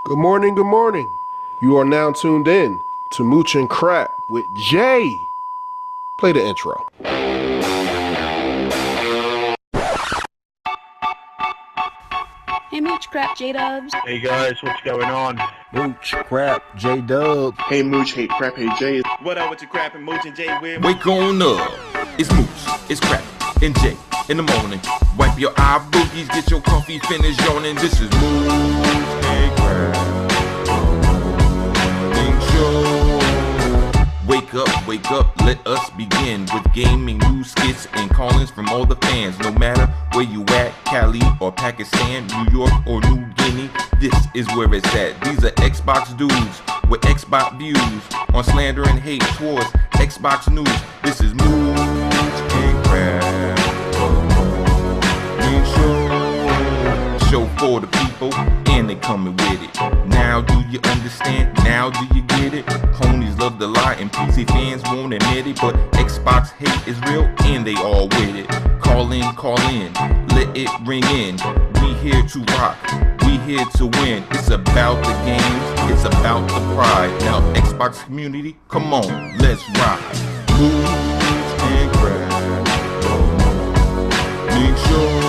Good morning, good morning. You are now tuned in to Mooch and Crap with Jay. Play the intro. Hey, Mooch Crap, J-Dubs. Hey guys, what's going on? Mooch, Crap, J-Dub. Hey Mooch, hey Crap, hey Jay. What up with your Crap and Mooch and Jay with? Wake on up. It's Mooch, it's Crap, and Jay in the morning. Wipe your eye boogies, get your coffee finished yawning. This is Mooch and Crap. Wake up, let us begin with gaming, news, skits, and callings from all the fans. No matter where you at, Cali or Pakistan, New York or New Guinea, this is where it's at. These are Xbox dudes with Xbox views on slander and hate towards Xbox news. This is Mooch and Crap. Show for the people, and they coming with it. Now do you understand? Now do you get it? Ponies love to lie and PC fans won't admit it, but Xbox hate is real and they all with it. Call in, let it ring in. We here to rock, we here to win. It's about the games, it's about the pride. Now Xbox community, come on, let's rock. Mooch and Crap. Make sure.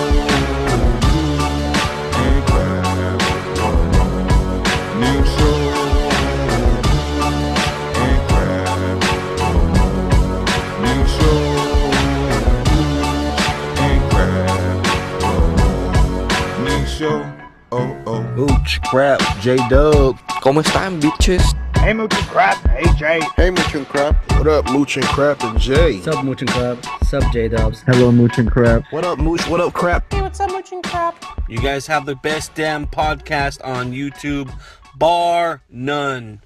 Mooch, Crap, J-Dub. ¿Cómo están, bitches? Hey Mooch and Crap, hey Jay. Hey, Mooch and Crap. What up, Mooch and Crap and Jay? Sup, Mooch and Crap. Sup, J-Dubs. Hello, Mooch and Crap. What up, Mooch? What up, Crap? Hey, what's up, Mooch and Crap? You guys have the best damn podcast on YouTube, bar none.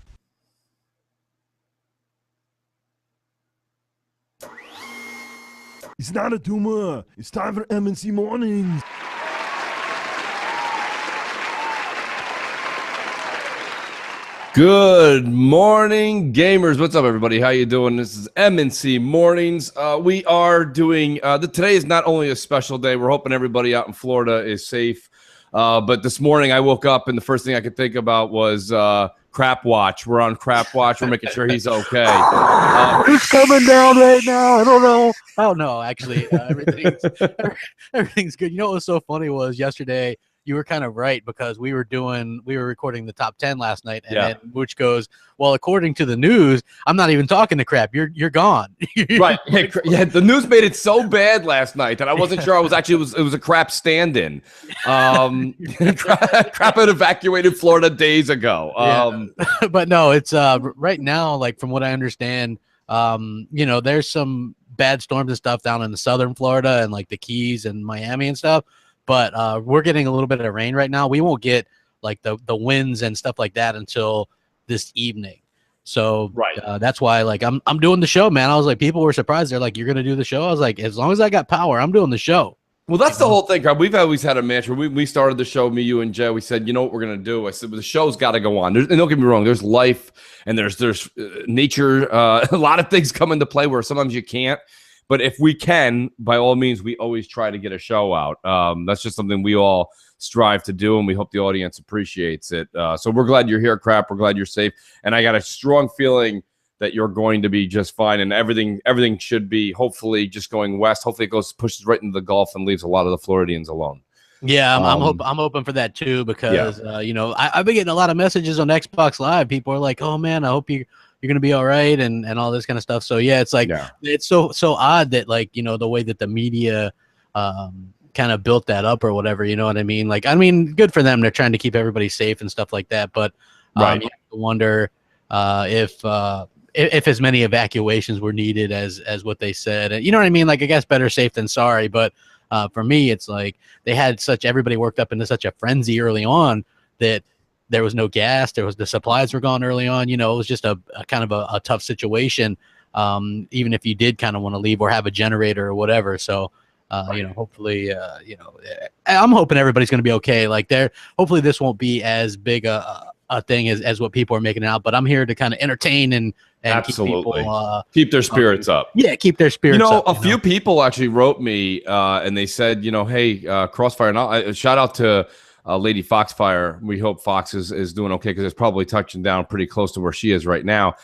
It's not a tumor. It's time for MNC Mornings. Good morning, gamers. What's up, everybody? How you doing? This is MNC Mornings. We are doing today is not only a special day. We're hoping everybody out in Florida is safe. But this morning I woke up and the first thing I could think about was Crap Watch. We're on Crap Watch. We're making sure he's okay. He's coming down right now. I don't know. Oh, no, actually, everything's good. You know what was so funny was yesterday, you were kind of right because we were recording the top 10 last night, and then Mooch goes, well, according to the news, I'm not even talking to Crap. You're gone. Right. Yeah, the news made it so bad last night that I wasn't sure it was a Crap stand-in. Crap had evacuated Florida days ago. But no, it's right now, like from what I understand, there's some bad storms and stuff down in the southern Florida and like the Keys and Miami and stuff. But we're getting a little bit of rain right now. We won't get like the winds and stuff like that until this evening. So that's why like I'm doing the show, man. I was like, people were surprised. They're like, you're gonna do the show? I was like, as long as I got power, I'm doing the show. Well, that's the whole thing, Crap. We've always had a mantra. We started the show, me, you, and Jay. We said, you know what we're gonna do? I said, well, the show's got to go on. And don't get me wrong. There's life and there's nature. A lot of things come into play where sometimes you can't. But if we can, by all means, we always try to get a show out. That's just something we all strive to do, and we hope the audience appreciates it. So we're glad you're here, Crap. We're glad you're safe. And I got a strong feeling that you're going to be just fine, and everything should be hopefully just going west. Hopefully it pushes right into the Gulf and leaves a lot of the Floridians alone. Yeah, I'm hoping for that too because, I've been getting a lot of messages on Xbox Live. People are like, oh, man, I hope you're going to be all right and all this kind of stuff. So, yeah, it's like it's so odd that, like, the way that the media kind of built that up or whatever, you know what I mean? Like, I mean, good for them. They're trying to keep everybody safe and stuff like that. But you have to wonder if as many evacuations were needed as what they said. And you know what I mean? Like, I guess better safe than sorry. But for me, it's like they had everybody worked up into such a frenzy early on that there was no gas. The supplies were gone early on. It was just a kind of a tough situation. Even if you did kind of want to leave or have a generator or whatever. So, hopefully, I'm hoping everybody's going to be okay. Like hopefully this won't be as big a thing as what people are making it out, but I'm here to kind of entertain and absolutely keep people, keep their spirits up. Yeah, keep their spirits up. A few people actually wrote me and they said, hey, Crossfire. And shout out to Lady Foxfire. We hope Fox is doing okay because it's probably touching down pretty close to where she is right now.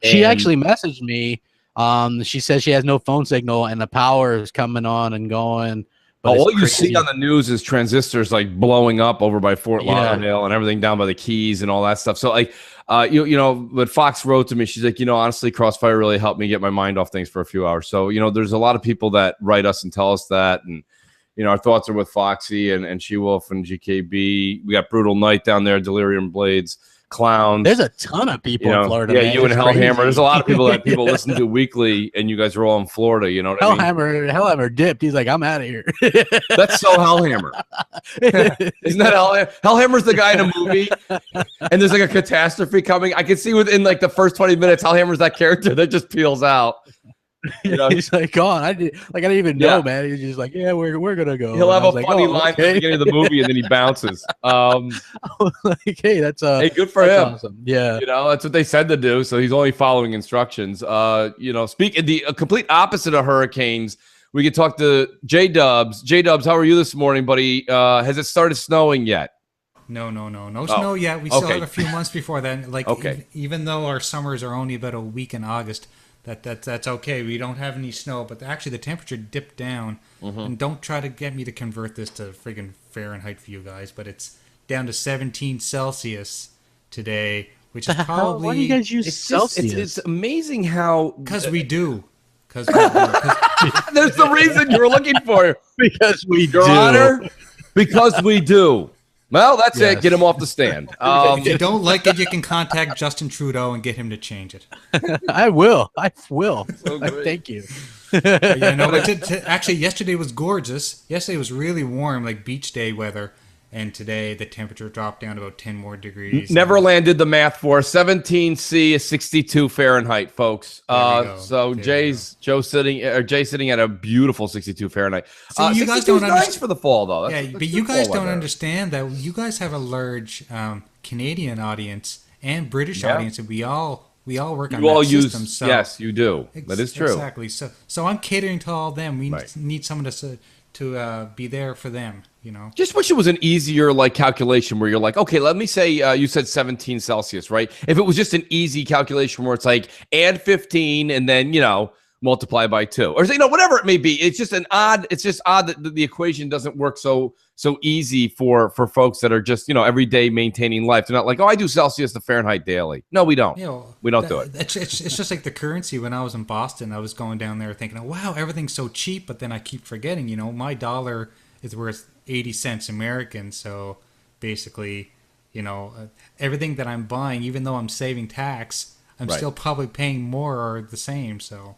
She actually messaged me. She says she has no phone signal and the power is coming on and going. But all you see on the news is transistors like blowing up over by Fort Yeah. Lauderdale and everything down by the Keys and all that stuff. So like, you know, but Fox wrote to me. She's like, you know, honestly, Crossfire really helped me get my mind off things for a few hours. So, you know, there's a lot of people that write us and tell us that. And, you know, our thoughts are with Foxy and She-Wolf and GKB. We got Brutal Night down there, Delirium Blades, Clowns. There's a ton of people in Florida. Yeah, man. you and It's Hellhammer. crazy. There's a lot of people that people listen to weekly, and you guys are all in Florida. You know what I mean? Hellhammer dipped. He's like, I'm out of here. That's so Hellhammer. Isn't that Hellhammer? Hellhammer's the guy in a movie, and there's like a catastrophe coming. I can see within like the first 20 minutes, Hellhammer's that character that just peels out. You know, he's like, gone. I didn't even know, man. He's just like, yeah, we're gonna go. He'll have And I a was funny like, oh, line at the okay. beginning of the movie, and then he bounces. Like, hey, that's hey, good for that's him. awesome. Yeah, you know, that's what they said to do. So he's only following instructions. You know, speaking the complete opposite of hurricanes, we could talk to J Dubs. J Dubs, how are you this morning, buddy? Has it started snowing yet? No snow yet. We still have a few months before then. Like, even though our summers are only about a week in August, that's okay. We don't have any snow, but actually the temperature dipped down. And don't try to get me to convert this to friggin' Fahrenheit for you guys, but it's down to 17 Celsius today, which is probably. Why do you guys use Celsius? It's amazing how because we do. There's the reason you were looking for. Because we Your do. Honor, because we do. Well, that's it. Get him off the stand. If you don't like it, you can contact Justin Trudeau and get him to change it. I will. So great. Thank you. Yeah, no, but actually, yesterday was gorgeous. Yesterday was really warm, like beach day weather. And today the temperature dropped down to about 10 more degrees. Neverland did the math for us. 17C is 62 Fahrenheit, folks. So Jay's sitting at a beautiful 62 Fahrenheit. So you guys 62 don't is nice understand for the fall, though. But you guys don't understand that you guys have a large Canadian audience and British audience, and we all work on that system. So yes, you do. That is true. Exactly. So I'm catering to all of them. We need someone to be there for them. You know, just wish it was an easier like calculation where you're like, okay, let me say you said 17 Celsius, right? If it was just an easy calculation where it's like add 15 and then, you know, multiply by 2 or, you know, whatever it may be. It's just odd that the equation doesn't work so easy for folks that are just, you know, every day maintaining life. They're not like, oh, I do Celsius to Fahrenheit daily. No, we don't. You know, we don't do it. It's just like the currency. When I was in Boston, I was going down there thinking, oh, wow, everything's so cheap. But then I keep forgetting, you know, my dollar is worth 80 cents American. So basically, you know, everything that I'm buying, even though I'm saving tax, I'm still probably paying more or the same. So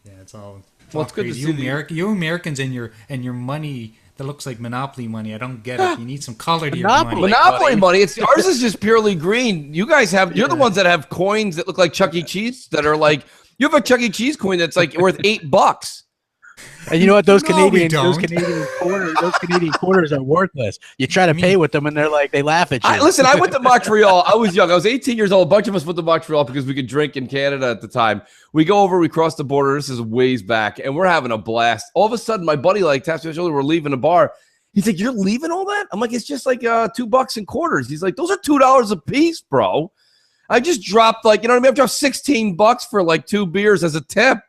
yeah, it's all it's good to crazy. see You Americans and your money that looks like Monopoly money. I don't get it. You need some color to your money. Monopoly money. It's ours is just purely green. You guys you're the ones that have coins that look like Chuck E. Cheese that are like, you have a Chuck E. Cheese coin that's like worth $8. And you know what? Those No, we Canadian don't. those Canadian quarters are worthless. You try to pay with them, and they're like they laugh at you. Listen, I went to Montreal. I was young. I was 18 years old. A bunch of us went to Montreal because we could drink in Canada at the time. We go over, we cross the border. This is ways back, and we're having a blast. All of a sudden, my buddy like taps me on the shoulder. We're leaving a bar. He's like, "You're leaving all that?" I'm like, "It's just like $2 in quarters." He's like, "Those are $2 a piece, bro." I just dropped like, you know what I mean? I dropped $16 for like 2 beers as a tip.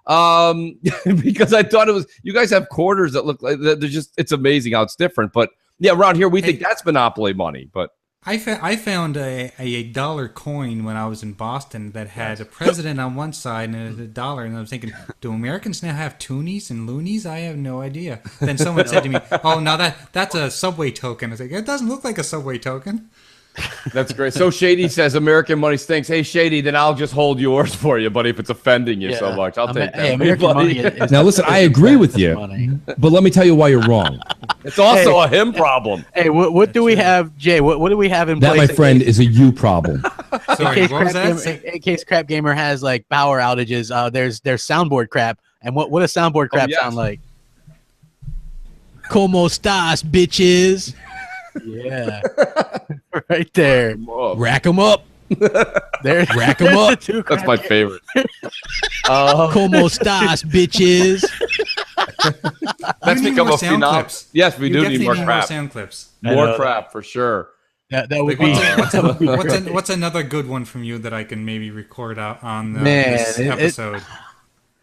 Because I thought it was, you guys have quarters that look like they're just, it's amazing how it's different. But yeah, around here we think that's monopoly money. But I found a dollar coin when I was in Boston that had a president on one side and a dollar, and I was thinking, do Americans now have toonies and loonies? I have no idea. Then someone said to me, "Oh, no, that's a subway token." I was like, "It doesn't look like a subway token." That's great. So Shady says American money stinks. Hey Shady, then I'll just hold yours for you, buddy. If it's offending you so much, I'll take that. Hey, American money is now listen, I agree with you, but let me tell you why you're wrong. It's also a him problem. Hey, what do we have, Jay? What do we have in That, place? my friend, is a you problem. Sorry, what was that? In case Crap Gamer has like power outages, there's soundboard crap, and what does soundboard crap sound like? Como estás, bitches? Yeah, right there. Rack them up. There, rack them up. That's my favorite. Como estás, bitches? That's become a phenom. Yes, we do need more crap. Sound clips. More crap for sure. That would be. What's another good one from you that I can maybe record out on this episode?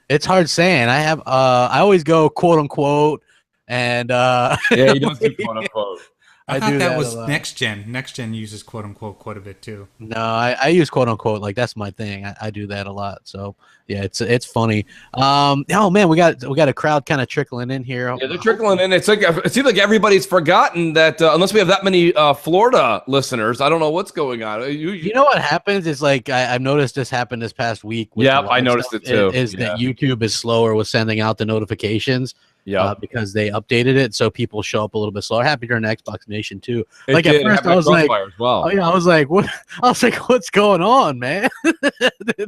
It's hard saying. I always go quote unquote, and yeah, you don't do quote unquote. I thought that was next gen. Next gen uses quote unquote quite a bit too. No, I use quote unquote, like that's my thing. I do that a lot. So yeah, it's funny. Oh man, we got a crowd kind of trickling in here. Yeah, they're trickling in. It seems like everybody's forgotten that unless we have that many Florida listeners, I don't know what's going on. You know what happens is like I've noticed this happened this past week. Yeah, I noticed it too. That YouTube is slower with sending out the notifications. Yeah, because they updated it, so people show up a little bit slower. Happened during Xbox Nation too. Like at first, I was like, well. I was like, what? I was like, what's going on, man?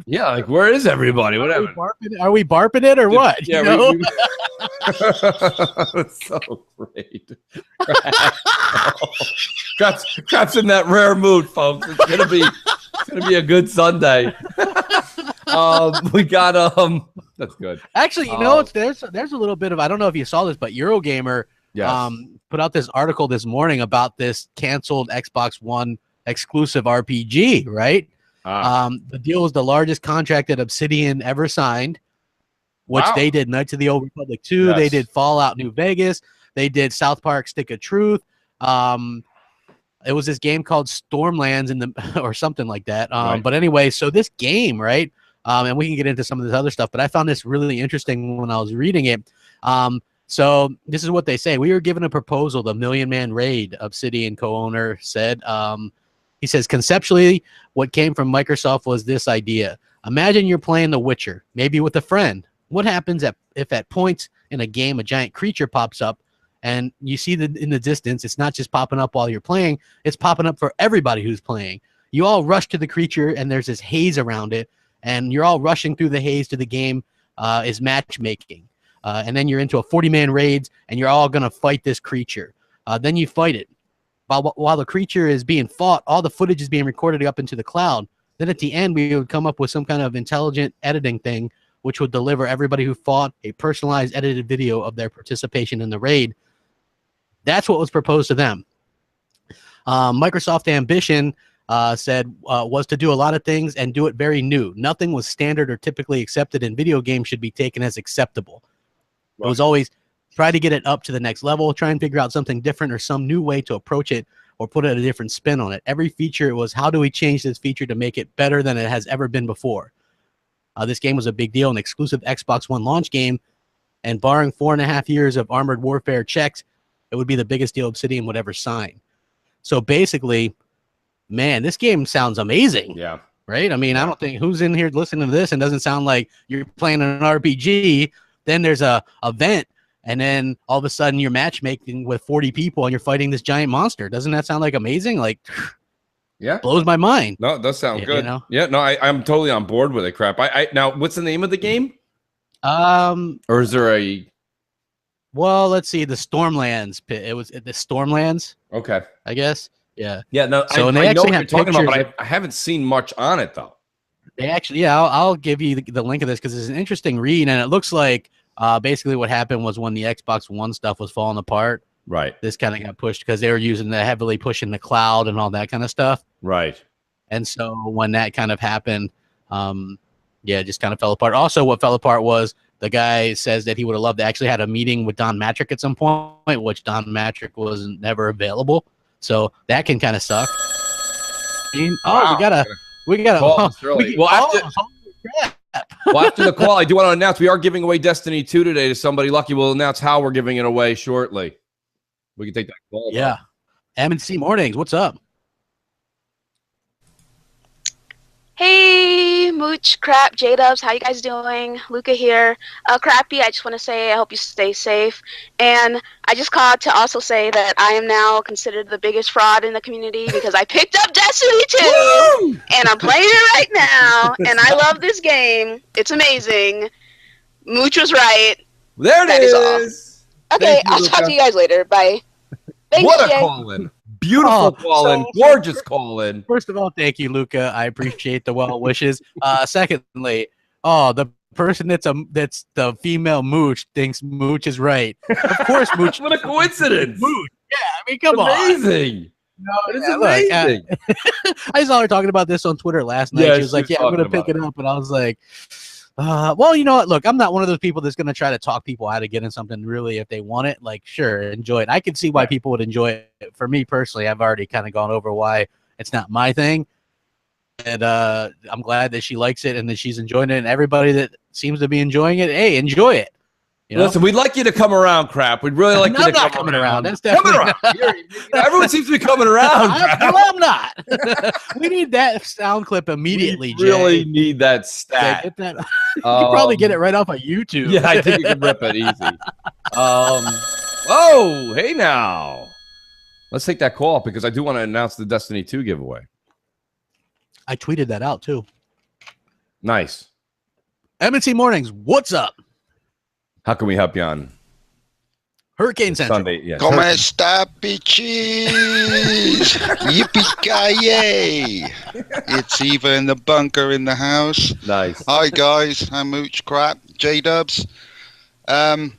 Yeah, like where is everybody? Whatever. Are we barping it or what? Yeah, it's so great. Crap's in that rare mood, folks. It's gonna be a good Sunday. We got that's good. Actually, there's a little bit of, I don't know if you saw this, but Eurogamer put out this article this morning about this canceled Xbox One exclusive RPG, right? The deal was the largest contract that Obsidian ever signed, which they did Knights of the Old Republic 2, they did Fallout New Vegas, they did South Park Stick of Truth. It was this game called Stormlands or something like that. But anyway, so this game, right? And we can get into some of this other stuff, but I found this really interesting when I was reading it. So this is what they say. We were given a proposal, the Million Man Raid, Obsidian co-owner said. He says, conceptually, what came from Microsoft was this idea. Imagine you're playing The Witcher, maybe with a friend. What happens if at points in a game a giant creature pops up and you see in the distance, it's not just popping up while you're playing, it's popping up for everybody who's playing. You all rush to the creature and there's this haze around it, and you're all rushing through the haze to the game is matchmaking. And then you're into a 40-man raids, and you're all going to fight this creature. Then you fight it. While the creature is being fought, all the footage is being recorded up into the cloud. Then at the end, we would come up with some kind of intelligent editing thing, which would deliver everybody who fought a personalized edited video of their participation in the raid. That's what was proposed to them. Microsoft ambition said was to do a lot of things and do it very new. Nothing was standard or typically accepted in video games should be taken as acceptable. It was always try to get it up to the next level, try and figure out something different or some new way to approach it or put a different spin on it. Every feature was how do we change this feature to make it better than it has ever been before. This game was a big deal, an exclusive Xbox One launch game, and barring 4.5 years of Armored Warfare checks, it would be the biggest deal Obsidian would ever sign. So basically, man, this game sounds amazing. Yeah. Right? I mean, I don't think who's in here listening to this and doesn't sound like you're playing an RPG. Then there's a event, and then all of a sudden you're matchmaking with 40 people and you're fighting this giant monster. Doesn't that sound like amazing? Like, yeah, blows my mind. No, it does sound good. You know? Yeah, no, I'm totally on board with it. Crap. Now, what's the name of the game? Or is there a? Well, let's see. The Stormlands. It was the Stormlands. Okay. I guess. Yeah. Yeah. No. So I they know actually what have you're talking about, pictures. but I haven't seen much on it though. They actually, yeah, I'll give you the link of this because it's an interesting read, and it looks like basically what happened was when the Xbox One stuff was falling apart. Right. This kind of got pushed because they were heavily pushing the cloud and all that kind of stuff. Right. And so when that kind of happened, it just kind of fell apart. Also, what fell apart was the guy says that he would have loved to actually had a meeting with Don Matrick at some point, which Don Matrick was never available. So that can kind of suck. Wow. we gotta. Well, after the call, I do want to announce we are giving away Destiny 2 today to somebody lucky. We'll announce how we're giving it away shortly. We can take that call. Yeah. M&C Mornings, what's up? Hey, Mooch, Crap, J-Dubs, how you guys doing? Luca here. Crappy, I just want to say I hope you stay safe. And I just called to also say that I am now considered the biggest fraud in the community because I picked up Destiny 2, and I'm playing it right now, and I love this game. It's amazing. Mooch was right. There it is. Okay, I'll talk to you guys later. Bye. Thanks, what a Jay. call-in. Beautiful call-in. Gorgeous call-in. First of all, thank you, Luca. I appreciate the well wishes. Secondly, the person that's the female Mooch thinks Mooch is right. Of course, Mooch. What a coincidence! Mooch. Yeah, I mean, come on. Amazing. No, it's amazing. I saw her talking about this on Twitter last night. She was like, "Yeah, I'm gonna pick it up," and I was like, "Well, you know what? Look, I'm not one of those people that's gonna try to talk people out of getting something. Really, if they want it, like, sure, enjoy it. I can see why people would enjoy it. For me personally, I've already kind of gone over why it's not my thing, and I'm glad that she likes it and that she's enjoying it. And everybody that seems to be enjoying it, hey, enjoy it. You know? Listen, we'd like you to come around, Crap. We'd really like you to come around. That's definitely coming around. Everyone seems to be coming around. I'm not. We need that sound clip immediately, we really need that stat. Get that. You can probably get it right off of YouTube. Yeah, I think you can rip it easy. Oh, hey now. Let's take that call because I do want to announce the Destiny 2 giveaway. I tweeted that out too. Nice. MNC Mornings, what's up? How can we help you on Hurricane Central? Sunday? Yes. Como esta, bitches? Yippee-ki-yay! It's Eva in the bunker in the house. Nice. Hi, guys. I'm Mooch Crap. J-Dubs. I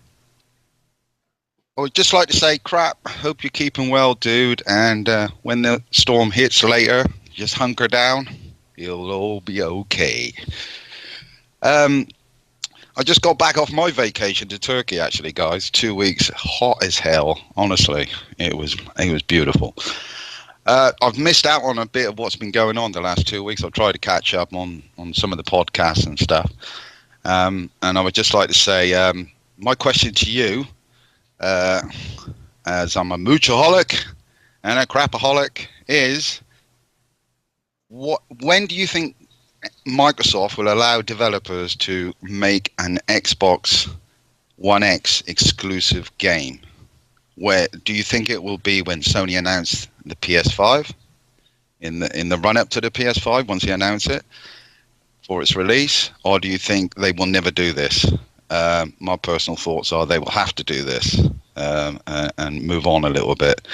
would just like to say, Crap, hope you're keeping well, dude. And when the storm hits later, just hunker down. It'll all be okay. I just got back off my vacation to Turkey, actually, guys. 2 weeks, hot as hell. Honestly, it was beautiful. I've missed out on a bit of what's been going on the last 2 weeks. I've tried to catch up on some of the podcasts and stuff. And I would just like to say, my question to you, as I'm a moochaholic and a crapaholic, is when do you think Microsoft will allow developers to make an Xbox One X exclusive game? Where do you think it will be when Sony announced the PS5 in the run up to the PS5 once they announce it for its release, or do you think they will never do this? My personal thoughts are they will have to do this and move on a little bit.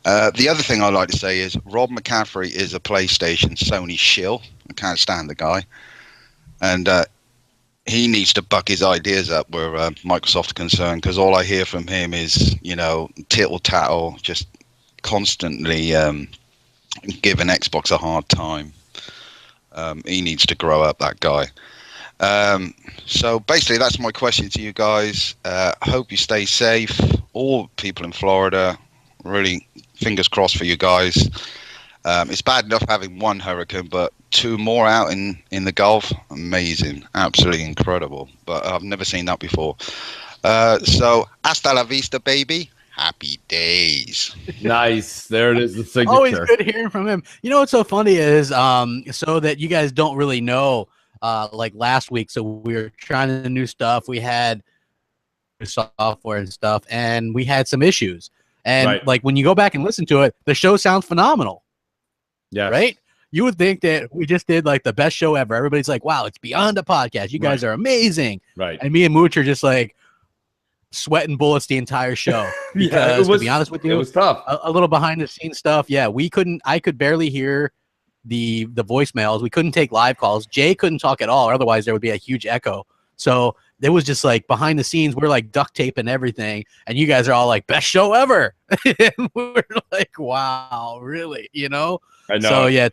The other thing I'd like to say is Rob McCaffrey is a PlayStation Sony shill. I can't stand the guy. And he needs to buck his ideas up where Microsoft are concerned, because all I hear from him is, tittle-tattle, just constantly giving Xbox a hard time. He needs to grow up, that guy. So basically, that's my question to you guys. Hope you stay safe. All people in Florida, really fingers crossed for you guys. It's bad enough having one hurricane, but 2 more out in the Gulf, amazing, absolutely incredible. But I've never seen that before. So hasta la vista, baby. Happy days. Nice. There it is, the signature. Always good hearing from him. You know what's so funny is, so that you guys don't really know, like last week, so we were trying the new stuff. We had software and stuff, and we had some issues. And like when you go back and listen to it, the show sounds phenomenal. Yeah. Right? You would think that we just did like the best show ever. Everybody's like, wow, it's beyond a podcast. You guys are amazing. Right. And me and Mooch are just like sweating bullets the entire show. Because to be honest with you, it was tough. A little behind the scenes stuff. Yeah, I could barely hear the voicemails. We couldn't take live calls. Jay couldn't talk at all. Otherwise there would be a huge echo. So it was just like behind the scenes, we're like duct taping everything, and you guys are all like, best show ever. And we're like, wow, really? You know? I know. So yeah,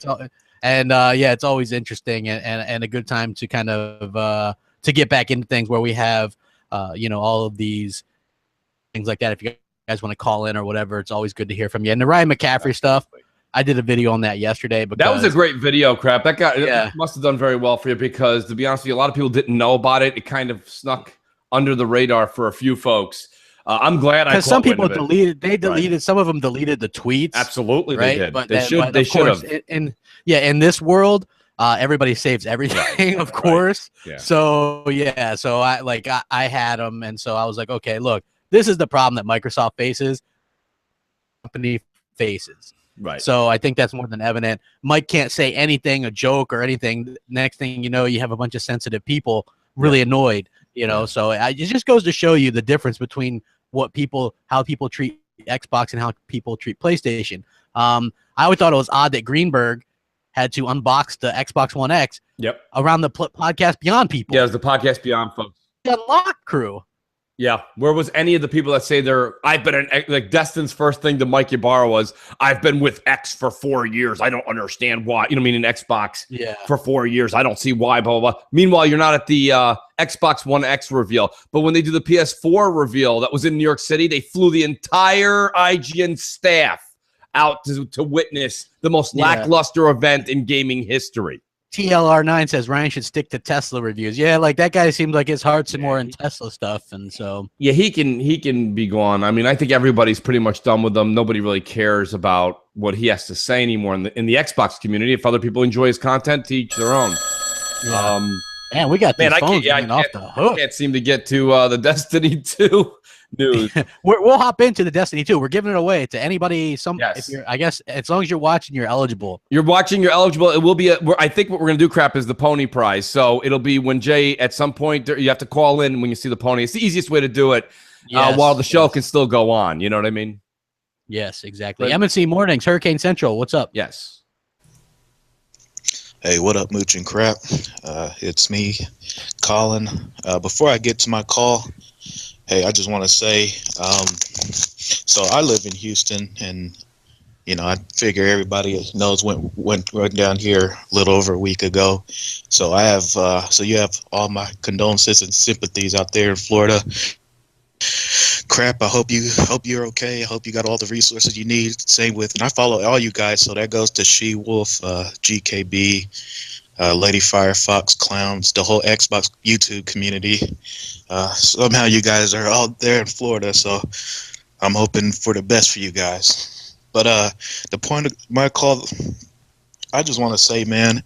it's always interesting and a good time to kind of to get back into things where we have all of these things like that. If you guys want to call in or whatever, it's always good to hear from you. And the Ryan McCaffrey stuff, I did a video on that yesterday. Because that was a great video, Crap. That guy must have done very well for you, because to be honest with you, a lot of people didn't know about it. It kind of snuck under the radar for a few folks. I'm glad because some people deleted. They deleted. Right. Some of them deleted the tweets. Absolutely, right? They did. But they should have. In this world, everybody saves everything, of course. Yeah. So so I had them, and so I was like, okay, look, this is the problem that Microsoft faces. Company faces. Right. So I think that's more than evident. Mike can't say anything, a joke or anything. Next thing you know, you have a bunch of sensitive people really annoyed. So it just goes to show you the difference between how people treat Xbox and how people treat PlayStation. I always thought it was odd that Greenberg had to unbox the Xbox One X. Yep. Around the Podcast Beyond people. Yeah, it was the Podcast Beyond folks. The Unlock crew. Yeah, where was any of the people that say I've been like Destin's first thing to Mike Ybarra was, I've been with X for 4 years. I don't understand why. You know what I mean? In Xbox for 4 years. I don't see why, blah, blah, blah. Meanwhile, you're not at the Xbox One X reveal. But when they do the PS4 reveal that was in New York City, they flew the entire IGN staff out to witness the most lackluster event in gaming history. TLR9 says Ryan should stick to Tesla reviews. Yeah, like that guy seems like his heart's more in Tesla stuff, and so he can be gone. I mean, I think everybody's pretty much done with them. Nobody really cares about what he has to say anymore in the Xbox community. If other people enjoy his content, to each their own. Yeah. Man, we got these phones off the hook. I can't seem to get to the Destiny 2 news. We'll hop into the Destiny 2. We're giving it away to anybody. If you're, I guess as long as you're watching, you're eligible. You're watching, you're eligible. It will be. I think what we're gonna do, crap, is the pony prize. So it'll be when Jay at some point you have to call in when you see the pony. It's the easiest way to do it while the show can still go on. You know what I mean? Yes, exactly. MNC Mornings, Hurricane Central. What's up? Yes. Hey, what up, Mooch and Crap? It's me, Colin. Before I get to my call, hey, I just want to say, so I live in Houston, and I figure everybody knows went down here a little over a week ago. So I have, so you have all my condolences and sympathies out there in Florida. Crap, I hope you're okay. I hope you got all the resources you need. Same with, and I follow all you guys, so that goes to She Wolf, GKB, Lady Firefox, Clowns, the whole Xbox YouTube community. Somehow you guys are all there in Florida, so I'm hoping for the best for you guys. But the point of my call, I just want to say, man,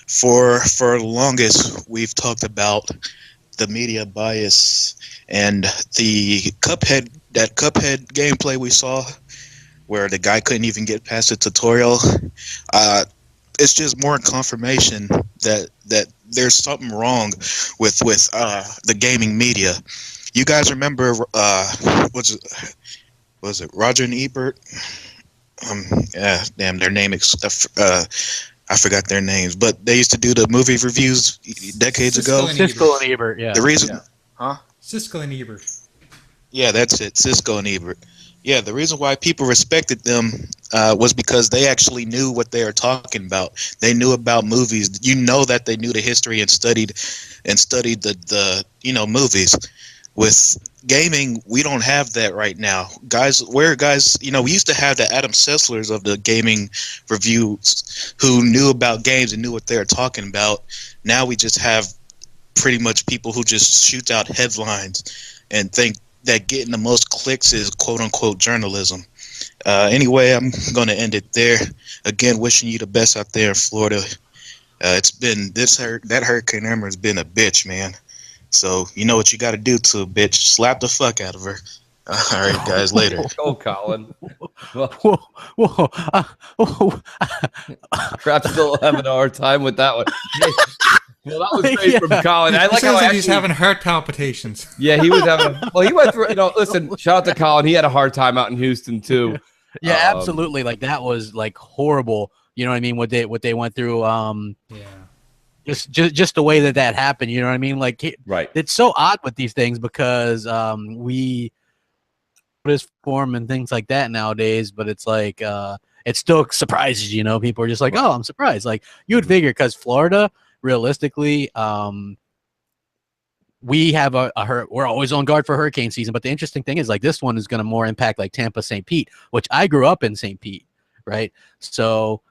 for the longest we've talked about the media bias and the Cuphead gameplay we saw where the guy couldn't even get past the tutorial. It's just more confirmation that there's something wrong with the gaming media. You guys remember was it Roger and Ebert? Damn, their name I forgot their names, but they used to do the movie reviews decades ago. Siskel and Ebert, yeah. The reason, Siskel and Ebert. Yeah, that's it. Siskel and Ebert. Yeah, the reason why people respected them was because they actually knew what they were talking about. They knew about movies. You know that they knew the history and studied the movies. With gaming, we don't have that right now. Guys, we used to have the Adam Sesslers of the gaming reviews who knew about games and knew what they were talking about. Now we just have pretty much people who just shoot out headlines and think that getting the most clicks is quote-unquote journalism. Anyway, I'm going to end it there. Again, wishing you the best out there in Florida. It's been that Hurricane Irma has been a bitch, man. So you know what you got to do to a bitch. Slap the fuck out of her. All right, guys, later. Oh, Colin. Whoa. Crap's still having a hard time with that one. Well, that was great from Colin. I like how he's having heart palpitations. Yeah, he was having. He went through. Listen, shout out to Colin. He had a hard time out in Houston too. Yeah, absolutely. Like that was like horrible. You know what I mean? What they went through. Just the way that happened. You know what I mean? Like right. It's so odd with these things because we this form and things like that nowadays, but it's like it still surprises you. People are just like, oh, I'm surprised. Like you would figure because Florida. Realistically, we have we're always on guard for hurricane season, but the interesting thing is like this one is going to more impact like Tampa, St. Pete, which I grew up in St. Pete, right? So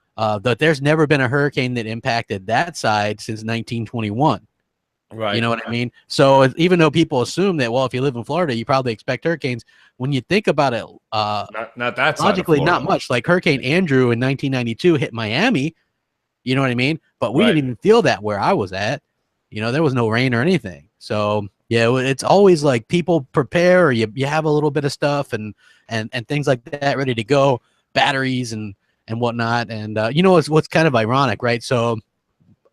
there's never been a hurricane that impacted that side since 1921. Right. You know what I mean? So even though people assume that, well, if you live in Florida, you probably expect hurricanes. When you think about it, not that logically, not much. Like Hurricane Andrew in 1992 hit Miami. You know what I mean? But we didn't even feel that where I was at. There was no rain or anything. So yeah, it's always like people prepare, or you have a little bit of stuff and things like that ready to go, batteries and whatnot. And what's kind of ironic, right? So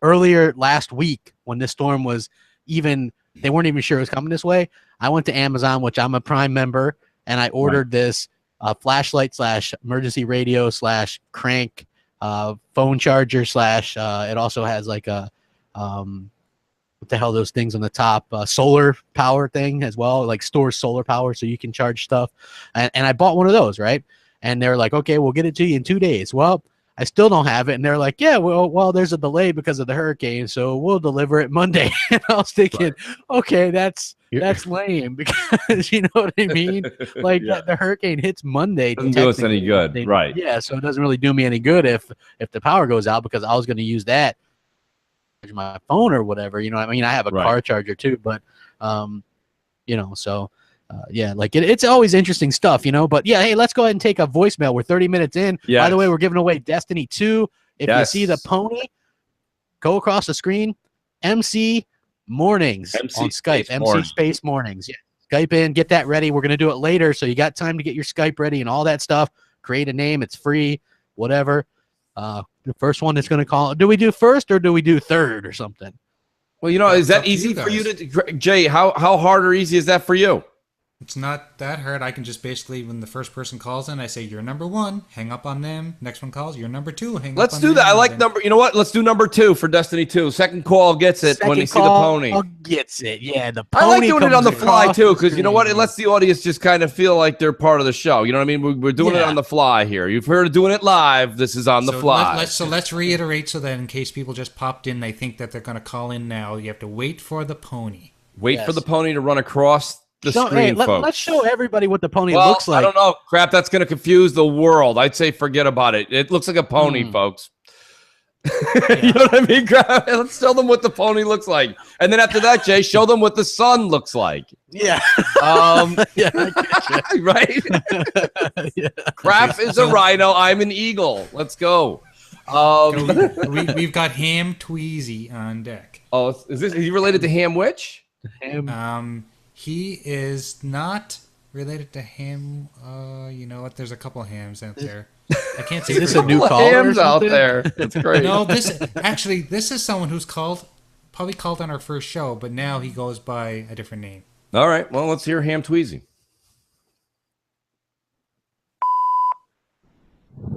earlier last week when this storm was they weren't even sure it was coming this way. I went to Amazon, which I'm a Prime member, and I ordered this flashlight / emergency radio / crank phone charger slash. It also has like a what the hell those things on the top, solar power thing as well, like stores solar power so you can charge stuff. And I bought one of those, right? And they're like, okay, we'll get it to you in 2 days. Well, I still don't have it. And they're like, yeah, well, there's a delay because of the hurricane, so we'll deliver it Monday. And I was thinking, okay, that's lame, because you know what I mean? Like the hurricane hits Monday. Doesn't do us any good, right? Yeah, so it doesn't really do me any good if the power goes out, because I was going to use that to charge my phone or whatever. You know what I mean? I have a car charger too, but you know, so yeah, like it's always interesting stuff, you know. But yeah, hey, let's go ahead and take a voicemail. We're 30 minutes in. Yes. By the way, we're giving away Destiny 2. If you see the pony, go across the screen. MC Mornings on Skype. MC Space Mornings. Yeah, Skype in, get that ready. We're gonna do it later, so you got time to get your Skype ready and all that stuff. Create a name. It's free. Whatever. The first one that's gonna call. Do we do first or do we do third or something? Well, you know, is that easy for you to, Jay? How hard or easy is that for you? It's not that hard. I can just basically, when the first person calls in, I say, you're number one, hang up on them. Next one calls, you're number two, hang up on them. Let's do that. I like number, you know what? Let's do number 2 for Destiny 2. Second call gets it when they see the pony. Gets it. Yeah, the pony. I like doing it on the fly, too, because you know what? It lets the audience just kind of feel like they're part of the show. You know what I mean? We're doing it on the fly here. You've heard of doing it live. This is on the fly. Let's reiterate so that in case people just popped in, they think that they're going to call in now. You have to wait for the pony. Wait for the pony to run across the screen, folks. Let's show everybody what the pony looks like. I don't know. Crap, that's going to confuse the world. I'd say forget about it. It looks like a pony, folks. You know what I mean? Crap, let's show them what the pony looks like. And then after that, Jay, show them what the sun looks like. Yeah. Yeah, right? Crap is a rhino. I'm an eagle. Let's go. We've got Ham Tweezy on deck. Oh, is he related to Ham Witch? He is not related to Ham. You know what? There's a couple Hams out there. I can't say. Is this a new caller? Hams out there. That's great. No, this is someone who's probably called on our first show, but now he goes by a different name. All right. Well, let's hear Ham Tweezy.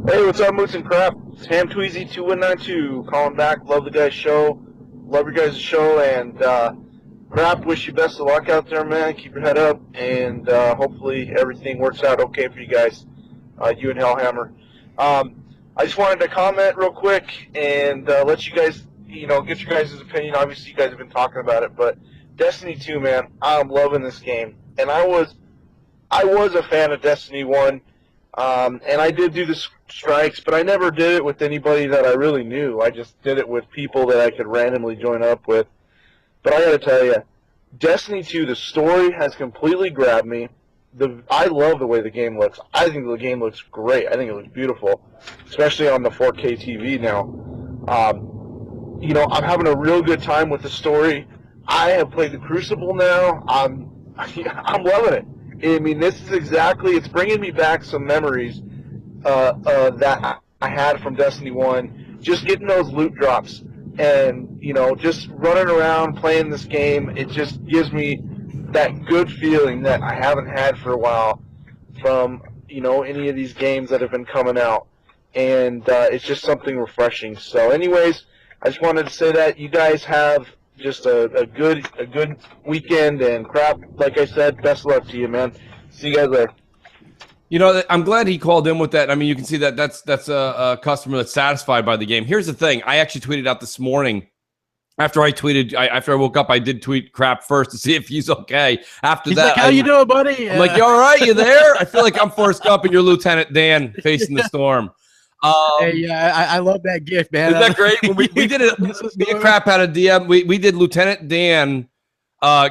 Hey, what's up, Moose and Crap? It's Ham Tweezy 2192 calling back. Love the guys' show. Love your guys' show, and Crap, wish you best of luck out there, man. Keep your head up, and hopefully everything works out okay for you guys, you and Hellhammer. I just wanted to comment real quick and let you guys, you know, get your guys' opinion. Obviously, you guys have been talking about it, but Destiny 2, man, I'm loving this game. And I was a fan of Destiny 1, and I did do the strikes, but I never did it with anybody that I really knew. I just did it with people that I could randomly join up with. But I gotta tell you, Destiny 2, the story has completely grabbed me. I love the way the game looks. I think the game looks great. I think it looks beautiful, especially on the 4K TV now. You know, I'm having a real good time with the story. I have played the Crucible now. I'm loving it. I mean, this is exactly, it's bringing me back some memories that I had from Destiny 1. Just getting those loot drops. And, you know, just running around playing this game, it just gives me that good feeling that I haven't had for a while from, you know, any of these games that have been coming out. And it's just something refreshing. So anyways, I just wanted to say that you guys have just a good weekend, and Crap, like I said, best of luck to you, man. See you guys later. You know, I'm glad he called in with that. I mean, you can see that that's a customer that's satisfied by the game. Here's the thing. I actually tweeted out this morning. After I woke up, I did tweet Crap first to see if he's okay. After that, like, how you doing, buddy? I'm like, you all right? You there? I feel like I'm Forrest Gump and you're Lieutenant Dan facing the storm. Hey, I love that gift, man. Isn't that great? When we did it, me and Crap had a DM. We did Lieutenant Dan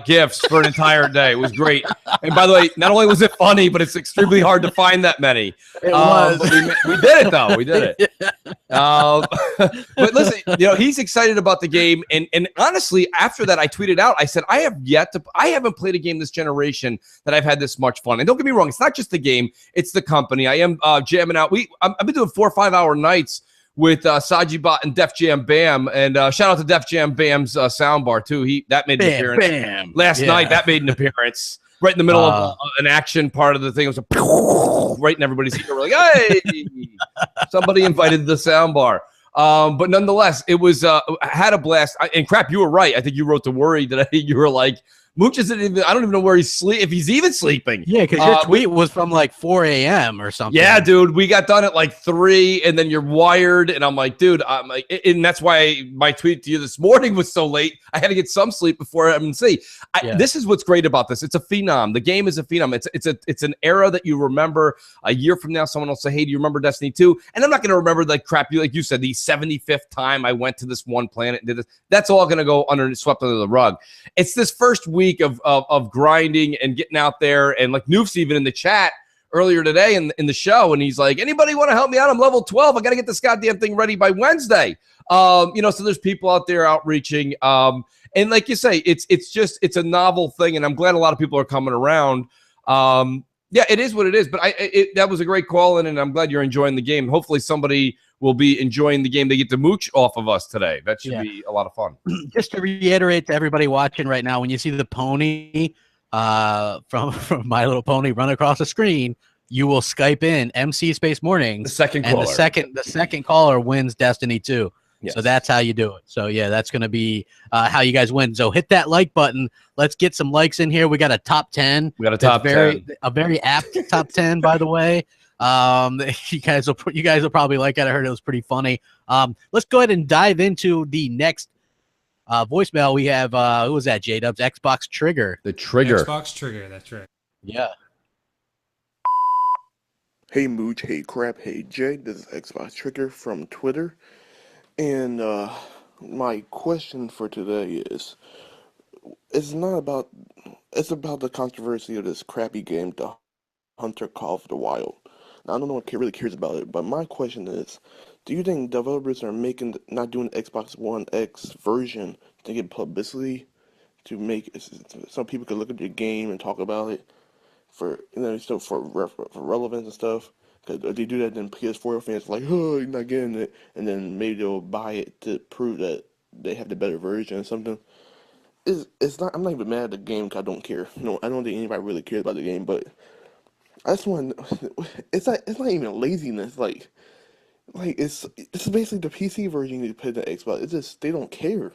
gifts for an entire day. It was great. And by the way, not only was it funny, but it's extremely hard to find that many. It was. We did it though. We did it. But listen, you know, he's excited about the game, and honestly, after that, I tweeted out. I said, I haven't played a game this generation that I've had this much fun. And don't get me wrong, it's not just the game; it's the company. I am jamming out. I've been doing 4 or 5 hour nights with Sajibot and Def Jam Bam, and shout out to Def Jam Bam's soundbar too. That made an appearance last night. That made an appearance. right in the middle of an action part of the thing. It was right in everybody's ear. We're like, hey, somebody invited the sound bar. But nonetheless, it was had a blast. And crap, you were right. I think you wrote the worry today. You were like, Mooch isn't even. I don't even know where if he's even sleeping. Yeah, because your tweet was from like 4 a.m. or something. Yeah, dude, we got done at like 3, and then you're wired, and I'm like, dude, I'm like, and that's why my tweet to you this morning was so late. I had to get some sleep before MNC. This is what's great about this. It's a phenom. The game is a phenom. It's an era that you remember. A year from now, someone will say, hey, do you remember Destiny 2? And I'm not going to remember the crap like you said, the 75th time I went to this one planet and did this. That's all going to go swept under the rug. It's this first week of grinding and getting out there, and like Noof's even in the chat earlier today in the show, and he's like, anybody want to help me out? I'm level 12. I got to get this goddamn thing ready by Wednesday. So there's people out there outreaching. And like you say, it's a novel thing, and I'm glad a lot of people are coming around. Yeah, it is what it is. But that was a great call in, and I'm glad you're enjoying the game. Hopefully somebody will be enjoying the game. They get to mooch off of us today. That should be a lot of fun. Just to reiterate to everybody watching right now, when you see the pony from My Little Pony run across the screen, you will Skype in MC Space Mornings. The second caller. The second caller wins Destiny 2. Yes. So that's how you do it. So yeah, that's going to be how you guys win. So hit that like button. Let's get some likes in here. We got a top 10. We got a top 10. A very apt top 10, by the way. You guys will probably like it. I heard it was pretty funny. Let's go ahead and dive into the next voicemail. We have who was that? J-Dubs, Xbox Trigger. The Trigger. Xbox Trigger, that's right. Yeah. Hey Mooch, hey Crap, hey Jay. This is Xbox Trigger from Twitter. And my question for today is, it's about the controversy of this crappy game, The Hunter Call of the Wild. Now, I don't know what really cares about it, but my question is, do you think developers are not doing Xbox One X version to get publicity, to make some people could look at the game and talk about it for relevance and stuff? Because if they do that, then PS4 fans are like, oh, you're not getting it, and then maybe they'll buy it to prove that they have the better version or something. It's not. I'm not even mad at the game because I don't care. No, I don't think anybody really cares about the game, but I just want. It's not even laziness. Like it's basically the PC version you put in the Xbox. It's just they don't care.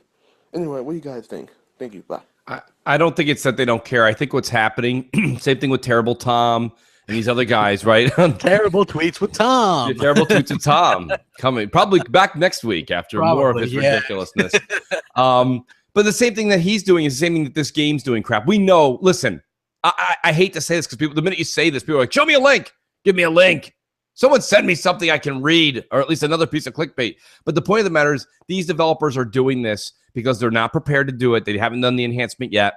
Anyway, what do you guys think? Thank you. Bye. I don't think it's that they don't care. I think what's happening. Same thing with Terrible Tom and these other guys, right? Terrible tweets with Tom. Yeah, terrible tweets with Tom coming probably back next week after more of his ridiculousness. But the same thing that he's doing is the same thing that this game's doing. Crap. We know. Listen, I hate to say this because the minute you say this, people are like, show me a link. Give me a link. Someone send me something I can read, or at least another piece of clickbait. But the point of the matter is these developers are doing this because they're not prepared to do it. They haven't done the enhancement yet.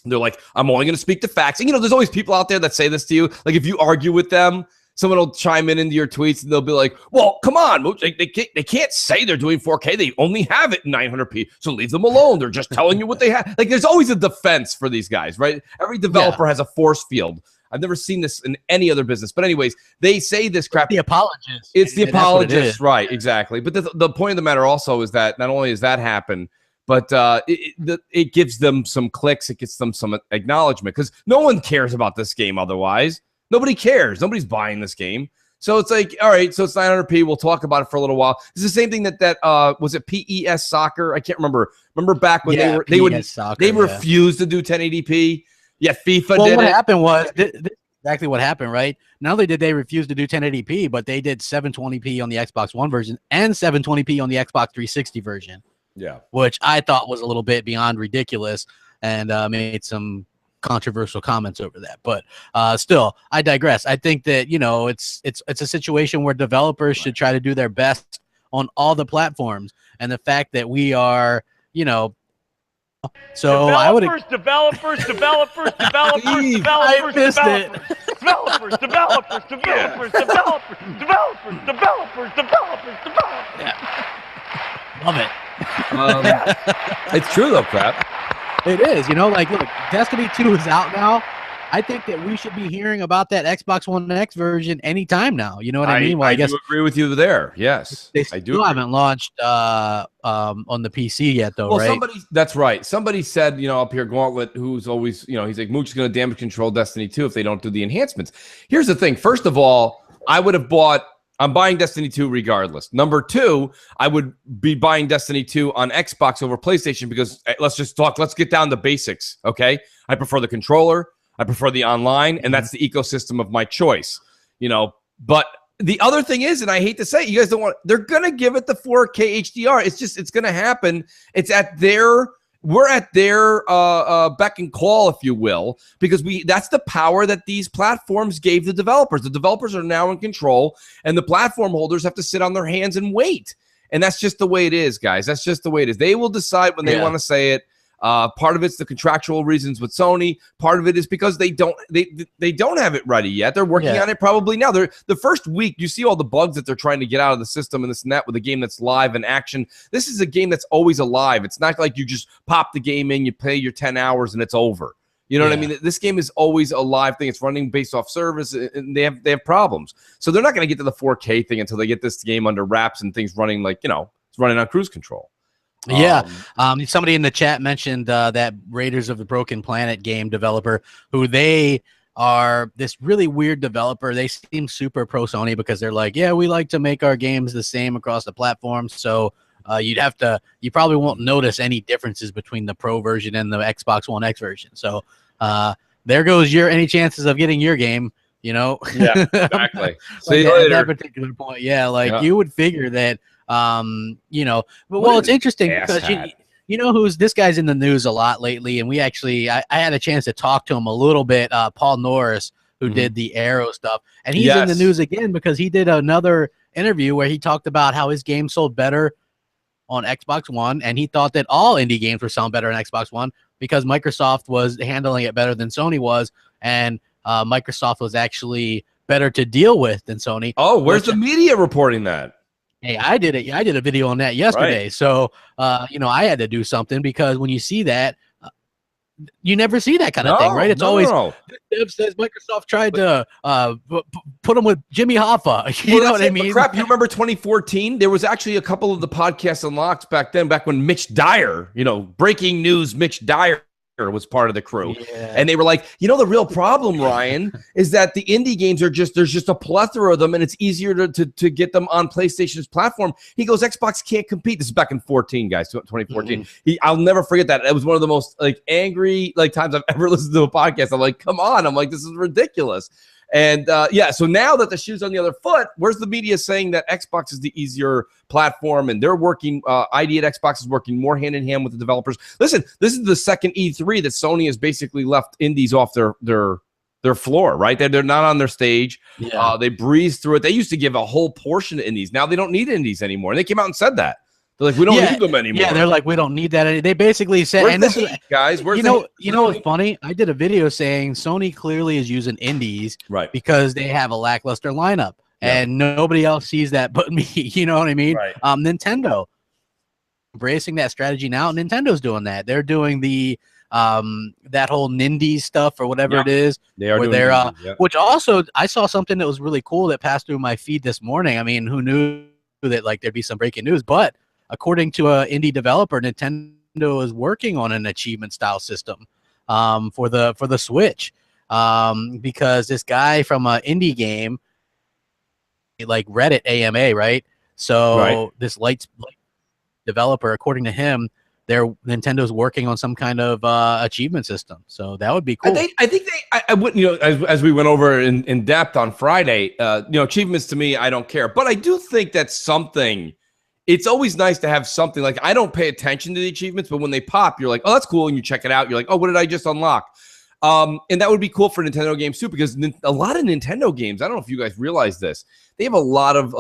They're like, I'm only going to speak the facts. And, there's always people out there that say this to you. Like, if you argue with them, someone will chime into your tweets and they'll be like, well, come on. They can't say they're doing 4K. They only have it in 900p. So leave them alone. They're just telling you what they have. Like, there's always a defense for these guys, right? Every developer has a force field. I've never seen this in any other business. But anyways, they say this crap. The apologist. It's the apologist, right? Exactly. But the point of the matter also is that not only does that happen, but it gives them some clicks. It gets them some acknowledgement because no one cares about this game otherwise. Nobody cares. Nobody's buying this game. So it's like, all right, so it's 900p. We'll talk about it for a little while. It's the same thing that was it PES Soccer? I can't remember. Remember back when they refused to do 1080p? Yeah, FIFA did it. What happened was exactly what happened, right? Not only did they refuse to do 1080p, but they did 720p on the Xbox One version and 720p on the Xbox 360 version. Yeah, which I thought was a little bit beyond ridiculous, and made some controversial comments over that. But still, I digress. I think that it's a situation where developers should try to do their best on all the platforms, and the fact that we are, so I would developers. Love it. It's true though, crap. It is, look, Destiny 2 is out now, I think that we should be hearing about that Xbox One X version anytime now. You know what I mean? Well, I guess do agree with you there. Yes, they I do. Still haven't launched on the PC yet, though, right? That's right. Somebody said, up here, Gauntlet, who's always, he's like, Mooch is going to damage control Destiny 2 if they don't do the enhancements. Here's the thing. First of all, I'm buying Destiny 2 regardless. Number two, I would be buying Destiny 2 on Xbox over PlayStation because let's get down to basics, okay? I prefer the controller. I prefer the online, and that's the ecosystem of my choice, But the other thing is, and I hate to say it, you guys don't want, they're going to give it the 4K HDR. It's going to happen. We're at their beck and call, if you will, because that's the power that these platforms gave the developers. The developers are now in control, and the platform holders have to sit on their hands and wait. And that's just the way it is, guys. That's just the way it is. They will decide when they want to say it. Part of it's the contractual reasons with Sony. Part of it is because they don't have it ready yet. They're working on it probably now. The first week, you see all the bugs that they're trying to get out of the system and this and that with a game that's live and action. This is a game that's always alive. It's not like you just pop the game in, you play your 10 hours, and it's over. You know what I mean? This game is always a live thing. It's running based off service, and they have problems. So they're not going to get to the 4K thing until they get this game under wraps and things running like, it's running on cruise control. Yeah. Somebody in the chat mentioned that Raiders of the Broken Planet game developer, who they are this really weird developer. They seem super pro Sony because they're like, yeah, we like to make our games the same across the platform. So you probably won't notice any differences between the Pro version and the Xbox One X version. So there goes any chances of getting your game, Yeah, exactly. See at that particular point. Yeah. You would figure that, it's interesting because who's this guy's in the news a lot lately, and I had a chance to talk to him a little bit. Paul Norris, who did the Arrow stuff, and he's in the news again because he did another interview where he talked about how his game sold better on Xbox One, and he thought that all indie games were selling better on Xbox One because Microsoft was handling it better than Sony was, and Microsoft was actually better to deal with than Sony. Oh, where's the media reporting that? Hey, I did it. I did a video on that yesterday. Right. So, I had to do something because when you see that, you never see that kind of thing, right? It's always Dev says Microsoft tried to put him with Jimmy Hoffa. You know what I mean? Crap, you remember 2014? There was actually a couple of the podcasts unlocked back then, back when Mitch Dyer, breaking news, Mitch Dyer was part of the crew. Yeah. And they were like, the real problem, Ryan, is that the indie games there's just a plethora of them, and it's easier to get them on PlayStation's platform. He goes, Xbox can't compete. This is back in 14, guys, 2014. Mm-hmm. I'll never forget that. It was one of the most angry times I've ever listened to a podcast. I'm like, come on. I'm like, this is ridiculous. And so now that the shoe's on the other foot, where's the media saying that Xbox is the easier platform and they're working, ID at Xbox is working more hand in hand with the developers. Listen, this is the second E3 that Sony has basically left indies off their floor, right? They're not on their stage. Yeah. They breeze through it. They used to give a whole portion to indies. Now they don't need indies anymore. And they came out and said that. They're like, we don't need them anymore. Yeah, they're like, we don't need that. They basically said, where's this is guys. Where's what's funny? I did a video saying Sony clearly is using indies, right? Because they have a lackluster lineup, and nobody else sees that but me. You know what I mean? Right. Nintendo embracing that strategy now. Nintendo's doing that. They're doing the that whole Nindies stuff or whatever it is. They are doing which also I saw something that was really cool that passed through my feed this morning. I mean, who knew that there'd be some breaking news, but according to an indie developer, Nintendo is working on an achievement style system for the Switch because this guy from an indie game like Reddit AMA, right? So this light developer, according to him, Nintendo's working on some kind of achievement system. So that would be cool. I think I wouldn't, as we went over in depth on Friday, achievements to me, I don't care. But I do think that's something. It's always nice to have something like, I don't pay attention to the achievements, but when they pop, you're like, oh, that's cool. And you check it out. You're like, oh, what did I just unlock? And that would be cool for Nintendo games too, because a lot of Nintendo games, I don't know if you guys realize this, they have a lot of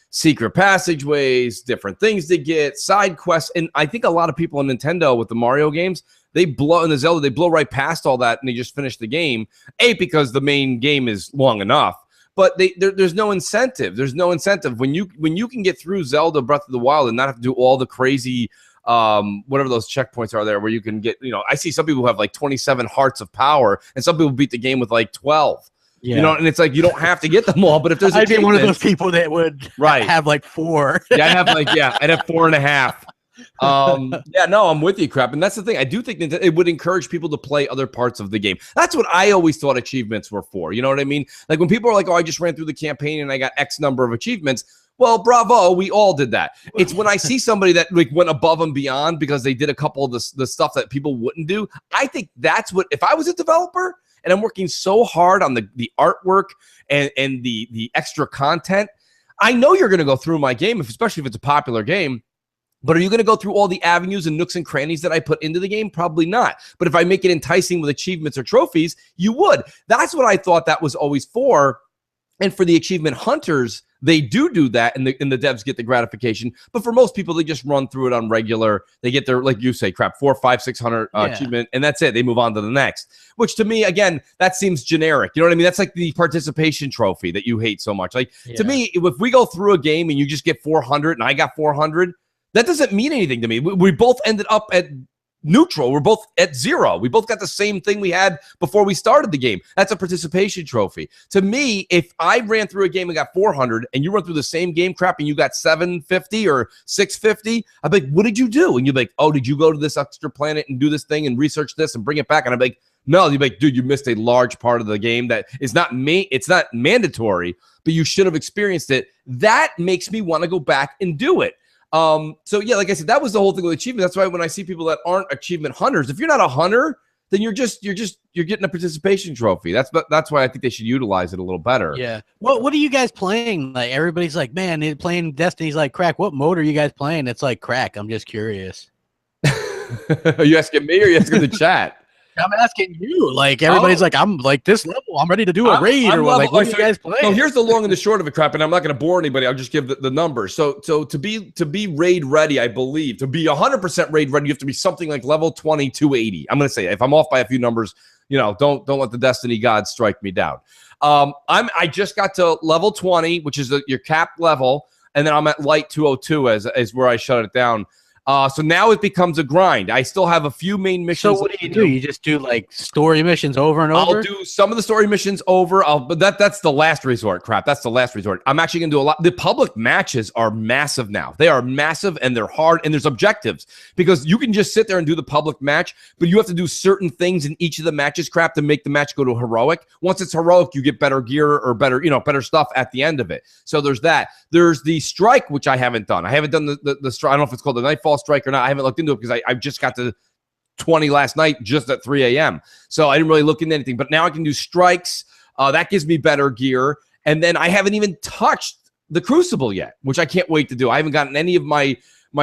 secret passageways, different things to get, side quests. And I think a lot of people in Nintendo with the Mario games, in the Zelda, they blow right past all that and they just finish the game. Because the main game is long enough. But there's no incentive. There's no incentive when you can get through Zelda Breath of the Wild and not have to do all the crazy whatever those checkpoints are there where you can get, I see some people who have like 27 hearts of power, and some people beat the game with like 12. Yeah. And it's like you don't have to get them all, but if there's I'd be one of those people that would have like 4. Yeah, I'd have 4.5. I'm with you, Crap. And that's the thing. I do think that it would encourage people to play other parts of the game. That's what I always thought achievements were for. You know what I mean? Like when people are like, oh, I just ran through the campaign and I got X number of achievements. Well, bravo. We all did that. It's when I see somebody that like went above and beyond because they did a couple of the stuff that people wouldn't do. I think that's what, if I was a developer and I'm working so hard on the artwork and the extra content, I know you're going to go through my game, especially if it's a popular game. But are you going to go through all the avenues and nooks and crannies that I put into the game? Probably not. But if I make it enticing with achievements or trophies, you would. That's what I thought that was always for. And for the achievement hunters, they do that, and the devs get the gratification. But for most people, they just run through it on regular. They get their, like you say, 400, 500, 600 achievement, and that's it. They move on to the next. Which to me, again, that seems generic. You know what I mean? That's like the participation trophy that you hate so much. Like to me, if we go through a game and you just get 400 and I got 400, that doesn't mean anything to me. We both ended up at neutral. We're both at 0. We both got the same thing we had before we started the game. That's a participation trophy. To me, if I ran through a game and got 400 and you run through the same game, Crap, and you got 750 or 650, I'd be like, what did you do? And you'd be like, oh, did you go to this extra planet and do this thing and research this and bring it back? And I'd be like, no. You'd be like, dude, you missed a large part of the game that is not it's not mandatory, but you should have experienced it. That makes me want to go back and do it. So yeah, like I said, that was the whole thing with achievement. That's why when I see people that aren't achievement hunters, if you're not a hunter, then you're getting a participation trophy. That's why I think they should utilize it a little better. Yeah. What are you guys playing? Like everybody's like, man, playing Destiny's like crack. What mode are you guys playing? It's like crack. I'm just curious. Are you asking me or are you asking the chat? I'm asking you. Like everybody's like, I'm like this level. I'm ready to do a raid or like what are you guys playing? So here's the long and the short of it, Crap, and I'm not going to bore anybody. I'll just give the numbers. So to be raid ready, I believe to be 100% raid ready, you have to be something like level 20, 280. I'm going to say if I'm off by a few numbers, don't let the Destiny gods strike me down. I just got to level 20, which is your capped level, and then I'm at light 202 as where I shut it down. So now it becomes a grind. I still have a few main missions. So what do? You just do like story missions over and over? I'll do some of the story missions over. But that's the last resort, Crap. That's the last resort. I'm actually going to do a lot. The public matches are massive now. They are massive and they're hard and there's objectives because you can just sit there and do the public match, but you have to do certain things in each of the matches, Crap, to make the match go to heroic. Once it's heroic, you get better gear or better stuff at the end of it. So there's that. There's the strike, which I haven't done. I haven't done the strike. I don't know if it's called the Nightfall strike or not. I haven't looked into it because I just got to 20 last night just at 3 a.m. So I didn't really look into anything. But now I can do strikes. That gives me better gear. And then I haven't even touched the Crucible yet, which I can't wait to do. I haven't gotten any of my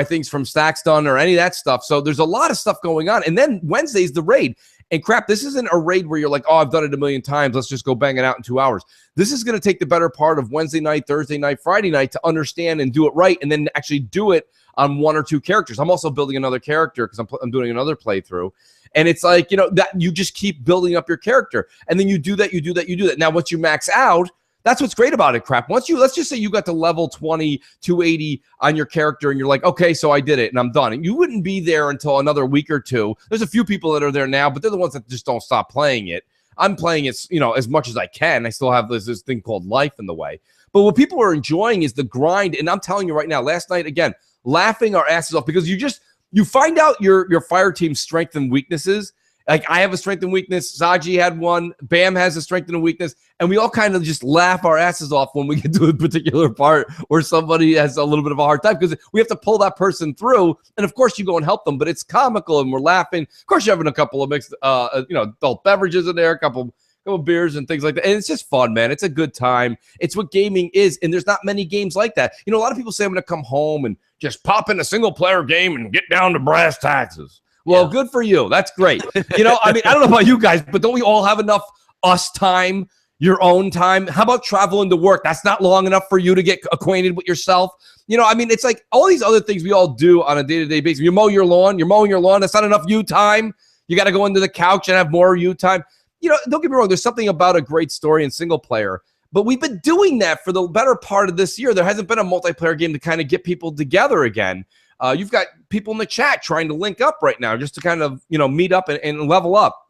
things from Stacks done or any of that stuff. So there's a lot of stuff going on. And then Wednesday's the raid. And Crap, this isn't a raid where you're like, oh, I've done it a million times. Let's just go bang it out in 2 hours. This is going to take the better part of Wednesday night, Thursday night, Friday night to understand and do it right and then actually do it on 1 or 2 characters. I'm also building another character because I'm doing another playthrough. And it's like, that you just keep building up your character. And then you do that. Now, once you max out, that's what's great about it, Crap. Let's just say you got to level 20, 280 on your character and you're like, okay, so I did it and I'm done. And you wouldn't be there until another week or 2. There's a few people that are there now, but they're the ones that just don't stop playing it. I'm playing it, as much as I can. I still have this thing called life in the way. But what people are enjoying is the grind. And I'm telling you right now, last night, again, laughing our asses off because you find out your fire team's strength and weaknesses. Like I have a strength and weakness. Saji had one. Bam has a strength and a weakness. And we all kind of just laugh our asses off when we get to a particular part where somebody has a little bit of a hard time because we have to pull that person through. And of course you go and help them, but it's comical and we're laughing. Of course you're having a couple of mixed, adult beverages in there, a couple beers and things like that. And it's just fun, man. It's a good time. It's what gaming is. And there's not many games like that. A lot of people say I'm going to come home and just pop in a single player game and get down to brass taxes. Well, good for you. That's great. I don't know about you guys, but don't we all have enough us time, your own time? How about traveling to work? That's not long enough for you to get acquainted with yourself. It's like all these other things we all do on a day-to-day basis. You mow your lawn. You're mowing your lawn. That's not enough you time. You got to go into the couch and have more you time. Don't get me wrong. There's something about a great story in single player, but we've been doing that for the better part of this year. There hasn't been a multiplayer game to kind of get people together again. You've got people in the chat trying to link up right now just to kind of, meet up and level up.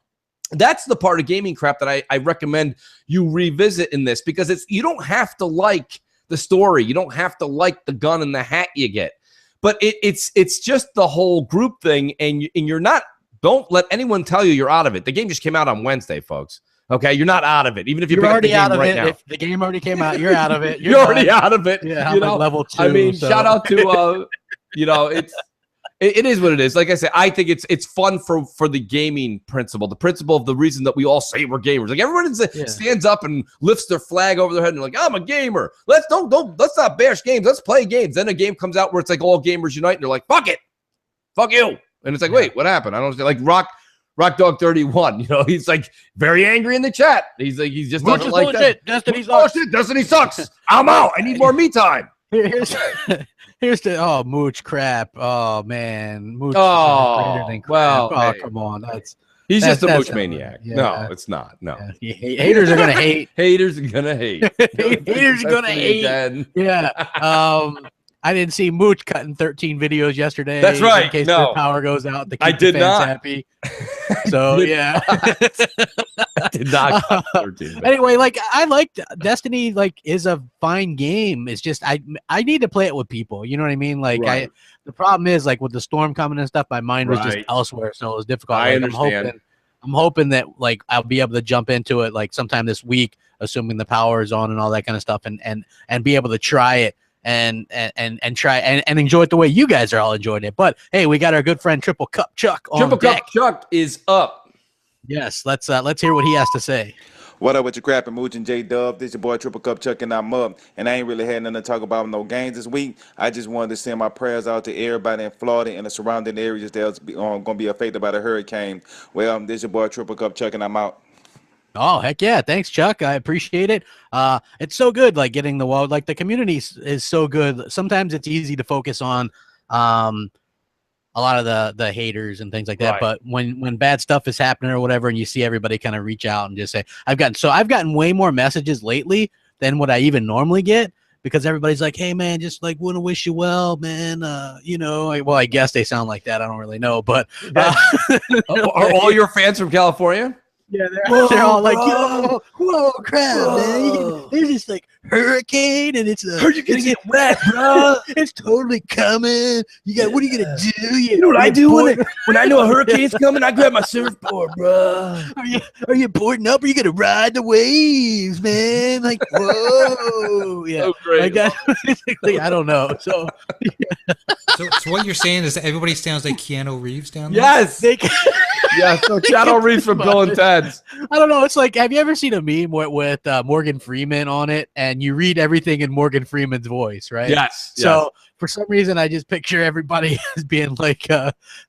That's the part of gaming crap that I recommend you revisit in this, because you don't have to like the story. You don't have to like the gun and the hat you get. But it's just the whole group thing, and you're not. Don't let anyone tell you you're out of it. The game just came out on Wednesday, folks. Okay, you're not out of it. Even if you're already out of right it. Now. If the game already came out, you're out of it. You're already out of it. Yeah, I'm at level 2. I mean, so. shout out to it is what it is. Like I said, I think it's fun for the gaming principle, the principle of the reason that we all say we're gamers. Like everyone stands up and lifts their flag over their head and like, I'm a gamer. Let's not bash games. Let's play games. Then a game comes out where it's like all gamers unite and they're like, fuck it, fuck you. And it's like, wait, what happened? I don't understand. Like Rock Dog 31, he's like very angry in the chat. He's like, he's just doesn't like that. Destiny sucks. Bullshit. Destiny sucks. I'm out. I need more me time. Here's the Mooch crap. Oh man, Mooch. Well, come on, he's just a Mooch maniac. Yeah. No, it's not. No, haters are gonna hate. Haters are gonna hate. Haters are gonna hate. Again. Yeah. I didn't see Mooch cutting 13 videos yesterday. That's right. In case their power goes out, to keep did the fans not. happy. So yeah, I did not cut 13. Anyway, like I liked Destiny. Like is a fine game. It's just I need to play it with people. You know what I mean? Like Right. the problem is like with the storm coming and stuff, my mind was just elsewhere, so it was difficult. I Like, understand. I'm hoping that like I'll be able to jump into it like sometime this week, assuming the power is on and all that kind of stuff, and be able to try it. And try and enjoy it the way you guys are all enjoying it. But hey, we got our good friend Triple Cup Chuck on Triple deck. Cup Chuck is up. Yes, let's hear what he has to say. What up with your crap and Mooch and J-Dub? This your boy Triple Cup Chuck, and I'm up. And I ain't really had nothing to talk about no games this week. I just wanted to send my prayers out to everybody in Florida and the surrounding areas that's going to be affected by the hurricane. Well, this your boy Triple Cup Chuck, and I'm out. Oh, heck yeah. Thanks, Chuck. I appreciate it. It's so good, like getting the world, like the community is so good. Sometimes it's easy to focus on a lot of the haters and things like that. Right. But when bad stuff is happening or whatever, and you see everybody kind of reach out and just say, I've gotten way more messages lately than what I even normally get, because everybody's like, hey man, just like want to wish you well, man. Well, I guess they sound like that. I don't really know, but Are all your fans from California? Yeah, they're all like, whoa, crap, man. There's this like hurricane and it's Heard you gonna get wet, bro. It's totally coming. What are you gonna do? You know what I do when I know a hurricane's coming? I grab my surfboard, bro. Are you boarding up? Or are you gonna ride the waves, man? Like, whoa. Yeah. So great. Like that, basically, I don't know. So So what you're saying is that everybody sounds like Keanu Reeves down there? Yes. they Yeah, so Keanu Reeves from Bill and Ted's. I don't know. It's like, have you ever seen a meme with Morgan Freeman on it, and you read everything in Morgan Freeman's voice, right? Yes. So for some reason, I just picture everybody as being like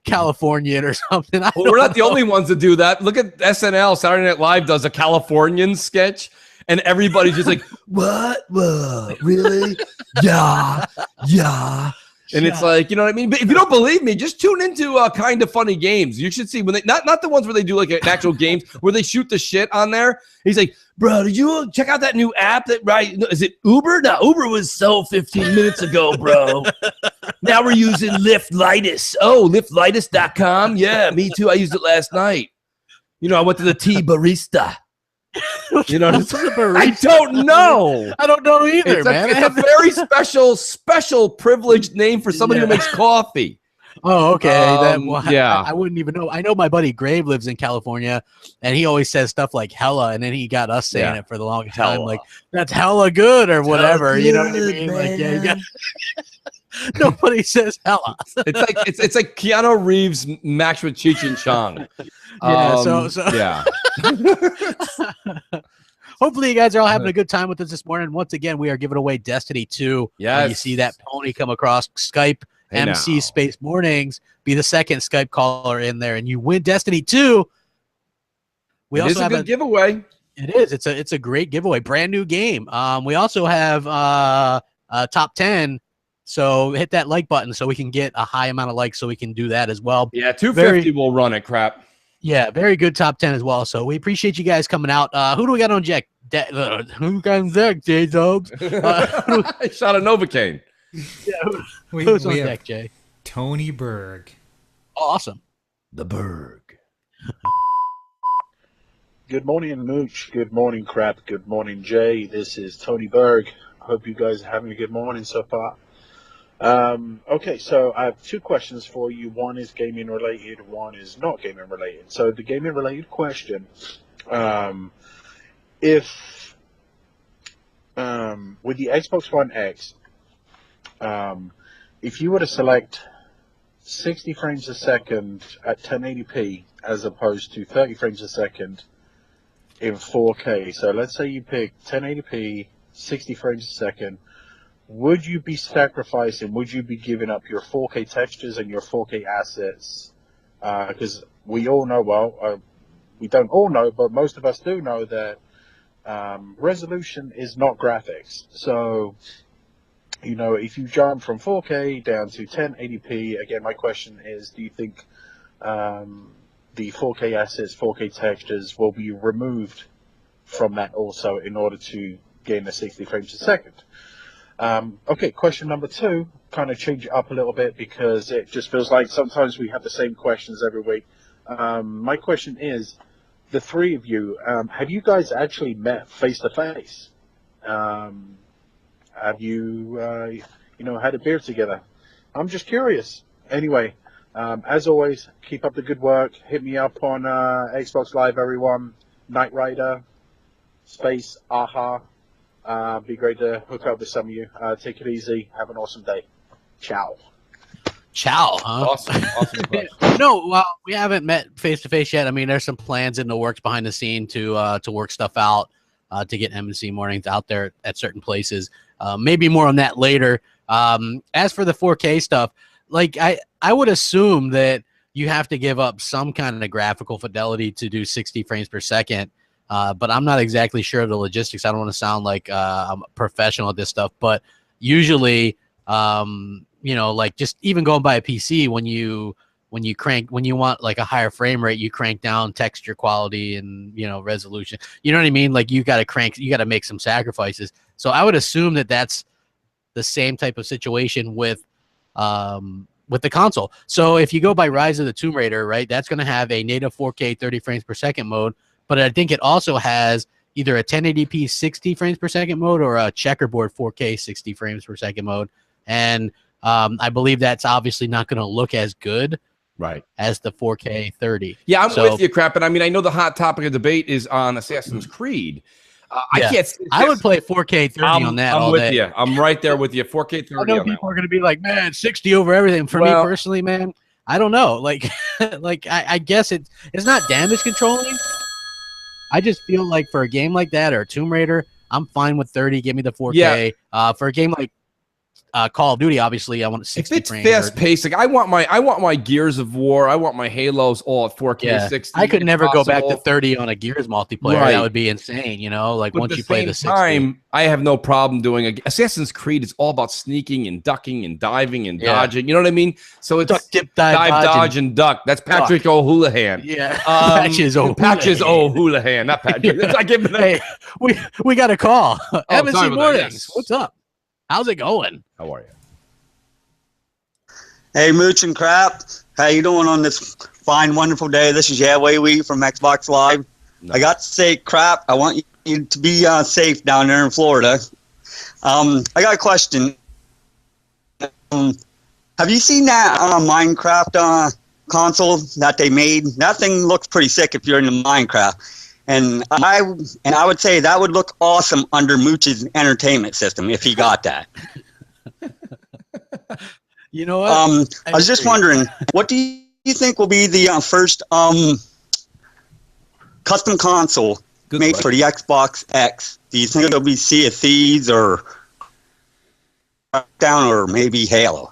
Californian or something. Well, we're not the only ones that do that. Look at SNL. Saturday Night Live does a Californian sketch, and everybody's just like, what? Really? Yeah. And it's like, you know what I mean? But if you don't believe me, just tune into Kind of Funny Games. You should see when they not the ones where they do like an actual games where they shoot the shit on there. He's like, bro, did you check out that new app that is it Uber? No, Uber was sold 15 minutes ago, bro. Now we're using Lyftitis. Oh, Lyftitis.com. Yeah, me too. I used it last night. I went to the Tea Barista. You know, I don't know. I don't know either, man. It's a very special privileged name for somebody who makes coffee. Oh, okay. Yeah. I wouldn't even know. I know my buddy Grave lives in California, and he always says stuff like hella, and then he got us saying it for the longest time, like, that's hella good or whatever. You know what I mean? Like, yeah, you got nobody says hella. It's like Keanu Reeves matched with Cheech and Chong. Yeah, hopefully you guys are all having a good time with us this morning. Once again, we are giving away Destiny 2. Yes. You see that pony come across Skype MC Space Mornings. Be the second Skype caller in there, and you win Destiny 2. We also have a good giveaway. It is. It's a great giveaway. Brand new game. We also have top 10. So hit that like button so we can get a high amount of likes so we can do that as well. Yeah, 250 will run it, crap. Yeah, very good top 10 as well. So we appreciate you guys coming out. Who do we got on deck? Who got on deck, J-Dogs? Shot a Novocaine. Yeah, who's on deck, Jay? Tony Berg. Awesome. The Berg. Good morning, Mooch. Good morning, Crap. Good morning, Jay. This is Tony Berg. Hope you guys are having a good morning so far. Okay, so I have two questions for you. One is gaming related, one is not gaming related. So the gaming related question, if with the Xbox One X, if you were to select 60 frames a second at 1080p as opposed to 30 frames a second in 4K, so let's say you pick 1080p, 60 frames a second, would you be sacrificing, would you be giving up your 4K textures and your 4K assets? Because we all know, well, we don't all know, but most of us do know that resolution is not graphics. So, you know, if you jump from 4K down to 1080p, again, my question is, do you think the 4K assets, 4K textures will be removed from that also in order to gain the 60 frames a second? Okay, question number two, kind of change it up a little bit because it just feels like sometimes we have the same questions every week. My question is, the three of you, have you guys actually met face to face? Have you, you know, had a beer together? I'm just curious. Anyway, as always, keep up the good work. Hit me up on Xbox Live, everyone. Knight Rider, Space, Aha. Be great to hook up with some of you. Take it easy. Have an awesome day. Ciao. Ciao, huh? Awesome. No, well, we haven't met face to face yet. I mean, there's some plans in the works behind the scene to work stuff out, to get MNC mornings out there at certain places. Maybe more on that later. As for the 4K stuff, like I would assume that you have to give up some kind of graphical fidelity to do 60 frames per second. But I'm not exactly sure of the logistics. I don't want to sound like I'm a professional at this stuff, but usually, you know, like just even going by a PC, when you want like a higher frame rate, you crank down texture quality and, you know, resolution. You know what I mean? Like you got to make some sacrifices. So I would assume that that's the same type of situation with the console. So if you go by Rise of the Tomb Raider, right, that's going to have a native 4K 30 frames per second mode. But I think it also has either a 1080p 60 frames per second mode or a checkerboard 4K 60 frames per second mode. And I believe that's obviously not going to look as good as the 4K 30. Yeah, I'm with you, Crap. And I mean, I know the hot topic of debate is on Assassin's Creed. I would play 4K 30 on that all day. You. I'm right there with you. 4K 30 I know people are going to be like, man, 60 over everything. For me personally, man, I don't know. Like, I guess it's not damage controlling. I just feel like for a game like that or Tomb Raider, I'm fine with 30. Give me the 4K. For a game like Call of Duty, obviously, I want 60 if it's frames. Fast paced, like I want my Gears of War, I want my Halos all at 4K 60. I could never go back to 30 on a Gears multiplayer. That would be insane, you know. Like once you play the 60. Time, I have no problem doing Assassin's Creed is all about sneaking and ducking and diving and dodging. You know what I mean? So it's duck, dip, dive, dodge, and duck. That's Patrick O'Houlihan. Yeah, Patches O'Houlihan, not Patrick. I give him hey, we got a call. MNC Mornings. What's up? How's it going? How are you? Hey, Mooch and Crap. How you doing on this fine, wonderful day? This is Yahweh Wee from Xbox Live. No. I got to say, Crap, I want you to be safe down there in Florida. I got a question. Have you seen that Minecraft console that they made? That thing looks pretty sick if you're into Minecraft. And I would say that would look awesome under Mooch's entertainment system if he got that. You know what? I was just wondering, what do you think will be the first custom console made for the Xbox X? Do you think it'll be Sea of Thieves or Down or maybe Halo?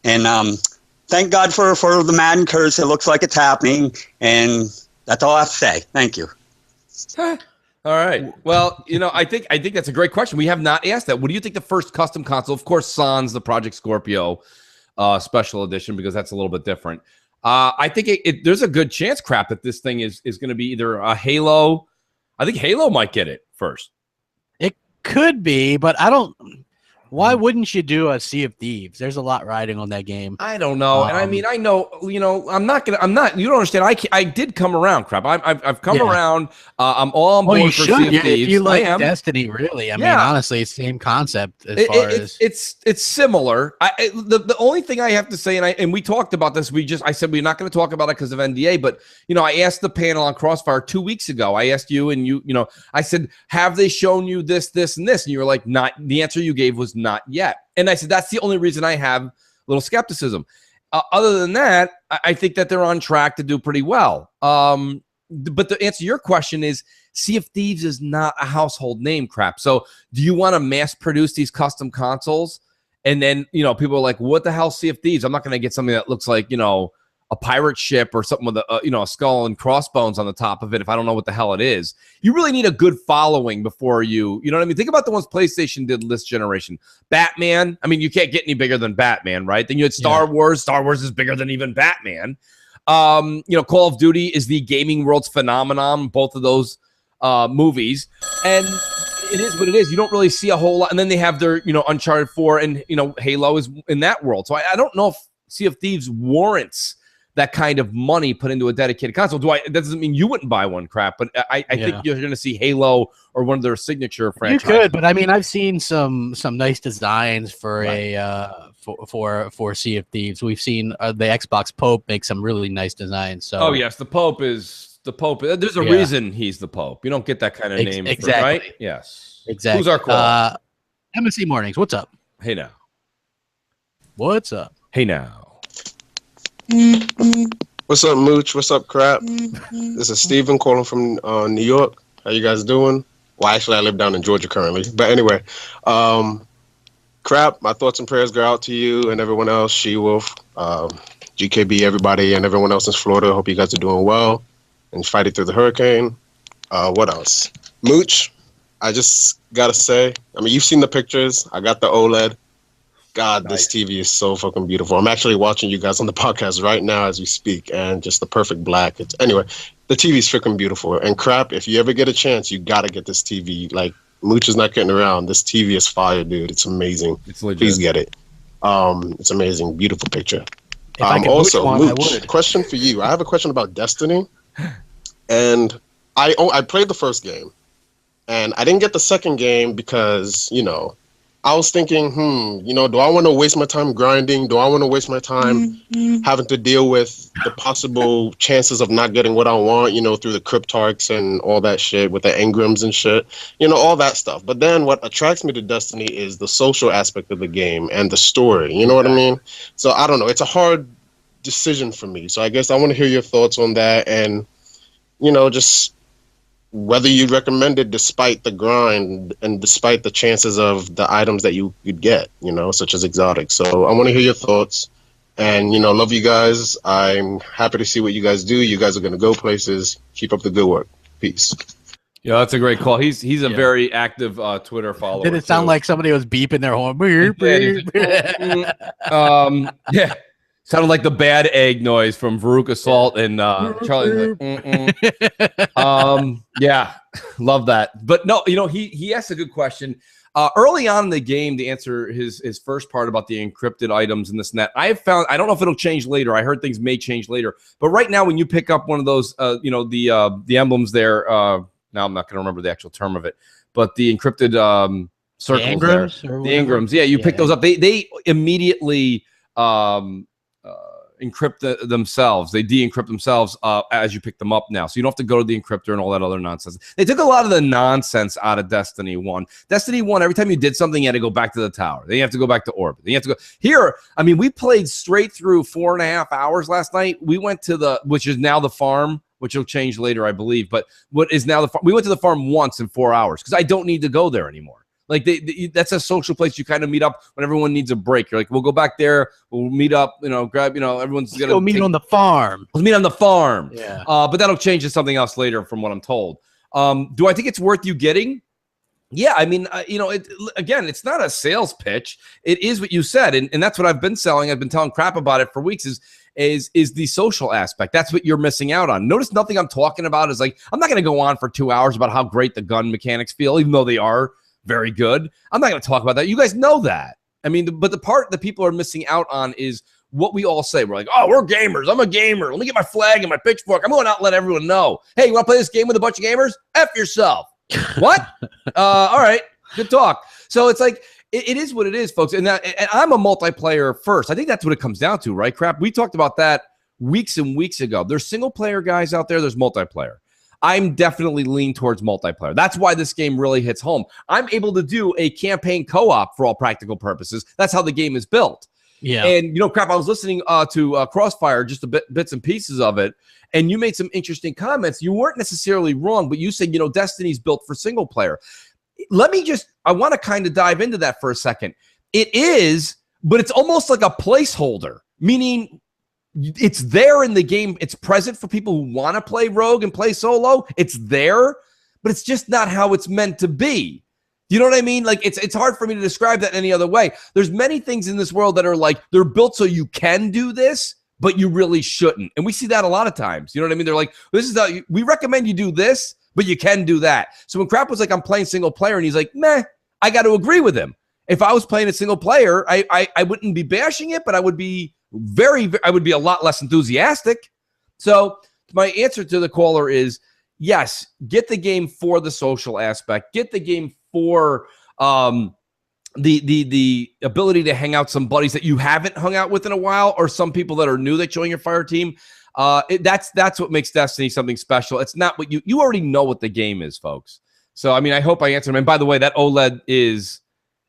And thank God for the Madden curse. It looks like it's happening, and that's all I have to say. Thank you. All right. Well, you know, I think that's a great question. We have not asked that. What do you think the first custom console? Of course, Sans, the Project Scorpio special edition, because that's a little bit different. I think there's a good chance, Crap, that this thing is going to be either a Halo. I think Halo might get it first. It could be, but I don't. Why wouldn't you do a Sea of Thieves? There's a lot riding on that game. I don't know, and I mean, I know, you know, I'm not. You don't understand. I did come around, crap. I've come around. I'm all on board for Sea of Thieves. If you like Destiny, really, I mean, honestly, it's the same concept as far as it's similar. The only thing I have to say, and we talked about this. I said we're not going to talk about it because of NDA, but you know, I asked the panel on Crossfire 2 weeks ago. I asked you, and you know, I said, have they shown you this, this, and this? And you were like, not. The answer you gave was not yet. And I said, that's the only reason I have a little skepticism. Other than that, I think that they're on track to do pretty well. But the answer to your question is Sea of Thieves is not a household name, crap. So do you want to mass produce these custom consoles? And then, you know, people are like, what the hell, Sea of Thieves? I'm not going to get something that looks like, you know, a pirate ship or something with a, you know, a skull and crossbones on the top of it if I don't know what the hell it is. You really need a good following before you know what I mean? Think about the ones PlayStation did this generation. Batman, I mean, you can't get any bigger than Batman, right? Then you had Star Wars. Star Wars is bigger than even Batman. You know, Call of Duty is the gaming world's phenomenon, both of those movies. And it is what it is. You don't really see a whole lot. And then they have their, you know, Uncharted 4 and, you know, Halo is in that world. So I don't know if Sea of Thieves warrants that kind of money put into a dedicated console. That doesn't mean you wouldn't buy one, crap, but I think you're going to see Halo or one of their signature franchises. You could, but I mean, I've seen some nice designs for for Sea of Thieves. We've seen the Xbox Pope make some really nice designs. So, oh yes, the Pope is the Pope. There's a reason he's the Pope. You don't get that kind of name, exactly. Right? Yes, exactly. Who's our call? MSC Mornings. What's up? Hey now. What's up? Hey now. What's up, Mooch? What's up, Crap? This is Steven calling from New York. How you guys doing? Well, actually, I live down in Georgia currently. But anyway, Crap, my thoughts and prayers go out to you and everyone else, She-Wolf, GKB, everybody, and everyone else in Florida. Hope you guys are doing well and fighting through the hurricane. What else? Mooch, I just got to say, I mean, you've seen the pictures. I got the OLED. God, this TV is so fucking beautiful. I'm actually watching you guys on the podcast right now as we speak, and just the perfect black. Anyway, the TV is freaking beautiful. And Crap, if you ever get a chance, you got to get this TV. Like, Mooch is not getting around. This TV is fire, dude. It's amazing. It's legit. Please get it. It's amazing. Beautiful picture. Also, Mooch, question for you. I have a question about Destiny. And I played the first game. And I didn't get the second game because, you know, I was thinking, you know, do I want to waste my time grinding? Do I want to waste my time having to deal with the possible chances of not getting what I want, you know, through the Cryptarchs and all that shit with the Engrams and shit, you know, all that stuff. But then what attracts me to Destiny is the social aspect of the game and the story, you know what I mean? So I don't know. It's a hard decision for me. So I guess I want to hear your thoughts on that and, you know, just whether you recommend it despite the grind and despite the chances of the items that you could get, you know, such as exotics. So I want to hear your thoughts and, you know, love you guys. I'm happy to see what you guys do. You guys are going to go places. Keep up the good work. Peace. Yeah, that's a great call. He's a very active Twitter follower. Did it sound like somebody was beeping their horn? Yeah. Sounded like the bad egg noise from Veruca Salt and Charlie. Yeah, love that. But no, you know, he asked a good question. Early on in the game, to answer his first part about the encrypted items and this and that, I have found, I don't know if it'll change later. I heard things may change later. But right now, when you pick up one of those, you know, the emblems there, now I'm not going to remember the actual term of it, but the encrypted circles the Engrams, there. The Engrams, yeah, you pick those up. They immediately encrypt themselves. They de-encrypt themselves as you pick them up now. So you don't have to go to the encryptor and all that other nonsense. They took a lot of the nonsense out of Destiny 1. Destiny 1, every time you did something, you had to go back to the tower. Then you have to go back to orbit. Then you have to go here. I mean, we played straight through 4.5 hours last night. We went to which is now the farm, which will change later, I believe. But what is now the farm? We went to the farm once in 4 hours because I don't need to go there anymore. Like that's a social place you kind of meet up when everyone needs a break. You're like, we'll go back there, we'll meet up, you know, grab, you know, everyone's gonna go meet on the farm. Let's meet on the farm. Yeah. But that'll change to something else later, from what I'm told. Do I think it's worth you getting? Yeah, I mean, you know, again, it's not a sales pitch. It is what you said, and that's what I've been selling. I've been telling crap about it for weeks. Is the social aspect. That's what you're missing out on. Notice nothing I'm talking about is like, I'm not going to go on for 2 hours about how great the gun mechanics feel, even though they are very good. I'm not going to talk about that. You guys know that. I mean, but the part that people are missing out on is what we all say. We're like, oh, we're gamers. I'm a gamer. Let me get my flag and my pitchfork. I'm going out and let everyone know. Hey, you want to play this game with a bunch of gamers? F yourself. What? All right. Good talk. So it's like, it is what it is, folks. And I'm a multiplayer first. I think that's what it comes down to, right? Crap. We talked about that weeks and weeks ago. There's single player guys out there. There's multiplayer. I'm definitely lean towards multiplayer. That's why this game really hits home. I'm able to do a campaign co-op for all practical purposes. That's how the game is built. Yeah. And, you know, Crap, I was listening to Crossfire, just bits and pieces of it, and you made some interesting comments. You weren't necessarily wrong, but you said, you know, Destiny's built for single player. I want to kind of dive into that for a second. It is, but it's almost like a placeholder, meaning it's there in the game. It's present for people who want to play Rogue and play solo. It's there, but it's just not how it's meant to be. You know what I mean? Like, it's hard for me to describe that any other way. There's many things in this world that are like, they're built so you can do this, but you really shouldn't. And we see that a lot of times. You know what I mean? They're like, this is how we recommend you do this, but you can do that. So when Crap was like, I'm playing single player, and he's like, meh, I got to agree with him. If I was playing a single player, I wouldn't be bashing it, but I would be I would be a lot less enthusiastic. So my answer to the caller is yes, get the game for the social aspect. Get the game for the ability to hang out some buddies that you haven't hung out with in a while, or some people that are new that join your fire team. That's what makes Destiny something special. It's not what you already know what the game is, folks. So, I mean, I hope I answered him. And by the way, that OLED is,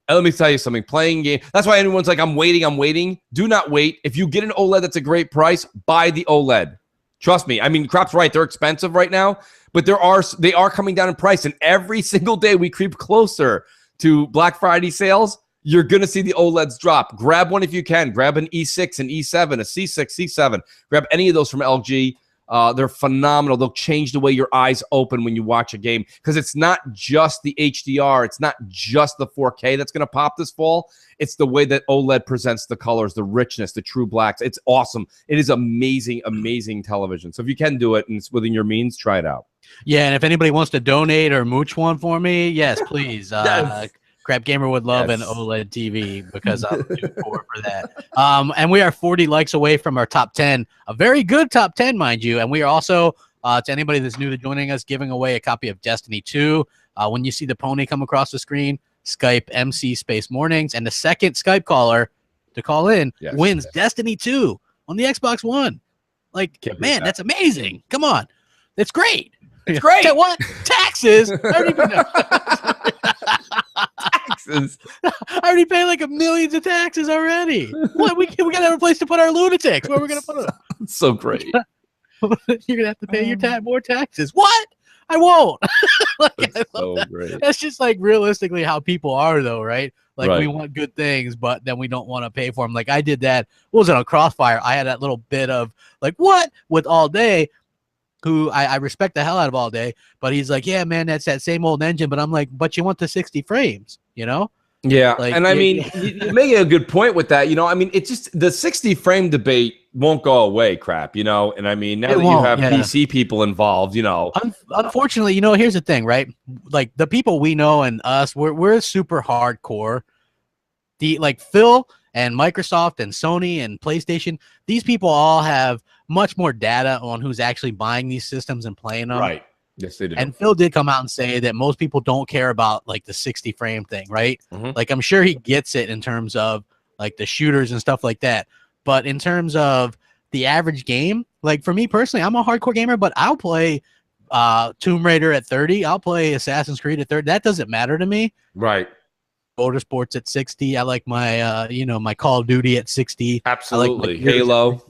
let me tell you something, playing game. That's why anyone's like, I'm waiting. Do not wait. If you get an OLED that's a great price, buy the OLED. Trust me. I mean, Crap's right. They're expensive right now, but they are coming down in price. And every single day we creep closer to Black Friday sales, you're going to see the OLEDs drop. Grab one if you can. Grab an E6, an E7, a C6, C7. Grab any of those from LG. They're phenomenal. They'll change the way your eyes open when you watch a game, because it's not just the HDR. It's not just the 4K that's going to pop this fall. It's the way that OLED presents the colors, the richness, the true blacks. It's awesome. it is amazing, amazing television. So if you can do it and it's within your means, try it out. Yeah, and if anybody wants to donate or mooch one for me, yes, please. Crap Gamer would love an OLED TV, because I'm too poor for that. And we are 40 likes away from our top 10, a very good top 10, mind you. And we are also, to anybody that's new to joining us, giving away a copy of Destiny 2. When you see the pony come across the screen, Skype MC Space Mornings, and the second Skype caller to call in wins Destiny 2 on the Xbox One. Like, man, that's amazing. Come on. That's great. It's great. What? Taxes? I don't even know. Taxes. I already paid like millions of taxes already. What? We gotta have a place to put our lunatics. Where are we gonna put them? It's so great. You're gonna have to pay your more taxes. What? I won't. That's so great. That's just like realistically how people are, though, right? Like, we want good things, but then we don't want to pay for them. Like, I did that. What was it on Crossfire? I had that little bit of like, what? With All Day, who I respect the hell out of All Day, but he's like, yeah, man, that's that same old engine. But I'm like, but you want the 60 frames, you know? Yeah, like, and I mean, you're making a good point with that. You know, I mean, it's just the 60 frame debate won't go away, Crap, you know? And I mean, now that you have PC people involved, you know. Unfortunately, you know, here's the thing, right? Like, the people we know and us, we're super hardcore. Like Phil and Microsoft and Sony and PlayStation, these people all have much more data on who's actually buying these systems and playing them. Right. Yes, they do. And Phil did come out and say that most people don't care about like the 60 frame thing, right? Mm-hmm. Like, I'm sure he gets it in terms of like the shooters and stuff like that. But in terms of the average game, like for me personally, I'm a hardcore gamer, but I'll play Tomb Raider at 30. I'll play Assassin's Creed at 30. That doesn't matter to me. Right. Motorsports at 60. I like my my Call of Duty at 60. Absolutely. I like Halo.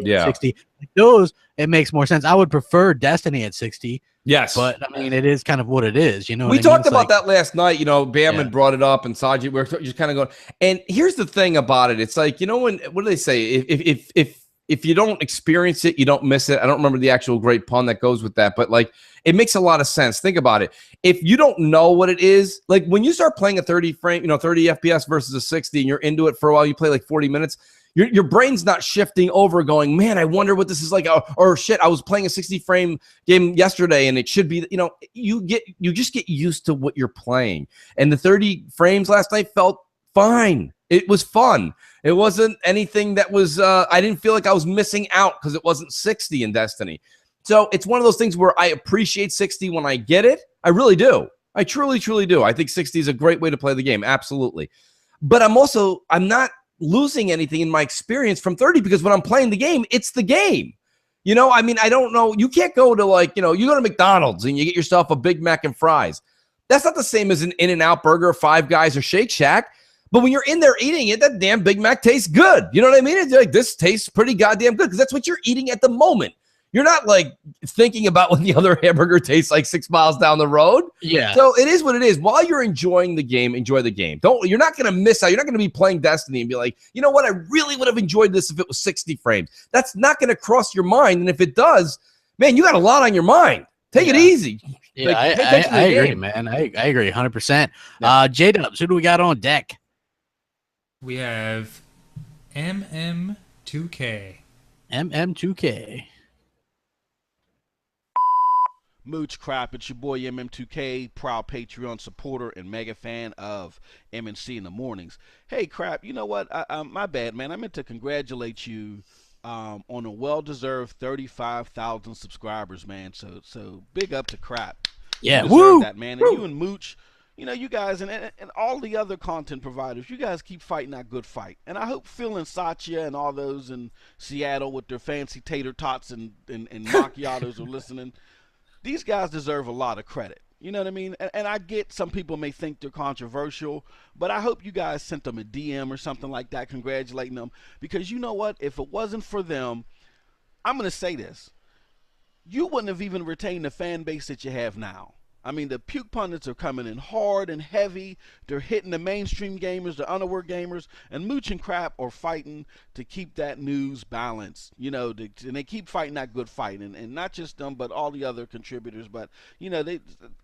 At 60. Those, it makes more sense. I would prefer Destiny at 60. Yes. But I mean, it is kind of what it is, you know. We talked about that last night, you know. Bam brought it up, and Sajid, we're just kind of going. And here's the thing about it. It's like, you know, what do they say? If if you don't experience it, you don't miss it. I don't remember the actual great pun that goes with that, but like it makes a lot of sense. Think about it. If you don't know what it is, like when you start playing a 30 frame, 30 FPS versus a 60 and you're into it for a while, you play like 40 minutes, your brain's not shifting over going, man, I wonder what this is like. Or shit, I was playing a 60 frame game yesterday and it should be, you just get used to what you're playing. And the 30 frames last night felt fine. It was fun. It wasn't anything that was, I didn't feel like I was missing out because it wasn't 60 in Destiny. So it's one of those things where I appreciate 60 when I get it. I really do. I truly, truly do. I think 60 is a great way to play the game. Absolutely. But I'm not losing anything in my experience from 30 because when I'm playing the game, it's the game. I don't know. You can't go to you go to McDonald's and you get yourself a Big Mac and fries. That's not the same as an In-N-Out burger, Five Guys, or Shake Shack. But when you're in there eating it, that damn Big Mac tastes good. You know what I mean? It's like, this tastes pretty goddamn good because that's what you're eating at the moment. You're not like thinking about what the other hamburger tastes like 6 miles down the road. Yeah. So it is what it is. While you're enjoying the game, enjoy the game. You're not going to miss out. You're not going to be playing Destiny and be like, you know what? I really would have enjoyed this if it was 60 frames. That's not going to cross your mind. And if it does, man, you got a lot on your mind. Take it easy. Yeah, I agree, man. I agree 100%. J-Dubs, who do we got on deck? We have MM2K. MM2K. Mooch Crap, it's your boy MM2K, proud Patreon supporter and mega fan of MNC in the mornings. Hey, Crap, you know what? My bad, man. I meant to congratulate you on a well-deserved 35,000 subscribers, man. So big up to Crap. Yeah, you woo! That, man. And you and Mooch, you guys and all the other content providers, you guys keep fighting that good fight. And I hope Phil and Satya and all those in Seattle with their fancy tater tots and macchiatos are listening. These guys deserve a lot of credit. You know what I mean? And I get some people may think they're controversial, but I hope you guys sent them a DM or something like that congratulating them. Because you know what? If it wasn't for them, I'm going to say this. You wouldn't have even retained the fan base that you have now. I mean, the puke pundits are coming in hard and heavy. They're hitting the mainstream gamers, the unaware gamers, and Mooch and Crap are fighting to keep that news balanced. And they keep fighting that good fight, and not just them, but all the other contributors. But they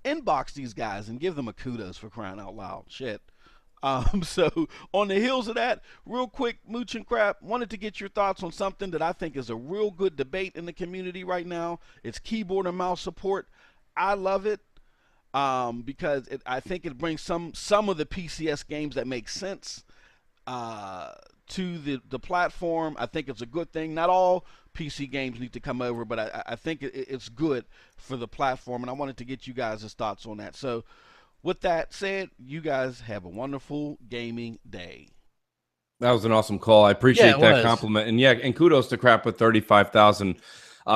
inbox these guys and give them a kudos for crying out loud. Shit. So on the heels of that, real quick, Mooch and Crap, wanted to get your thoughts on something that I think is a real good debate in the community right now. It's keyboard and mouse support. I love it. Because I think it brings some of the PCS games that make sense to the platform. I think it's a good thing. Not all PC games need to come over, but I think it's good for the platform, and I wanted to get you guys' thoughts on that. So with that said, you guys have a wonderful gaming day. That was an awesome call. I appreciate that compliment. And kudos to Crap with 35,000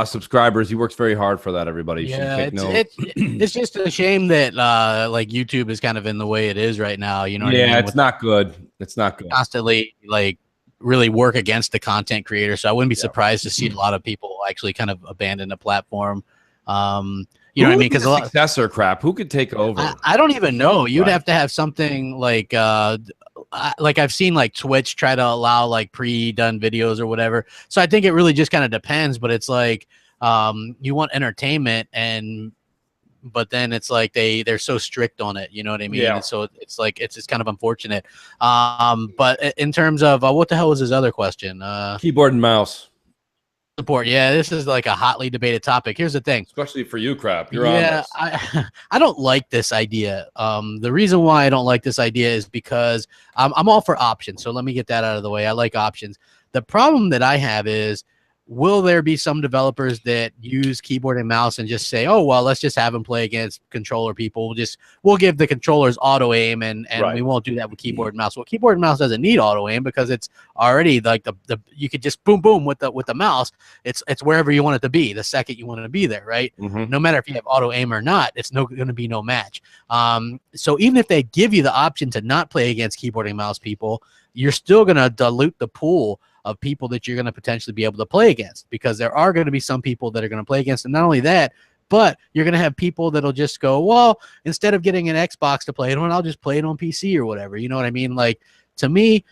subscribers. He works very hard for that, everybody. Yeah, it's just a shame that like YouTube is kind of in the way it is right now. You know what I mean? It's not good. It's not good. Constantly really work against the content creator. So I wouldn't be surprised to see a lot of people actually kind of abandon the platform. You know what I mean? Because a successor Crap, who could take over? I don't even know. You'd have to have something like I've seen like Twitch try to allow like pre-done videos or whatever. So I think it really just kind of depends, but it's like you want entertainment but then it's like they're so strict on it, you know what I mean? Yeah. And so it's like it's kind of unfortunate. But in terms of what the hell was his other question? Keyboard and mouse support. Yeah, this is like a hotly debated topic. Here's the thing, especially for you, Crap. You're on this. I don't like this idea. The reason why I don't like this idea is because I'm all for options. So let me get that out of the way. I like options. The problem that I have is, will there be some developers that use keyboard and mouse and just say, oh, well, let's just have them play against controller people. We'll give the controllers auto aim and right. We won't do that with keyboard and mouse. Well, keyboard and mouse doesn't need auto aim because it's already like the you could just boom, boom with the mouse. It's wherever you want it to be the second you want it to be there, right? Mm-hmm. No matter if you have auto aim or not, it's going to be no match. So even if they give you the option to not play against keyboard and mouse people, you're still going to dilute the pool of people that you're going to potentially be able to play against, because there are going to be some people that are going to play against. And not only that, but you're going to have people that'll just go, well, instead of getting an Xbox to play it on, I'll just play it on PC or whatever. You know what I mean? Like, to me,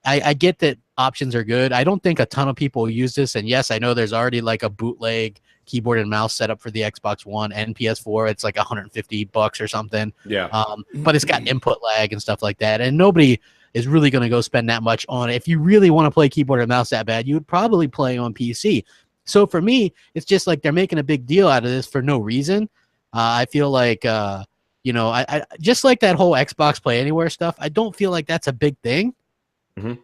I get that options are good. I don't think a ton of people use this. And yes, I know there's already like a bootleg keyboard and mouse set up for the Xbox One and PS4. It's like $150 or something. Yeah. But it's got input lag and stuff like that. And nobody is really going to go spend that much on it. If you really want to play keyboard and mouse that bad, you would probably play on PC. So for me, it's just like they're making a big deal out of this for no reason. I feel like, you know, I just like that whole Xbox Play Anywhere stuff. I don't feel like that's a big thing. Mm-hmm.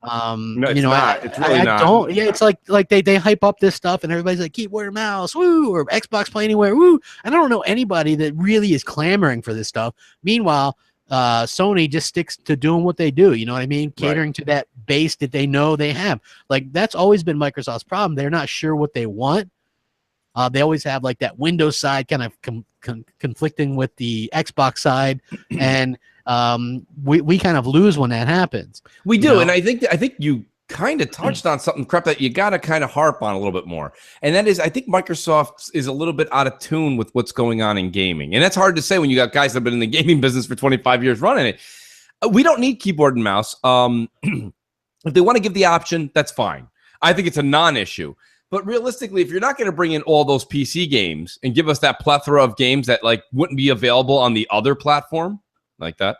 No, it's you know, not. It's really not. Don't. Yeah, it's like they hype up this stuff, and everybody's like keyboard and mouse, woo, or Xbox Play Anywhere, woo. And I don't know anybody that really is clamoring for this stuff. Meanwhile, Sony just sticks to doing what they do. You know what I mean? Catering to that base that they know they have. Like that's always been Microsoft's problem. They're not sure what they want. They always have like that Windows side kind of conflicting with the Xbox side, and we kind of lose when that happens. We do, and I think you kind of touched on something, Crap, that you got to kind of harp on a little bit more, and that is I think Microsoft is a little bit out of tune with what's going on in gaming, and that's hard to say when you got guys that have been in the gaming business for 25 years running it. We don't need keyboard and mouse. If they want to give the option, that's fine. I think it's a non-issue. But realistically, if you're not going to bring in all those PC games and give us that plethora of games that like wouldn't be available on the other platform like that,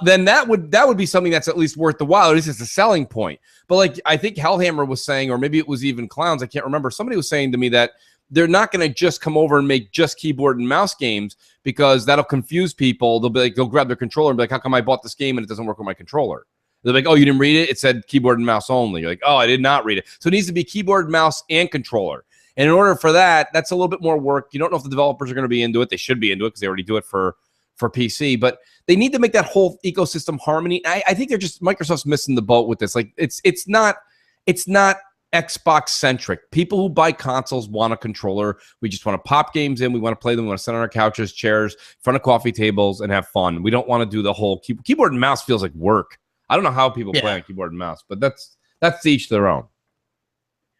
then that would be something that's at least worth the while. At least it's a selling point. But like I think Hellhammer was saying, or maybe it was even Clowns, I can't remember. Somebody was saying to me that they're not going to just come over and make just keyboard and mouse games because that'll confuse people. They'll be like, they'll grab their controller and be like, how come I bought this game and it doesn't work with my controller? They're like, oh, you didn't read it? It said keyboard and mouse only. You're like, oh, I did not read it. So it needs to be keyboard, mouse, and controller. And in order for that, that's a little bit more work. You don't know if the developers are going to be into it. They should be into it because they already do it for PC. But they need to make that whole ecosystem harmony. I think Microsoft's missing the boat with this. Like, it's not Xbox centric. People who buy consoles want a controller. We just want to pop games in. We want to play them. We want to sit on our couches, chairs, in front of coffee tables, and have fun. We don't want to do the whole keyboard and mouse feels like work. I don't know how people play on keyboard and mouse, but that's each their own.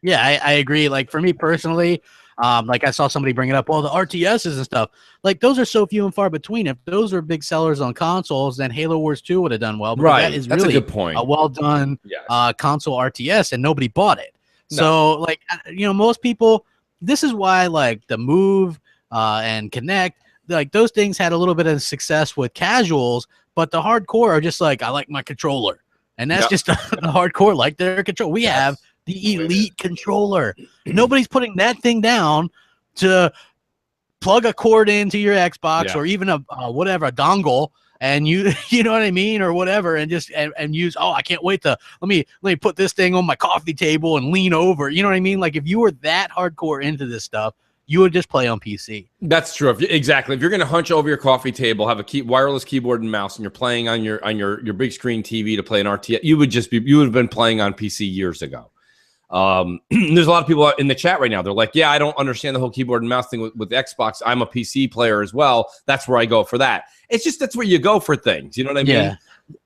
Yeah, I agree. Like for me personally, like I saw somebody bring it up. Well, the RTSs and stuff, like those are so few and far between. If those are big sellers on consoles, then Halo Wars 2 would have done well. Right, that is that's really a good point. A well done console RTS, and nobody bought it. No. So, like you know, most people. This is why like the Move and Kinect, like those things had a little bit of success with casuals. But the hardcore are just like, I like my controller. And that's just the hardcore like their control. We have the elite controller. Nobody's putting that thing down to plug a cord into your Xbox or even a whatever, a dongle, and you know what I mean, or whatever, and just and use, oh, I can't wait to let me put this thing on my coffee table and lean over. You know what I mean? Like if you were that hardcore into this stuff, you would just play on PC. That's true. Exactly. If you're going to hunch over your coffee table, have a wireless keyboard and mouse, and you're playing on your big screen TV to play an RTS, you would have been playing on PC years ago. There's a lot of people in the chat right now. They're like, yeah, I don't understand the whole keyboard and mouse thing with Xbox. I'm a PC player as well. That's where I go for that. It's just that's where you go for things. You know what I mean? Yeah.